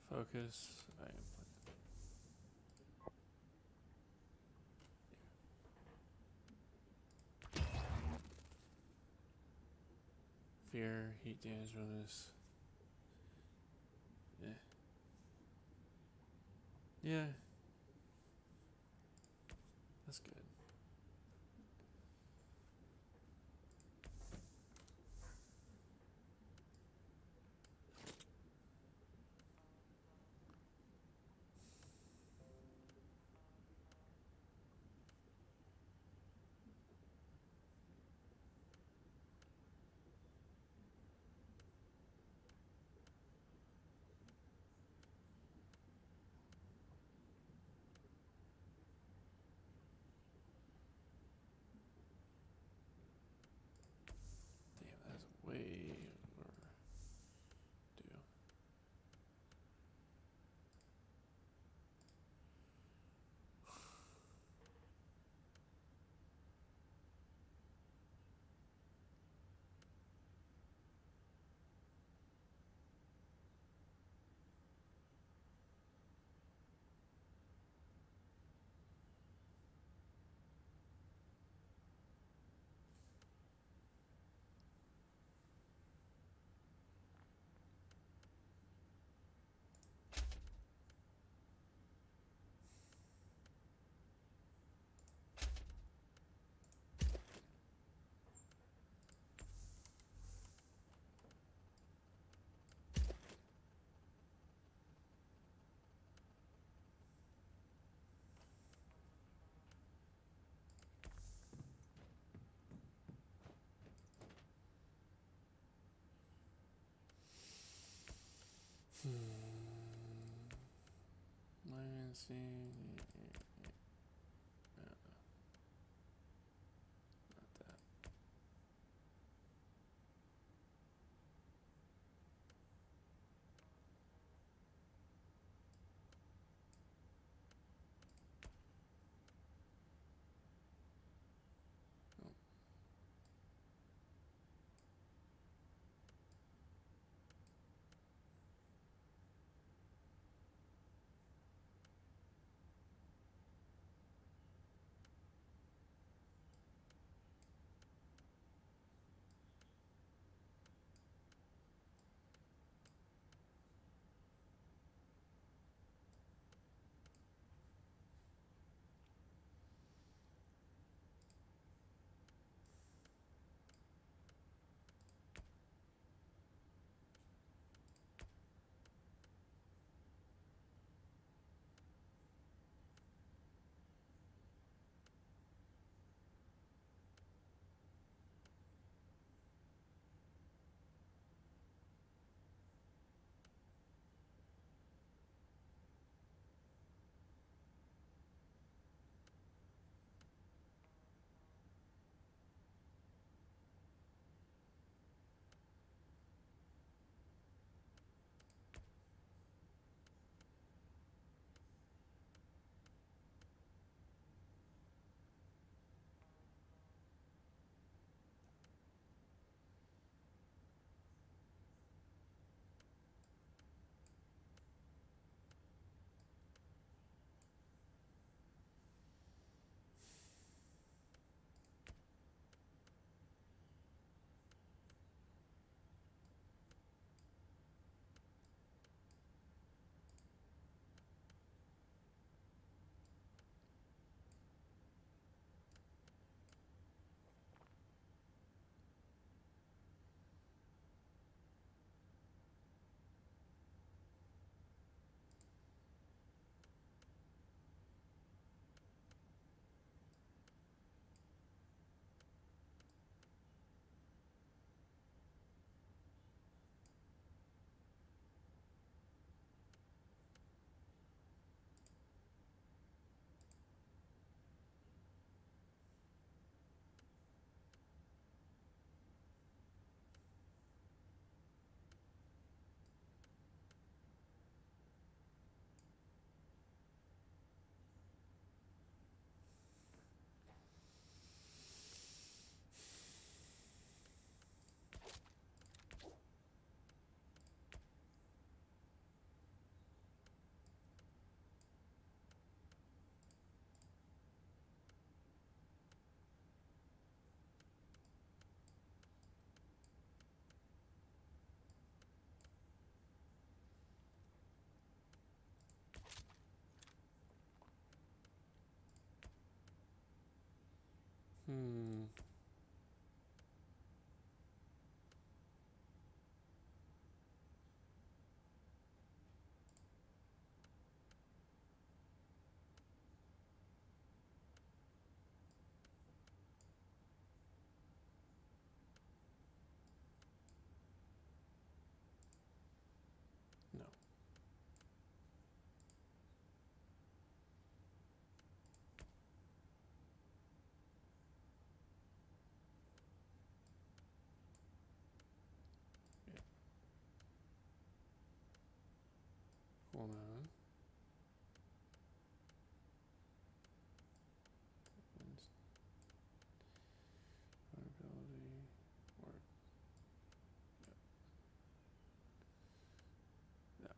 Focus. I am. Fear, heat damage bonus. Yeah. Yeah. That's good. Damn, that's way overdue. Let me see. Hmm. No. Yeah. Hold on. Vulnerability. Or. Yeah.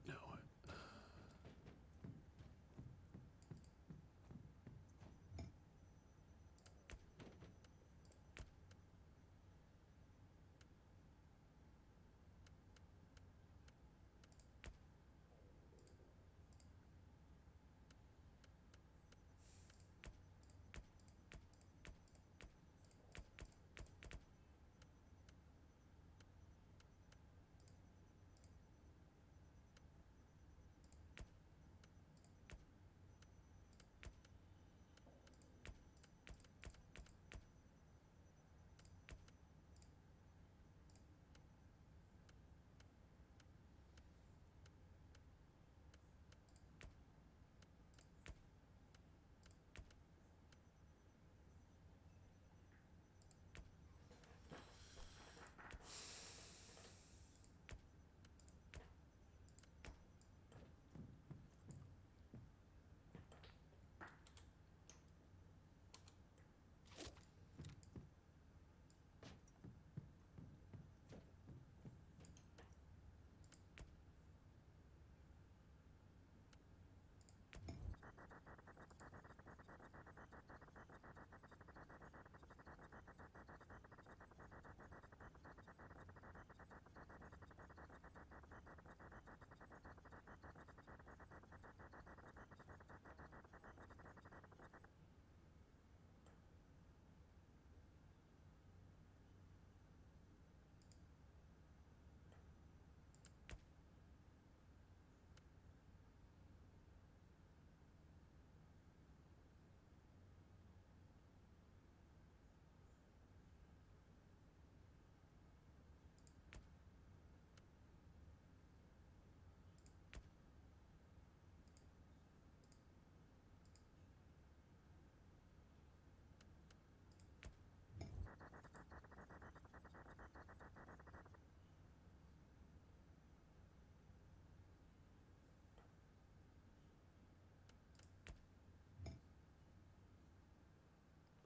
No.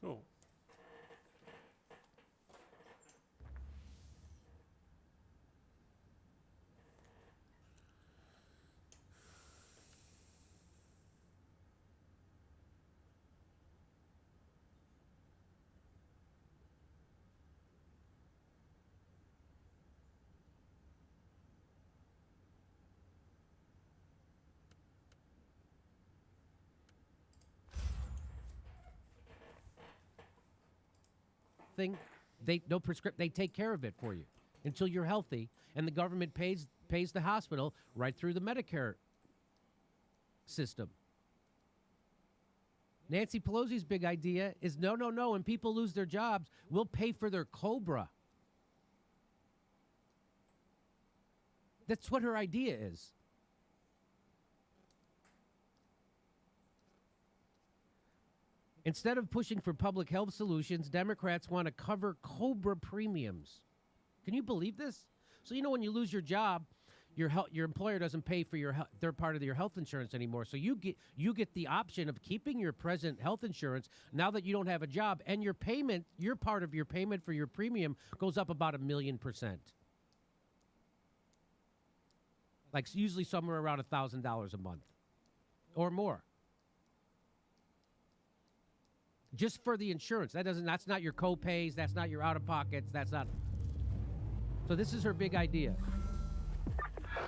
Oh. Thing, they no prescript. They take care of it for you until you're healthy, and the government pays the hospital right through the Medicare system. Nancy Pelosi's big idea is no. When people lose their jobs, we'll pay for their COBRA. That's what her idea is. Instead of pushing for public health solutions, Democrats want to cover COBRA premiums. Can you believe this? So, when you lose your job, your employer doesn't pay for their part of your health insurance anymore. So you get the option of keeping your present health insurance now that you don't have a job, and your part of your payment for your premium goes up about 1,000,000%. Like usually somewhere around $1,000 a month or more. Just for the insurance. That's not your co-pays, that's not your out-of-pockets, that's not. So this is her big idea.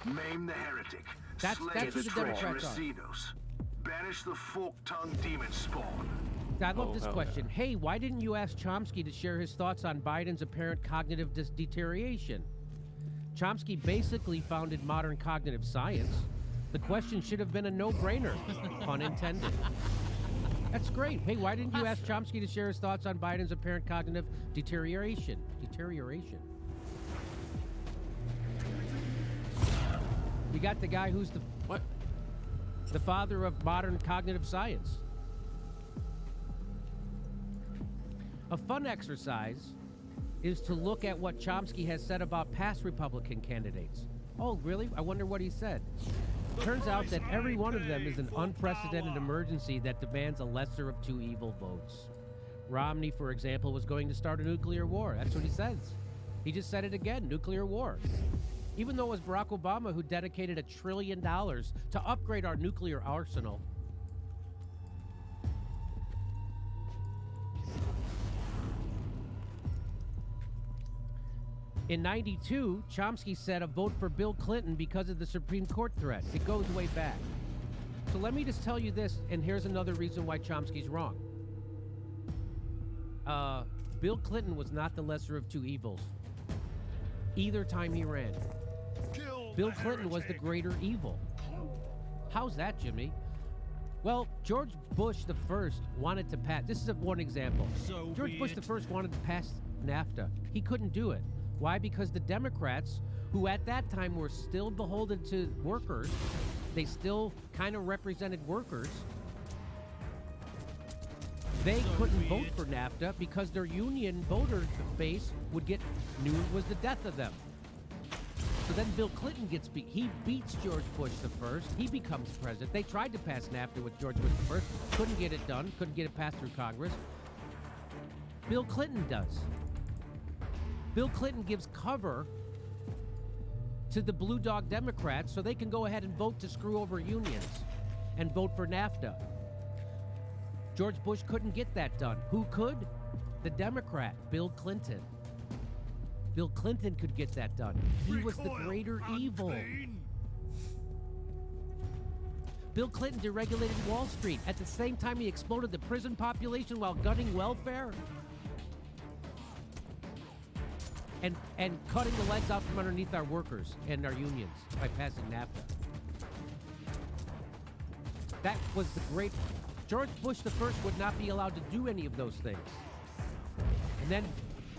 Maim the heretic. That's Slay who the the Democrats are. Traitorous. Banish the fork-tongued demon spawn. I love this hell question. Hey, why didn't you ask Chomsky to share his thoughts on Biden's apparent cognitive deterioration? Chomsky basically founded modern cognitive science. The question should have been a no-brainer, pun intended. That's great. Hey, why didn't you ask Chomsky to share his thoughts on Biden's apparent cognitive deterioration? You got the guy who's the father of modern cognitive science. A fun exercise is to look at what Chomsky has said about past Republican candidates. Oh, really? I wonder what he said. Turns out that every one of them is an unprecedented emergency that demands a lesser of two evil votes. Romney, for example, was going to start a nuclear war. That's what he says. He just said it again, nuclear war. Even though it was Barack Obama who dedicated $1 trillion to upgrade our nuclear arsenal. In '92, Chomsky said a vote for Bill Clinton because of the Supreme Court threat. It goes way back. So let me just tell you this, and here's another reason why Chomsky's wrong. Bill Clinton was not the lesser of two evils either time he ran. Bill Clinton was the greater evil. How's that, Jimmy? Well, George Bush the First wanted to pass. This is one example. George Bush the First wanted to pass NAFTA. He couldn't do it. Why? Because the Democrats, who at that time were still beholden to workers, they still kind of represented workers, they couldn't vote for NAFTA because their union voter base knew it was the death of them. So then Bill Clinton gets beat. He beats George Bush the First. He becomes president. They tried to pass NAFTA with George Bush the First. Couldn't get it done. Couldn't get it passed through Congress. Bill Clinton does. Bill Clinton gives cover to the Blue Dog Democrats so they can go ahead and vote to screw over unions and vote for NAFTA. George Bush couldn't get that done. Who could? The Democrat, Bill Clinton. Bill Clinton could get that done. He was the greater evil. Bill Clinton deregulated Wall Street. At the same time, he exploded the prison population while gutting welfare. And cutting the legs out from underneath our workers and our unions by passing NAFTA. That was the great... George Bush the First would not be allowed to do any of those things. And then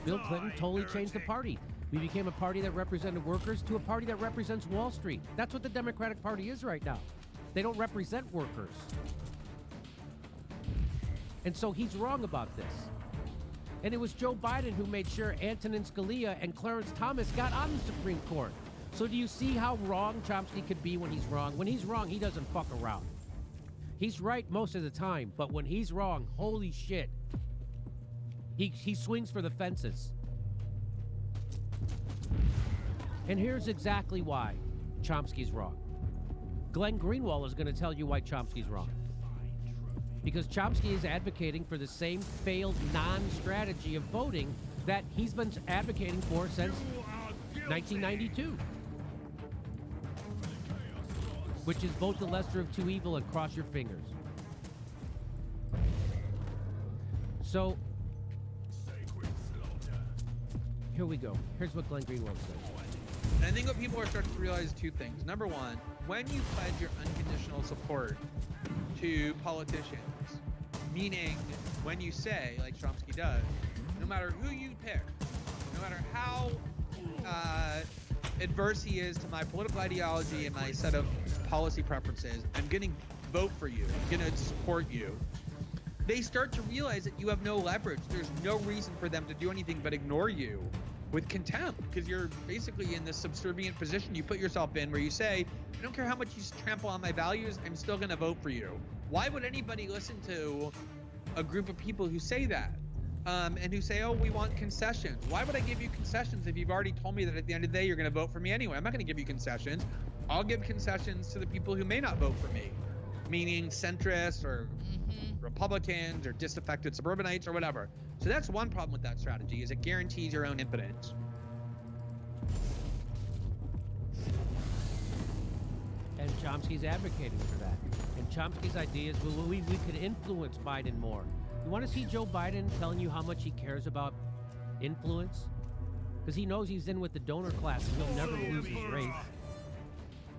Bill Clinton totally changed the party. We became a party that represented workers to a party that represents Wall Street. That's what the Democratic Party is right now. They don't represent workers. And so he's wrong about this. And it was Joe Biden who made sure Antonin Scalia and Clarence Thomas got on the Supreme Court. So do you see how wrong Chomsky could be when he's wrong? When he's wrong, he doesn't fuck around. He's right most of the time, but when he's wrong, holy shit. He swings for the fences. And here's exactly why Chomsky's wrong. Glenn Greenwald is going to tell you why Chomsky's wrong. Because Chomsky is advocating for the same failed non-strategy of voting that he's been advocating for since 1992. Which is vote the lesser of two evil and cross your fingers. So, here we go. Here's what Glenn Greenwald says. And I think what people are starting to realize two things. Number one, when you pledge your unconditional support to politicians, meaning when you say, like Chomsky does, no matter who you pick, no matter how adverse he is to my political ideology and my set of policy preferences, I'm going to vote for you, I'm going to support you, they start to realize that you have no leverage. There's no reason for them to do anything but ignore you with contempt, because you're basically in this subservient position you put yourself in where you say, I don't care how much you trample on my values, I'm still going to vote for you. Why would anybody listen to a group of people who say that? And who say, oh, we want concessions. Why would I give you concessions if you've already told me that at the end of the day you're going to vote for me anyway? I'm not going to give you concessions. I'll give concessions to the people who may not vote for me, meaning centrists or Republicans or disaffected suburbanites or whatever. So that's one problem with that strategy, is it guarantees your own impotence. Chomsky's advocating for that. And Chomsky's idea is we could influence Biden more. You want to see Joe Biden telling you how much he cares about influence? Because he knows he's in with the donor class. He'll never lose his race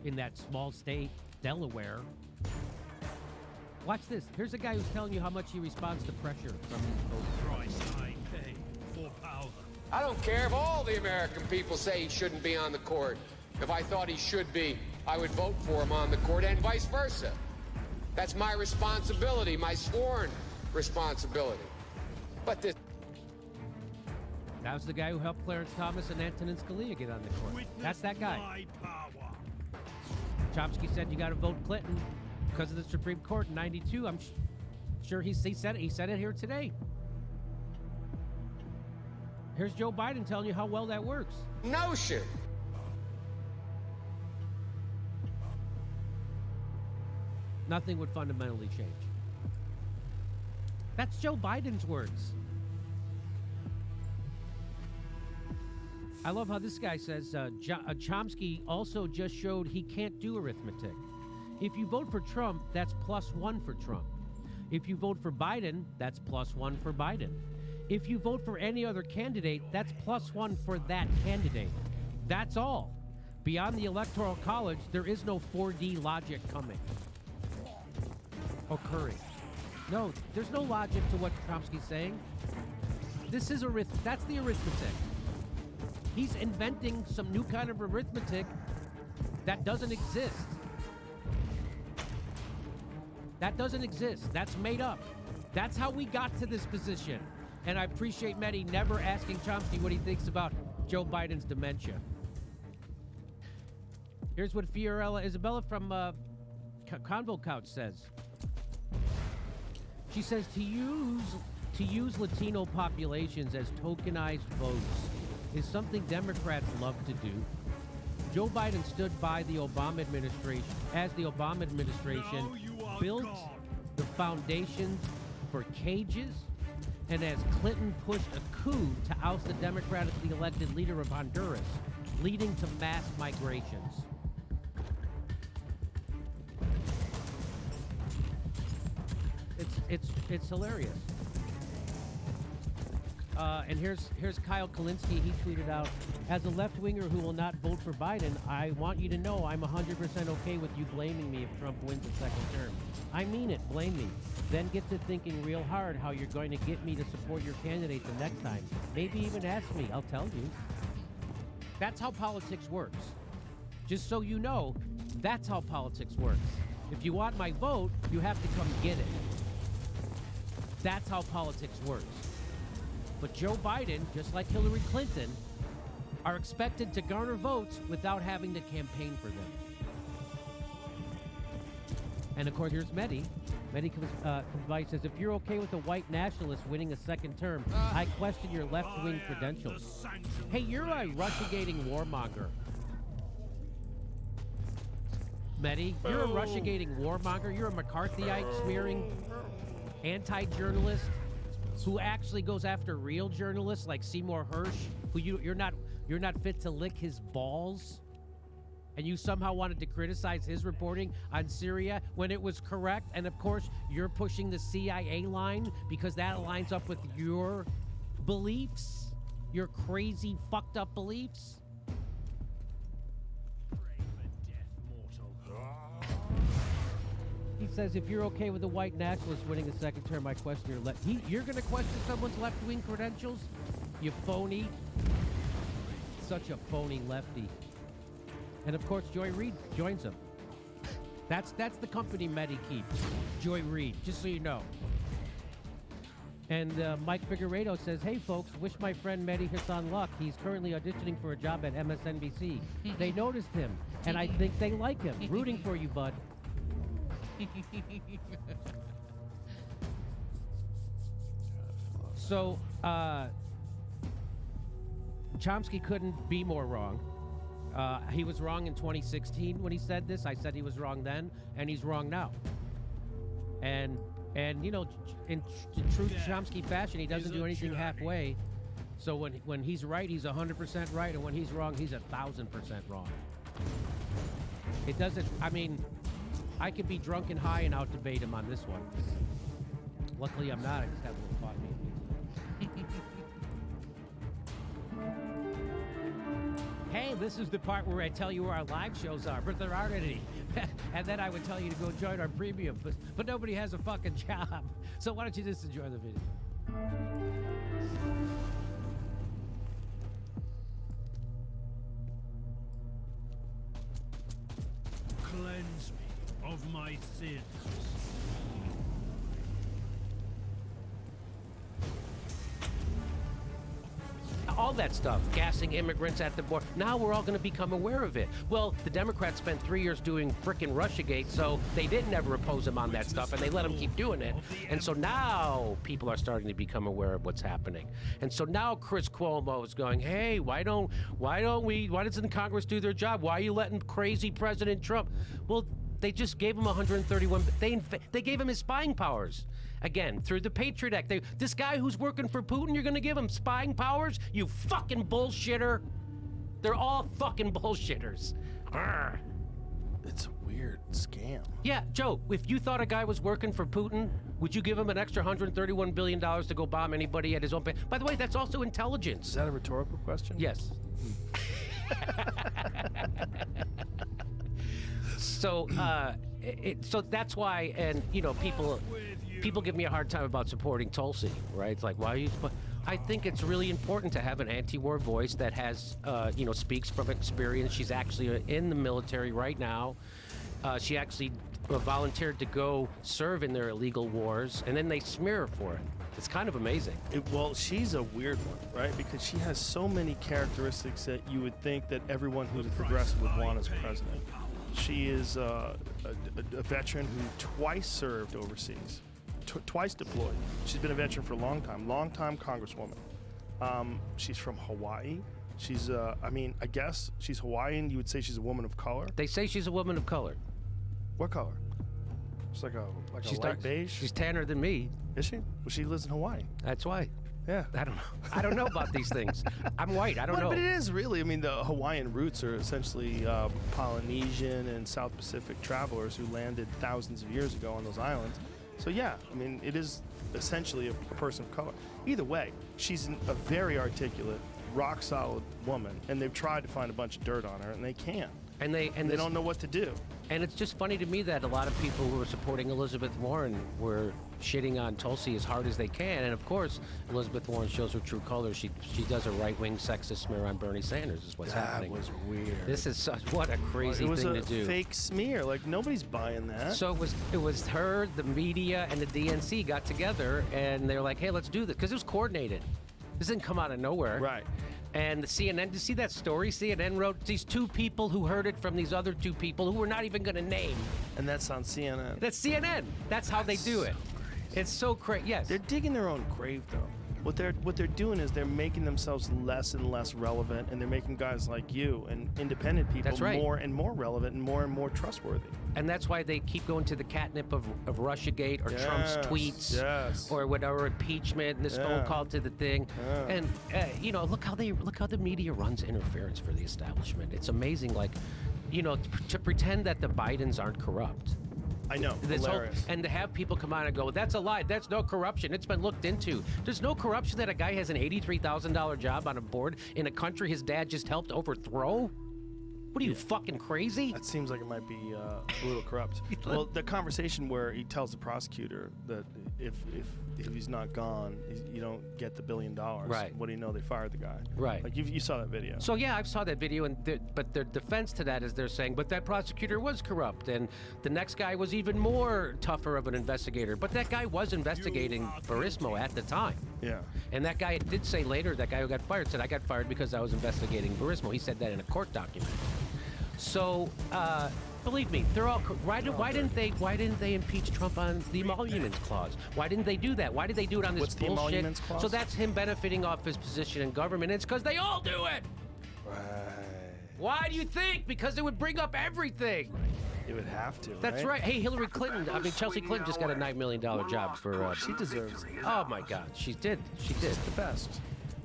in that small state, Delaware. Watch this. Here's a guy who's telling you how much he responds to pressure from his voters. I don't care if all the American people say he shouldn't be on the court. If I thought he should be, I would vote for him on the court, and vice versa. That's my responsibility, my sworn responsibility. But this... That was the guy who helped Clarence Thomas and Antonin Scalia get on the court. That's that guy. Chomsky said you got to vote Clinton because of the Supreme Court in '92. I'm sure he said it. He said it here today. Here's Joe Biden telling you how well that works. No shit. Nothing would fundamentally change. That's Joe Biden's words. I love how this guy says, Chomsky also just showed he can't do arithmetic. If you vote for Trump, that's +1 for Trump. If you vote for Biden, that's +1 for Biden. If you vote for any other candidate, that's +1 for that candidate. That's all. Beyond the Electoral College, there is no 4D logic occurring. No, there's no logic to what Chomsky's saying. This is that's the arithmetic. He's inventing some new kind of arithmetic that doesn't exist. That doesn't exist. That's made up. That's how we got to this position. And I appreciate Mehdi never asking Chomsky what he thinks about Joe Biden's dementia. Here's what Fiorella Isabella from Convo Couch says. She says to use Latino populations as tokenized votes is something Democrats love to do. Joe Biden stood by the Obama administration as the Obama administration built the foundations for cages, and as Clinton pushed a coup to oust the democratically elected leader of Honduras, leading to mass migrations. It's hilarious. And here's Kyle Kalinske. He tweeted out, as a left-winger who will not vote for Biden, I want you to know I'm 100% okay with you blaming me if Trump wins a second term. I mean it, blame me. Then get to thinking real hard how you're going to get me to support your candidate the next time. Maybe even ask me, I'll tell you. That's how politics works. Just so you know, that's how politics works. If you want my vote, you have to come get it. That's how politics works. But Joe Biden, just like Hillary Clinton, are expected to garner votes without having to campaign for them. And of course, here's Mehdi. Mehdi comes by and says, if you're okay with a white nationalist winning a second term, I question your left-wing credentials. Hey, you're a Russiagating warmonger. Mehdi, you're a Russiagating warmonger. You're a McCarthyite smearing anti-journalist who actually goes after real journalists like Seymour Hersh, who you're not fit to lick his balls, and you somehow wanted to criticize his reporting on Syria when it was correct. And of course, you're pushing the CIA line because that aligns up with your beliefs, your crazy, fucked up beliefs. He says, if you're okay with a white nationalist winning a second term, I question your you're going to question someone's left-wing credentials? You phony. Such a phony lefty. And of course, Joy Reid joins him. That's the company Mehdi keeps. Joy Reid, just so you know. And Mike Figueredo says, hey folks, wish my friend Mehdi Hassan luck. He's currently auditioning for a job at MSNBC. They noticed him, and I think they like him. Rooting for you, bud. So, Chomsky couldn't be more wrong. He was wrong in 2016 when he said this. I said he was wrong then, and he's wrong now. And you know, in true Chomsky fashion, he doesn't do anything halfway. So when he's right, he's 100% right, and when he's wrong, he's 1,000% wrong. It doesn't. I mean, I could be drunk and high and out debate him on this one. Luckily, I'm not. I just have a little coffee. Hey, this is the part where I tell you where our live shows are, but there aren't any. And then I would tell you to go join our premium, but nobody has a fucking job. So why don't you just enjoy the video? Cleanse me of my sins. All that stuff, gassing immigrants at the border. Now we're all going to become aware of it. Well, the Democrats spent 3 years doing frickin' Russiagate, so they didn't ever oppose him on that stuff, and they let him keep doing it. And so now people are starting to become aware of what's happening. And so now Chris Cuomo is going, hey, why doesn't Congress do their job? Why are you letting crazy President Trump? Well, they just gave him 131. They gave him his spying powers. Again, through the Patriot Act. This guy who's working for Putin, you're gonna give him spying powers? You fucking bullshitter. They're all fucking bullshitters. Arrgh. It's a weird scam. Yeah, Joe, if you thought a guy was working for Putin, would you give him an extra $131 billion to go bomb anybody at his own pay? By the way, that's also intelligence. Is that a rhetorical question? Yes. So, so that's why, and you know, people give me a hard time about supporting Tulsi, right? It's like, why are you? I think it's really important to have an anti-war voice that has, you know, speaks from experience. She's actually in the military right now. She actually volunteered to go serve in their illegal wars, and then they smear her for it. It's kind of amazing. Well, she's a weird one, right? Because she has so many characteristics that you would think that everyone who's a progressive would want as president. She is a veteran who twice served overseas, twice deployed. She's been a veteran for a long time congresswoman. She's from Hawaii. She's, I mean, I guess she's Hawaiian. You would say she's a woman of color. They say she's a woman of color. What color? She's like a light beige. She's tanner than me. Is she? Well, she lives in Hawaii. That's why. Yeah. I don't know. I don't know about these things. I'm white. I don't know. But it is really. I mean, the Hawaiian roots are essentially Polynesian and South Pacific travelers who landed thousands of years ago on those islands. So yeah, I mean, it is essentially a person of color. Either way, she's a very articulate, rock solid woman, and they've tried to find a bunch of dirt on her, and they can't. And they don't know what to do. And it's just funny to me that a lot of people who are supporting Elizabeth Warren were shitting on Tulsi as hard as they can. And of course, Elizabeth Warren shows her true colors. She does a right-wing sexist smear on Bernie Sanders is what's happening. That was weird. This is what a crazy thing to do. It was a fake smear. Like, nobody's buying that. So it was her, the media, and the DNC got together, and they were like, hey, let's do this. Because it was coordinated. This didn't come out of nowhere. Right. And the CNN, did you see that story? CNN wrote these two people who heard it from these other two people who we're not even going to name. And that's on CNN. That's CNN. That's how they do it. It's so crazy. Yes. They're digging their own grave, though. What they're doing is they're making themselves less and less relevant, and they're making guys like you and independent people more and more relevant and more trustworthy. And that's why they keep going to the catnip of Russiagate or Trump's tweets or whatever, impeachment and this phone call to the thing. And you know, look how the media runs interference for the establishment. It's amazing, like, you know, to pretend that the Bidens aren't corrupt. I know, hilarious. And to have people come on and go, that's a lie, that's no corruption, it's been looked into. There's no corruption that a guy has an $83,000 job on a board in a country his dad just helped overthrow? What are you, fucking crazy? That seems like it might be a little corrupt. Well, the conversation where he tells the prosecutor that if he's not gone, you don't get the $1 billion. Right. What do you know? They fired the guy. Right. Like, you saw that video. So yeah, I saw that video, but their defense to that is they're saying, but that prosecutor was corrupt, and the next guy was even more tougher of an investigator. But that guy was investigating Burisma at the time. Yeah. And that guy did say later, that guy who got fired said, I got fired because I was investigating Burisma. He said that in a court document. So, believe me, they're all. Why didn't they impeach Trump on the emoluments clause? Why didn't they do that? Why did they do it on this What's bullshit? The emoluments clause? So that's him benefiting off his position in government. It's because they all do it. Right. Why do you think? Because it would bring up everything. It would have to. That's right. Hey, Hillary Clinton. I mean, Chelsea Clinton just got a $9 million job for. She deserves it. Oh my God, she did. She did. She's the best.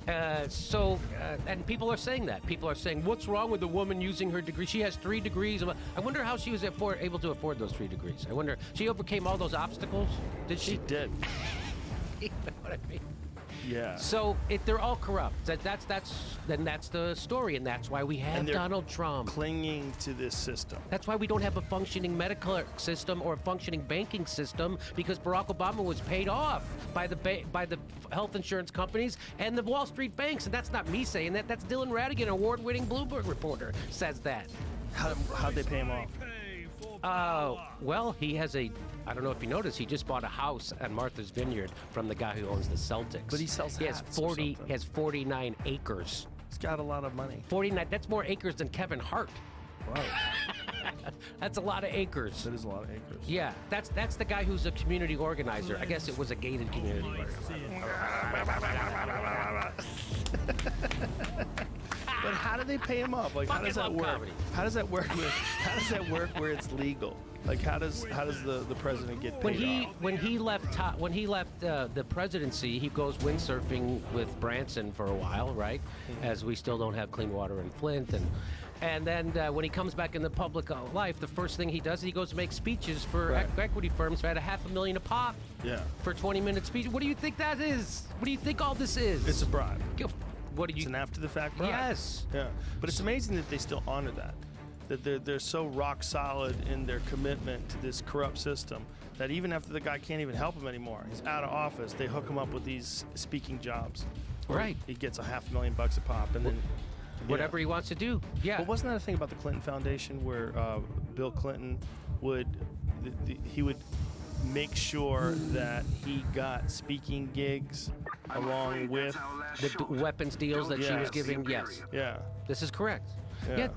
And people are saying that. People are saying, what's wrong with the woman using her degree? She has 3 degrees. I wonder how she was able to afford those 3 degrees. I wonder, she overcame all those obstacles? Did she? She did. You know what I mean? Yeah. So they're all corrupt. That's the story, and that's why we have Donald Trump clinging to this system. That's why we don't have a functioning medical system or a functioning banking system, because Barack Obama was paid off by the health insurance companies and the Wall Street banks, and that's not me saying that. That's Dylan Ratigan, award-winning Bloomberg reporter, says that. How'd they pay him off? Well, he has I don't know if you noticed, he just bought a house at Martha's Vineyard from the guy who owns the Celtics. But he sells hats. He has 49 acres. He's got a lot of money. 49, that's more acres than Kevin Hart. Wow. That's a lot of acres. That is a lot of acres. Yeah, that's the guy who's a community organizer. I guess it was a gated community But how do they pay him off? Like, how does that work? Comedy. How does that work? How does that work where it's legal? Like, how does the president get paid off? When he left the presidency, he goes windsurfing with Branson for a while, right? As we still don't have clean water in Flint, and then when he comes back in the public life, the first thing he does is he goes to make speeches for equity firms at $500,000 a pop. Yeah. For 20-minute speech. What do you think that is? What do you think all this is? It's a bribe. It's an after-the-fact bribe. Yes. Yeah. But it's amazing that they still honor that. That they're so rock solid in their commitment to this corrupt system that even after the guy can't even help him anymore, he's out of office, they hook him up with these speaking jobs. Right. He gets $500,000 a pop, and then whatever he wants to do. Yeah. But wasn't that a thing about the Clinton Foundation where Bill Clinton would make sure that he got speaking gigs along with the weapons deals that she was giving? Yes. Yeah. This is correct. Yeah,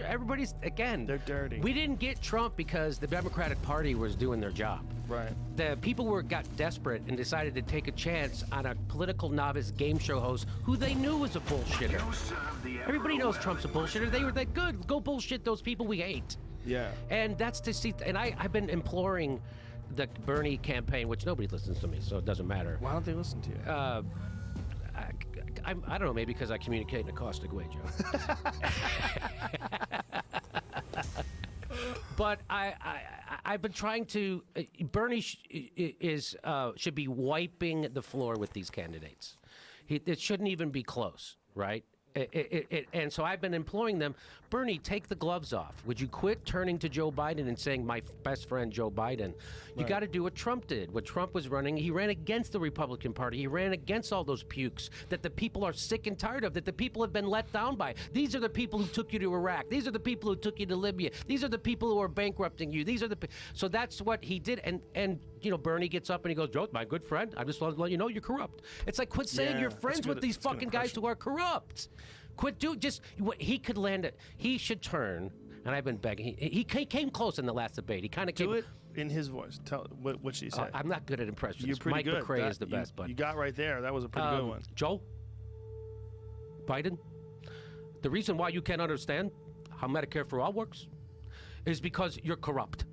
everybody's, again, they're dirty. We didn't get Trump because the Democratic Party was doing their job. Right. The people got desperate and decided to take a chance on a political novice game show host who they knew was a bullshitter. Everybody knows Trump's a bullshitter. They were that good. Go bullshit those people we hate. Yeah. And that's to see, and I've been imploring the Bernie campaign, which nobody listens to me, so it doesn't matter. Why don't they listen to you? I don't know, maybe because I communicate in a caustic way, Joe. But I've been trying to. Bernie should be wiping the floor with these candidates. It shouldn't even be close, right? And so I've been imploring them, Bernie, take the gloves off. Would you quit turning to Joe Biden and saying, my best friend Joe Biden? You got to do what Trump did. When Trump was running, he ran against the Republican Party. He ran against all those pukes that the people are sick and tired of, that the people have been let down by. These are the people who took you to Iraq. These are the people who took you to Libya. These are the people who are bankrupting you. These are so that's what he did. And you know, Bernie gets up and he goes, Joe, my good friend, I just want to let you know you're corrupt. It's like, quit saying you're friends with these fucking guys who are corrupt. Quit he could land it. He should turn, and I've been begging. He came close in the last debate. He kind of came. Do it in his voice. Tell what she said. I'm not good at impressions. You're pretty Mike good. McRae is the best, but you got right there. That was a pretty good one. Joe Biden, the reason why you can't understand how Medicare for All works is because you're corrupt,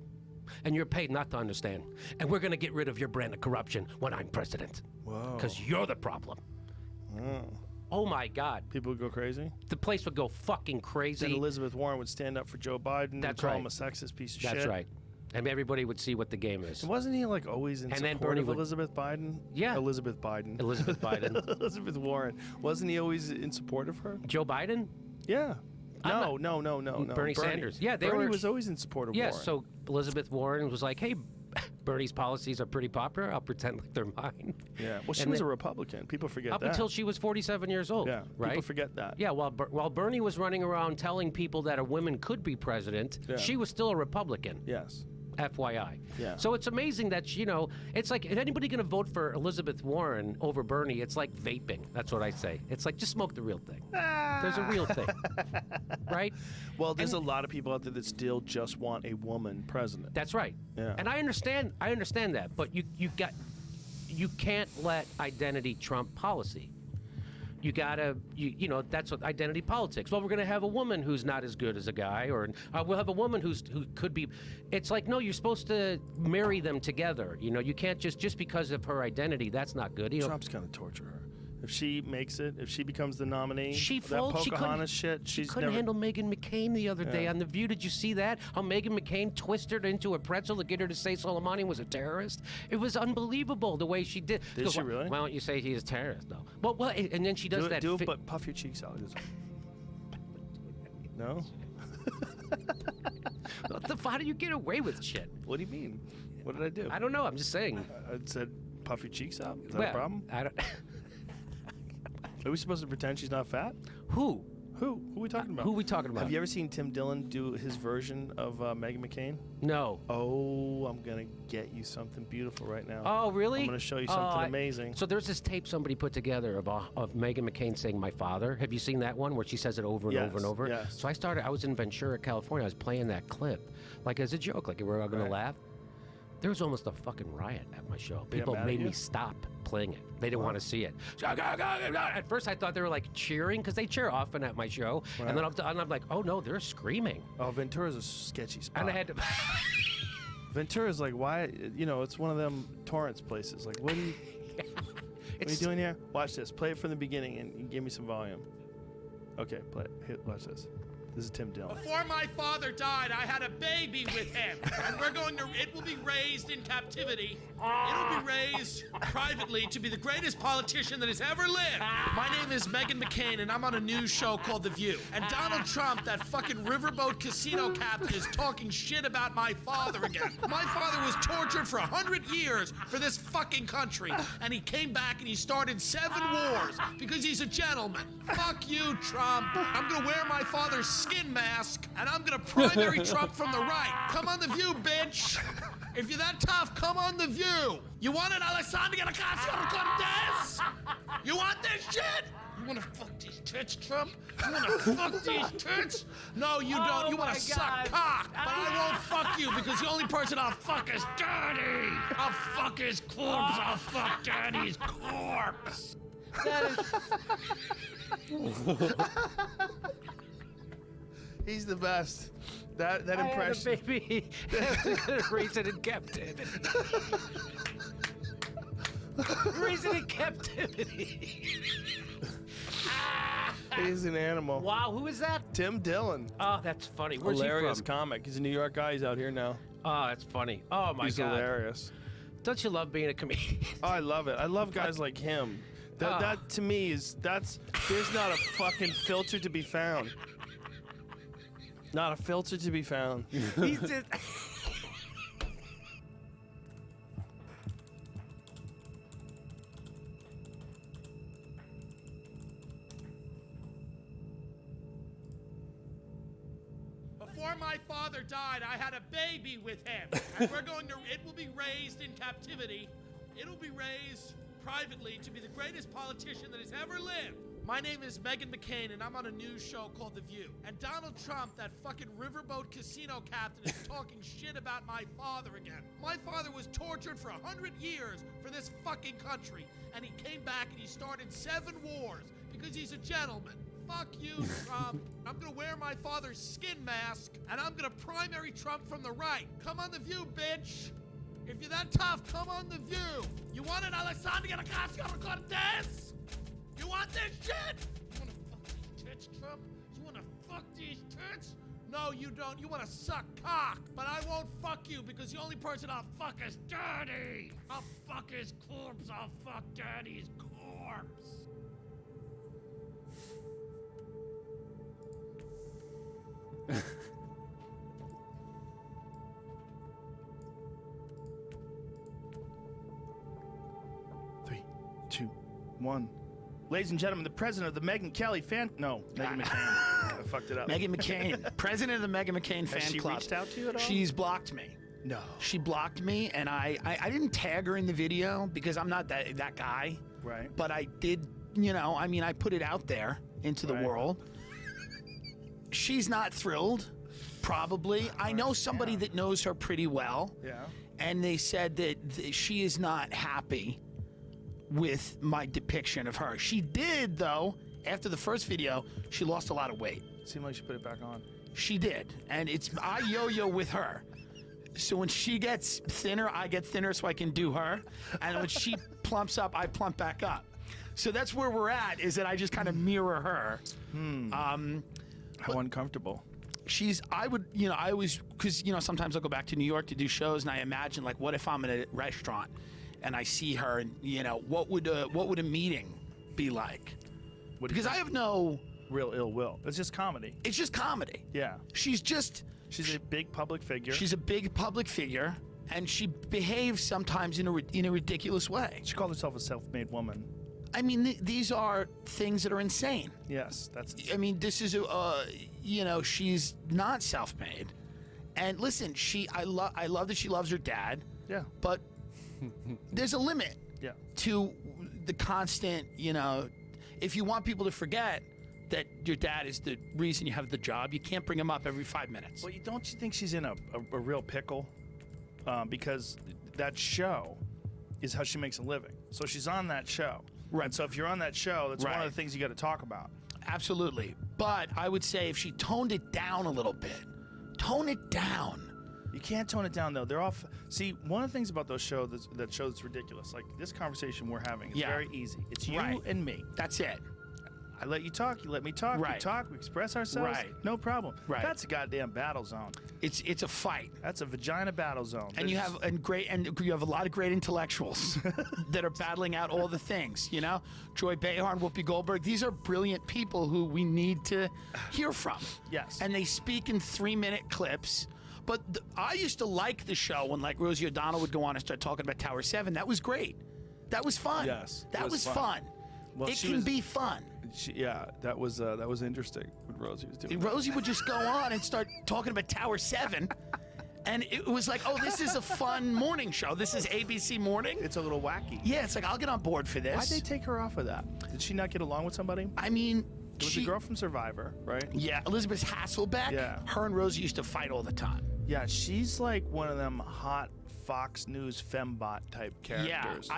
and you're paid not to understand. And we're going to get rid of your brand of corruption when I'm president. Whoa. Because you're the problem. Oh my God. People would go crazy? The place would go fucking crazy. Then Elizabeth Warren would stand up for Joe Biden and call him a sexist piece of shit. That's right. And everybody would see what the game is. And wasn't he like always in support of Elizabeth Biden? Yeah. Elizabeth Biden. Elizabeth Biden. Elizabeth Warren. Wasn't he always in support of her? Joe Biden? Yeah. No. Bernie Sanders. Yeah, Bernie was always in support of Warren. Yes, so Elizabeth Warren was like, hey, Bernie's policies are pretty popular. I'll pretend like they're mine. Yeah. Well, she was a Republican. People forget that. Up until she was 47 years old. Yeah. Right? People forget that. Yeah. While Bernie was running around telling people that a woman could be president, she was still a Republican. Yes. FYI. Yeah. So it's amazing that, you know, it's like, if anybody going to vote for Elizabeth Warren over Bernie, it's like vaping. That's what I say. It's like, just smoke the real thing. There's a real thing. Right? Well, there's a lot of people out there that still just want a woman president. That's right. Yeah. And I understand that, but you can't let identity trump policy. You gotta, you know, that's what identity politics. Well, we're gonna have a woman who's not as good as a guy, or we'll have a woman who could be. It's like, no, you're supposed to marry them together. You know, you can't just because of her identity. That's not good. You know, Trump's gonna torture her. If she makes it, if she becomes the nominee, She that folded. Pocahontas shit, She she's couldn't never. handle Meghan McCain the other day Yeah. on The View. Did you see that? How Meghan McCain twisted her into a pretzel to get her to say Soleimani was a terrorist? It was unbelievable the way she did. Did she really? Why don't you say he's a terrorist, though? Well, and then she does do it, that. do it, but puff your cheeks out. No? How do you get away with shit? What do you mean? What did I do? I don't know. I'm just saying. I said puff your cheeks out. Is that Well, a problem? I don't. Are we supposed to pretend she's not fat? Who? Who are we talking about? Who are we talking about? Have you ever seen Tim Dillon do his version of Meghan McCain? No. Oh, I'm gonna get you something beautiful right now. Oh, really? I'm gonna show you something Oh, amazing. So there's this tape somebody put together of Meghan McCain saying "my father." Have you seen that one where she says it over and Yes, over and over? yes. So I was in Ventura, California. I was playing that clip, like as a joke, like we were all gonna laugh. There was almost a fucking riot at my show. They got People mad at made you? me stop playing it. They didn't want to see it. So at first, I thought they were like cheering because they cheer often at my show, Right. and then I'm like, oh no, they're screaming. Oh, Ventura's a sketchy spot. And I had to. Ventura's like, why? You know, it's one of them Torrance places. Like, what are you? What are you doing here? Watch this. Play it from the beginning and give me some volume. Okay, play it. Here, watch this. This is Tim Dillon. Before my father died, I had a baby with him, and it will be raised in captivity. It'll be raised privately to be the greatest politician that has ever lived. My name is Meghan McCain, and I'm on a news show called The View. And Donald Trump, that fucking riverboat casino captain, is talking shit about my father again. My father was tortured for 100 years for this fucking country, and he came back and he started 7 wars because he's a gentleman. Fuck you, Trump. I'm gonna wear my father's skin mask, and I'm gonna primary Trump from the right. Come on The View, bitch. If you're that tough, come on The View. You want it, Alessandro Ocasio-Cortez? You want this shit? You wanna fuck these tits, Trump? You wanna fuck these tits? No, you don't. You wanna suck cock. But I won't fuck you because the only person I'll fuck is Daddy. I'll fuck his corpse. I'll fuck Daddy's corpse. He's the best. That impression. I had a baby. Raise it in captivity. Raise it in captivity. He's an animal. Wow, who is that? Tim Dillon. Oh, that's funny. Where's Hilarious he from? comic. He's a New York guy. He's out here now. Oh, that's funny. Oh my He's god. hilarious. Don't you love being a comedian? Oh, I love it. I love guys like him. That to me there's not a fucking filter to be found. Not a filter to be found. He's just. Before my father died, I had a baby with him, and it will be raised in captivity. It'll be raised privately to be the greatest politician that has ever lived. My name is Meghan McCain, and I'm on a news show called The View. And Donald Trump, that fucking riverboat casino captain, is talking shit about my father again. My father was tortured for 100 years for this fucking country, and he came back and he started 7 wars because he's a gentleman. Fuck you, Trump. I'm gonna wear my father's skin mask, and I'm gonna primary Trump from the right. Come on The View, bitch. If you're that tough, come on The View. You want it, Alessandro Ocasio-Cortez? You want this shit? You wanna fuck these tits, Trump? You wanna fuck these tits? No, you don't. You wanna suck cock. But I won't fuck you because the only person I'll fuck is Daddy. I'll fuck his corpse. I'll fuck Daddy's corpse. Three, 2, 1. Ladies and gentlemen, the president of the Megyn Kelly fan... No, Meghan McCain. I fucked it up. Meghan McCain, president of the Meghan McCain fan Has she club. reached out to you at all? She's blocked me. No. She blocked me, and I didn't tag her in the video because I'm not that guy. Right. But I did, I put it out there into the world. She's not thrilled, probably. I know somebody that knows her pretty well. Yeah. And they said that she is not happy with my depiction of her. She did, though, after the first video, she lost a lot of weight. Seemed like she put it back on. She did. And I yo-yo with her. So when she gets thinner, I get thinner so I can do her. And when she plumps up, I plump back up. So that's where we're at, is that I just kind of mirror her. How uncomfortable. I always, because, sometimes I'll go back to New York to do shows, and I imagine, like, what if I'm in a restaurant and I see her, and, what would a meeting be like? Because I have no real ill will. It's just comedy. It's just comedy. Yeah. She's a big public figure. She's a big public figure, and she behaves sometimes in a ridiculous way. She called herself a self-made woman. I mean, these are things that are insane. Yes, I mean, this is she's not self-made, and listen, I love that she loves her dad. Yeah. But there's a limit. Yeah. To the constant, if you want people to forget that your dad is the reason you have the job, you can't bring him up every 5 minutes. Well, don't you think she's in a real pickle? Because that show is how she makes a living. So she's on that show. Right. And so if you're on that show, that's one of the things you got to talk about. Absolutely. But I would say if she toned it down a little bit, tone it down. You can't tone it down, though. They're off. See, one of the things about those shows that's ridiculous, like this conversation we're having, is very easy. It's you and me. That's it. I let you talk, you let me talk, we talk, we express ourselves, no problem. That's a goddamn battle zone. It's a fight. That's a vagina battle zone. And you have a lot of great intellectuals that are battling out all the things, Joy Behar and Whoopi Goldberg. These are brilliant people who we need to hear from. Yes. And they speak in 3-minute clips. But I used to like the show when, like, Rosie O'Donnell would go on and start talking about Tower 7. That was great. That was fun. Yes. That was fun. Well, it can be fun. That was interesting what Rosie was doing. Rosie would just go on and start talking about Tower 7. And it was like, oh, this is a fun morning show. This is ABC Morning. It's a little wacky. Yeah, it's like, I'll get on board for this. Why'd they take her off of that? Did she not get along with somebody? I mean, it was a girl from Survivor, right? Yeah, Elizabeth Hasselbeck. Yeah. Her and Rosie used to fight all the time. Yeah, she's like one of them hot Fox News fembot type characters. Yeah,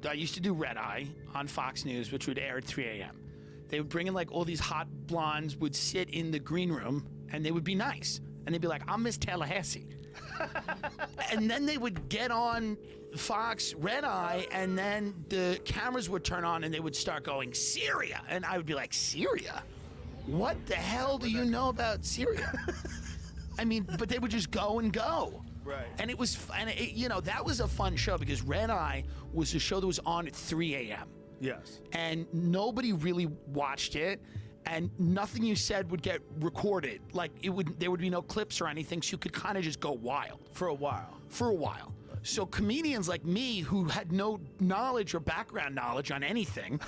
I used to do Red Eye on Fox News, which would air at 3 a.m. They would bring in, like, all these hot blondes would sit in the green room, and they would be nice. And they'd be like, I'm Miss Tallahassee. And then they would get on Fox Red Eye, and then the cameras would turn on, and they would start going, Syria. And I would be like, Syria? What the hell do you know about Syria? I mean, but they would just go and go. Right. And that was a fun show because Red Eye was a show that was on at 3 a.m. Yes. And nobody really watched it, and nothing you said would get recorded. Like, there would be no clips or anything, so you could kind of just go wild. For a while. So comedians like me, who had no knowledge or background knowledge on anything,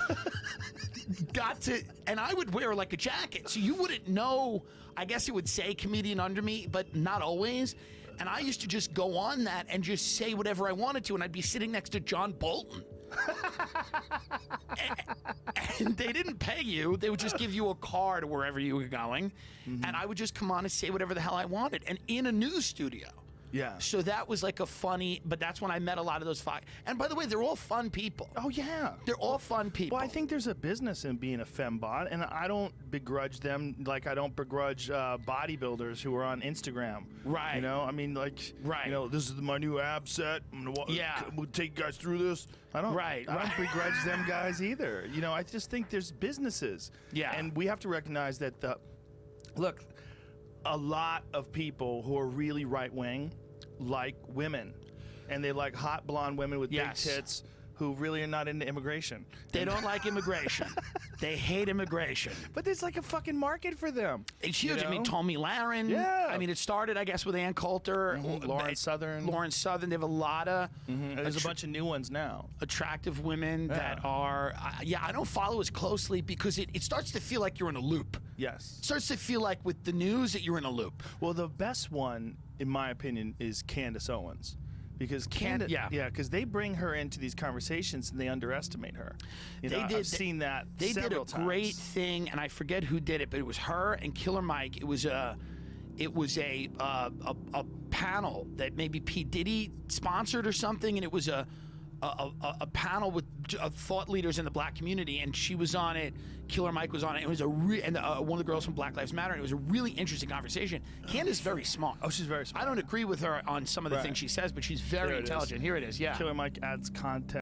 and I would wear like a jacket, so you wouldn't know. I guess it would say comedian under me, but not always. And I used to just go on that and just say whatever I wanted to, and I'd be sitting next to John Bolton. And they didn't pay you. They would just give you a card wherever you were going. Mm-hmm. And I would just come on and say whatever the hell I wanted. And in a news studio. Yeah. So that was like but that's when I met a lot of those Fox. And by the way, they're all fun people. Oh, yeah. They're all fun people. Well, I think there's a business in being a fembot, and I don't begrudge them like I don't begrudge bodybuilders who are on Instagram. Right. I mean, like, this is my new ab set. We'll take you guys through this. I don't begrudge them guys either. I just think there's businesses. Yeah. And we have to recognize that look, a lot of people who are really right-wing like women, and they like hot blonde women with big tits who really are not into immigration. They don't like immigration. They hate immigration. But there's like a fucking market for them. It's huge. I mean, Tommy Lahren. Yeah. I mean, it started, I guess, with Ann Coulter. Lauren Southern. They have a lot of... There's a bunch of new ones now. Attractive women that are... I don't follow as closely because it starts to feel like you're in a loop. Yes. It starts to feel like with the news that you're in a loop. Well, the best one, in my opinion, is Candace Owens. Because because they bring her into these conversations and they underestimate her. I've seen that several times. They did a great thing, and I forget who did it, but it was her and Killer Mike. It was a panel that maybe P. Diddy sponsored or something, and it was a panel with thought leaders in the black community, and she was on it. Killer Mike was on it. It was one of the girls from Black Lives Matter. And it was a really interesting conversation. Candace is very smart. Oh, she's very smart. I don't agree with her on some of the things she says, but she's very intelligent. Here it is. Yeah. Killer Mike adds content.